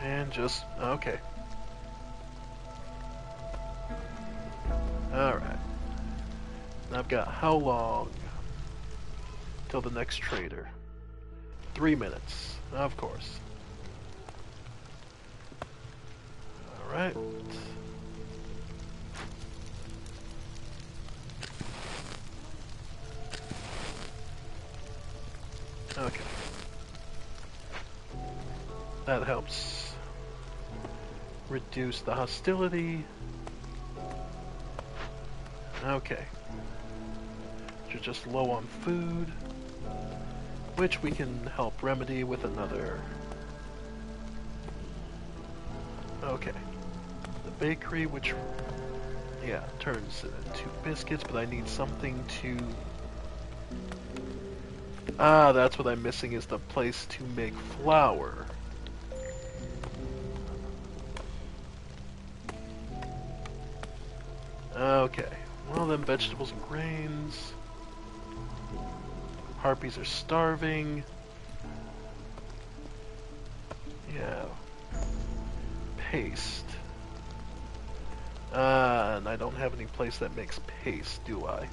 A: And just, okay. Alright. I've got how long till the next trader? 3 minutes, of course. Alright. Okay. That helps reduce the hostility. Okay. You're just low on food, which we can help remedy with another. Okay. The bakery, which, yeah, turns into biscuits, but I need something to... Ah, that's what I'm missing, is the place to make flour. Okay. Well then, vegetables and grains. Harpies are starving. Yeah. Paste. And I don't have any place that makes paste, do I?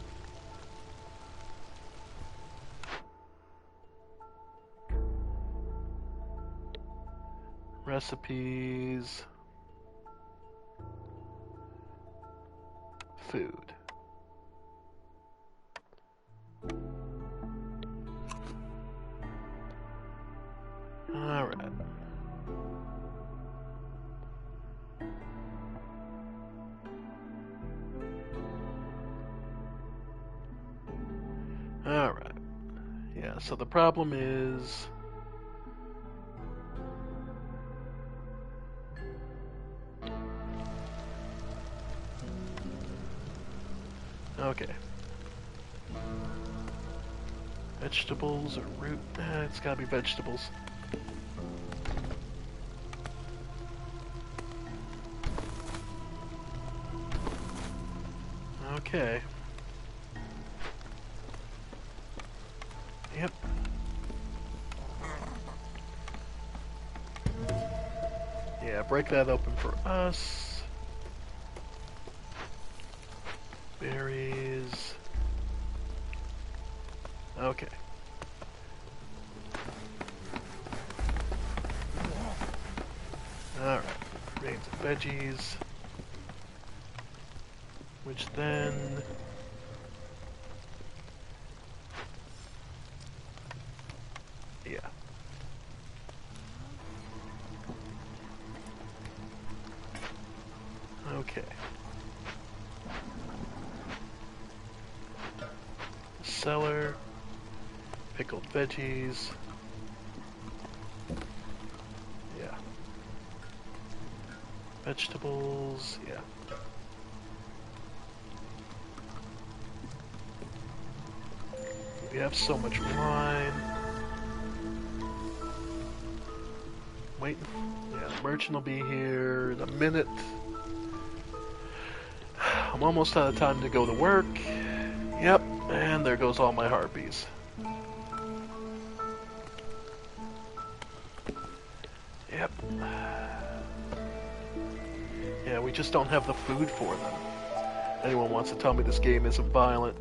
A: Recipes. Food. Alright. Alright. Yeah, so the problem is... Okay. Vegetables or root? It's gotta be vegetables. Okay. Yep. Yeah, break that open for us. Berries. Okay. Alright. Grains and veggies. Which then... Yeah. Okay. Cellar. Pickled veggies. Yeah. Vegetables. Yeah. We have so much wine. Wait. Yeah, the merchant will be here in a minute. I'm almost out of time to go to work. Yep, And there goes all my harpies. Yep. Yeah, we just don't have the food for them. Anyone wants to tell me this game isn't violent?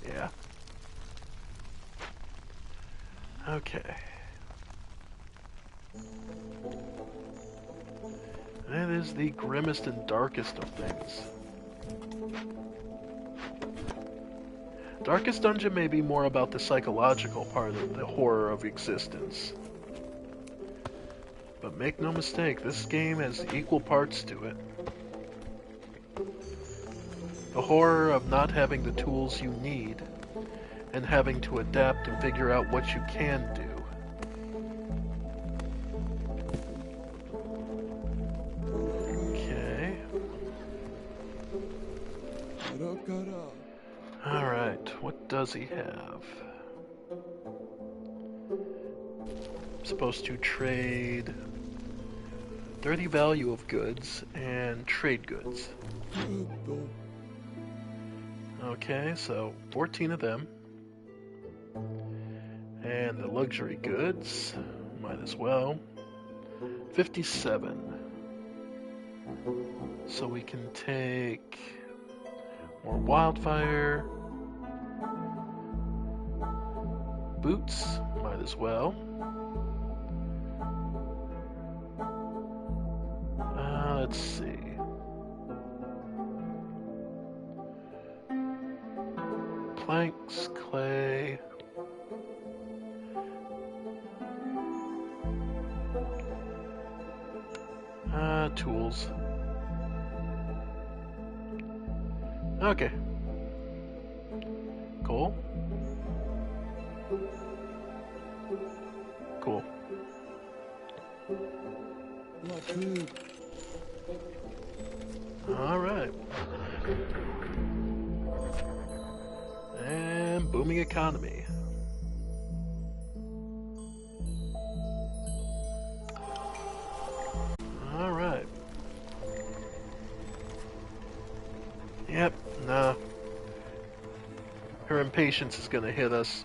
A: Yeah. Okay. It is the grimmest and darkest of things. Darkest Dungeon may be more about the psychological part of the horror of existence. But make no mistake, this game has equal parts to it. The horror of not having the tools you need, and having to adapt and figure out what you can do. Okay. Alright, what does he have? I'm supposed to trade 30 value of goods and trade goods. Okay, so 14 of them. And the luxury goods, might as well. 57. So we can take more wildfire. Boots, might as well. Let's see. Planks, clay. Tools. Okay. Cool. Cool. Alright. And booming economy. Alright. Yep, nah. Her impatience is gonna hit us.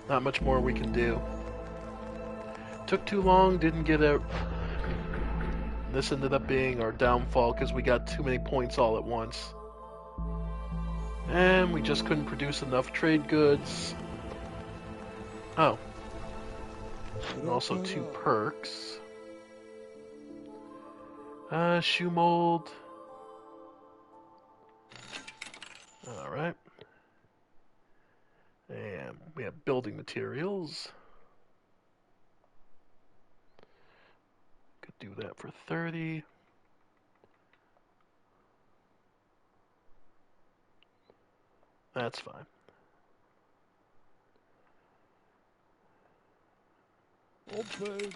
A: Not much more we can do. Took too long, didn't get out. This ended up being our downfall because we got too many points all at once. And we just couldn't produce enough trade goods. Oh. And also 2 perks. Shoe mold. Alright. And we have building materials. Could do that for 30. That's fine.
C: Open.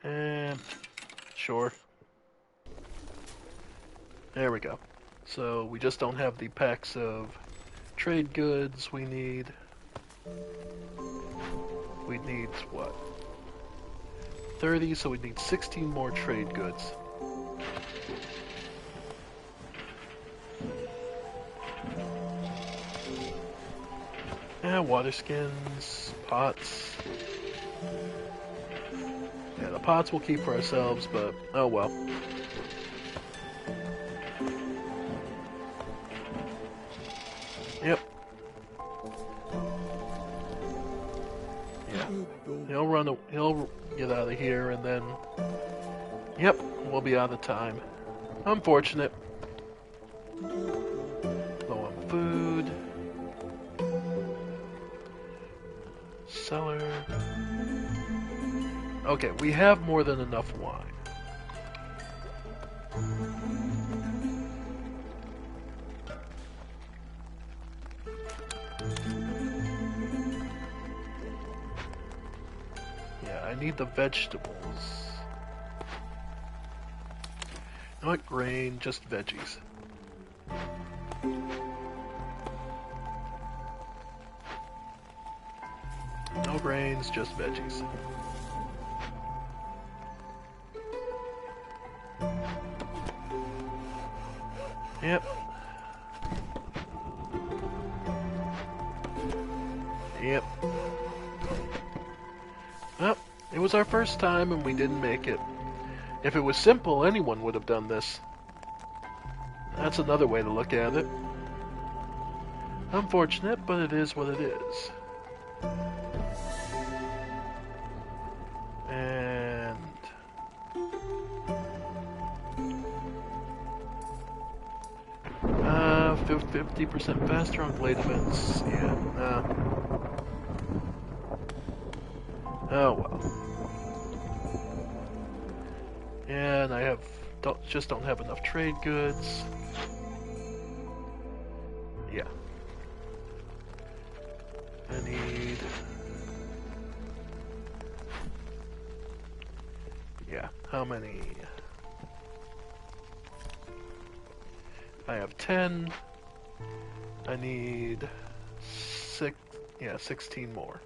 A: And sure. There we go. So we just don't have the packs of trade goods we need. We need what? 30, so we need 16 more trade goods. Yeah, water skins, pots. Yeah, the pots we'll keep for ourselves, but oh well. Yep. Yeah. He'll get out of here and then... Yep, we'll be out of time. Unfortunate. Low on food. Cellar. Okay, we have more than enough wine. Yeah, I need the vegetables. Not grain, just veggies. No grains, just veggies. Yep. Yep. Well, it was our first time and we didn't make it. If it was simple, anyone would have done this. That's another way to look at it. Unfortunate, but it is what it is. And 50% faster on blade events. Yeah. Oh well. And I just don't have enough trade goods. Yeah. I need. Yeah. How many? I have 10. I need 16 more.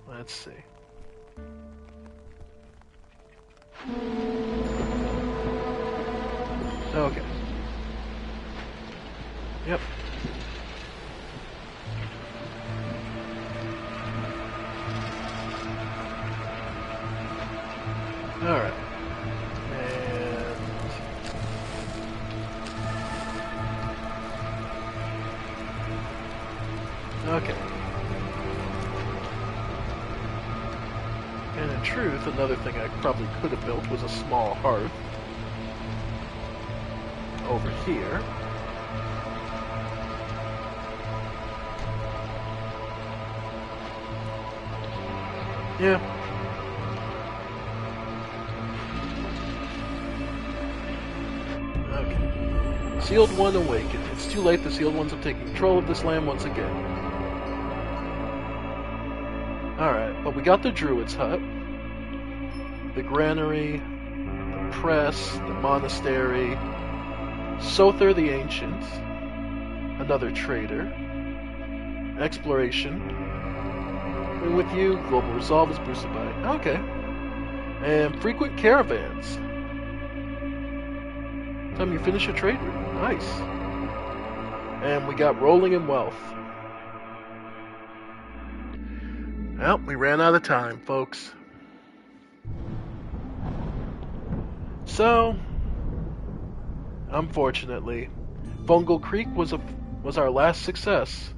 A: Let's see. Okay. Yep. Alright. Okay. And in truth, another thing I probably could have built was a small hearth over here. Yeah. Okay. Sealed One awakened. It's too late. The Sealed Ones have taken control of this land once again. Alright, but we got the Druid's hut, the granary, the press, the monastery, Sother the Ancient, another trader, exploration, and with you, global resolve is boosted by, okay, and frequent caravans. Time you finish a trade route, nice. And we got rolling in wealth. Well, we ran out of time, folks. So, unfortunately, Fungal Creek was our last success,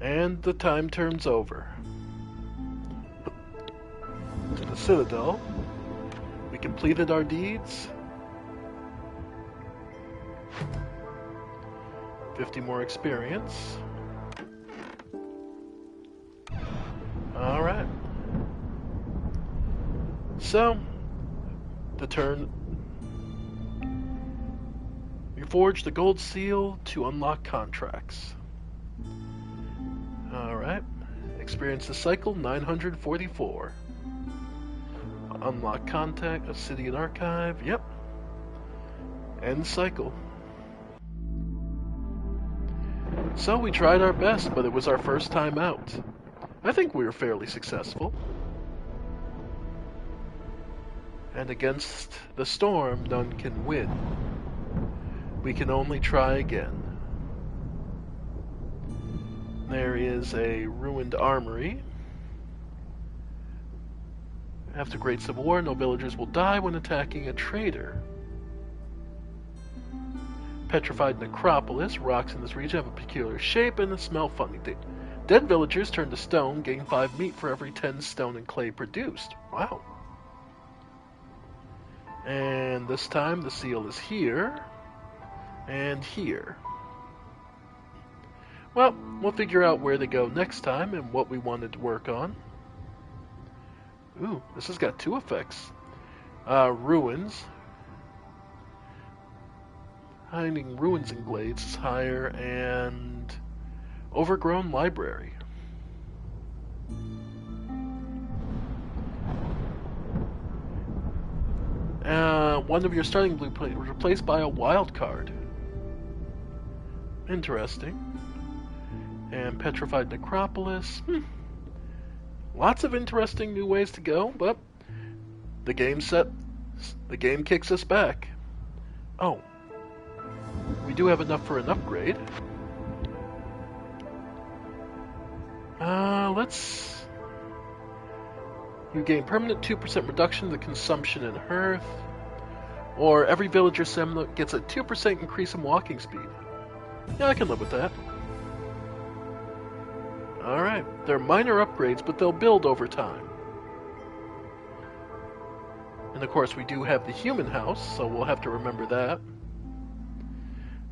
A: and the time turns over. To the Citadel, we completed our deeds. 50 more experience. Alright. So, the turn. You forge the gold seal to unlock contracts. Alright. Experience the cycle 944. Unlock contact, Obsidian Archive. Yep. End cycle. So we tried our best, but it was our first time out. I think we were fairly successful. And against the storm, none can win. We can only try again. There is a ruined armory. After Great Civil War, no villagers will die when attacking a trader. Petrified necropolis. Rocks in this region have a peculiar shape and smell funny. Dead villagers turn to stone, gain 5 meat for every 10 stone and clay produced. Wow. And this time the seal is here and here. Well, we'll figure out where to go next time and what we wanted to work on. Ooh, this has got 2 effects. Ruins. Hiding ruins and glades is higher, and overgrown library. One of your starting blueprints was replaced by a wild card. Interesting. And petrified necropolis. Lots of interesting new ways to go, but the game kicks us back. Oh. We do have enough for an upgrade. Let's... You gain permanent 2% reduction in the consumption in hearth. Or every villager sim gets a 2% increase in walking speed. Yeah, I can live with that. Alright, they're minor upgrades, but they'll build over time. And of course, we do have the human house, so we'll have to remember that.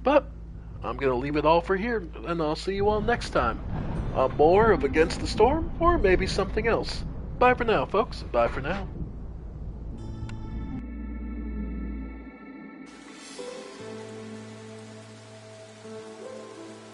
A: But I'm going to leave it all for here, and I'll see you all next time on more of Against the Storm, or maybe something else. Bye for now, folks. Bye for now.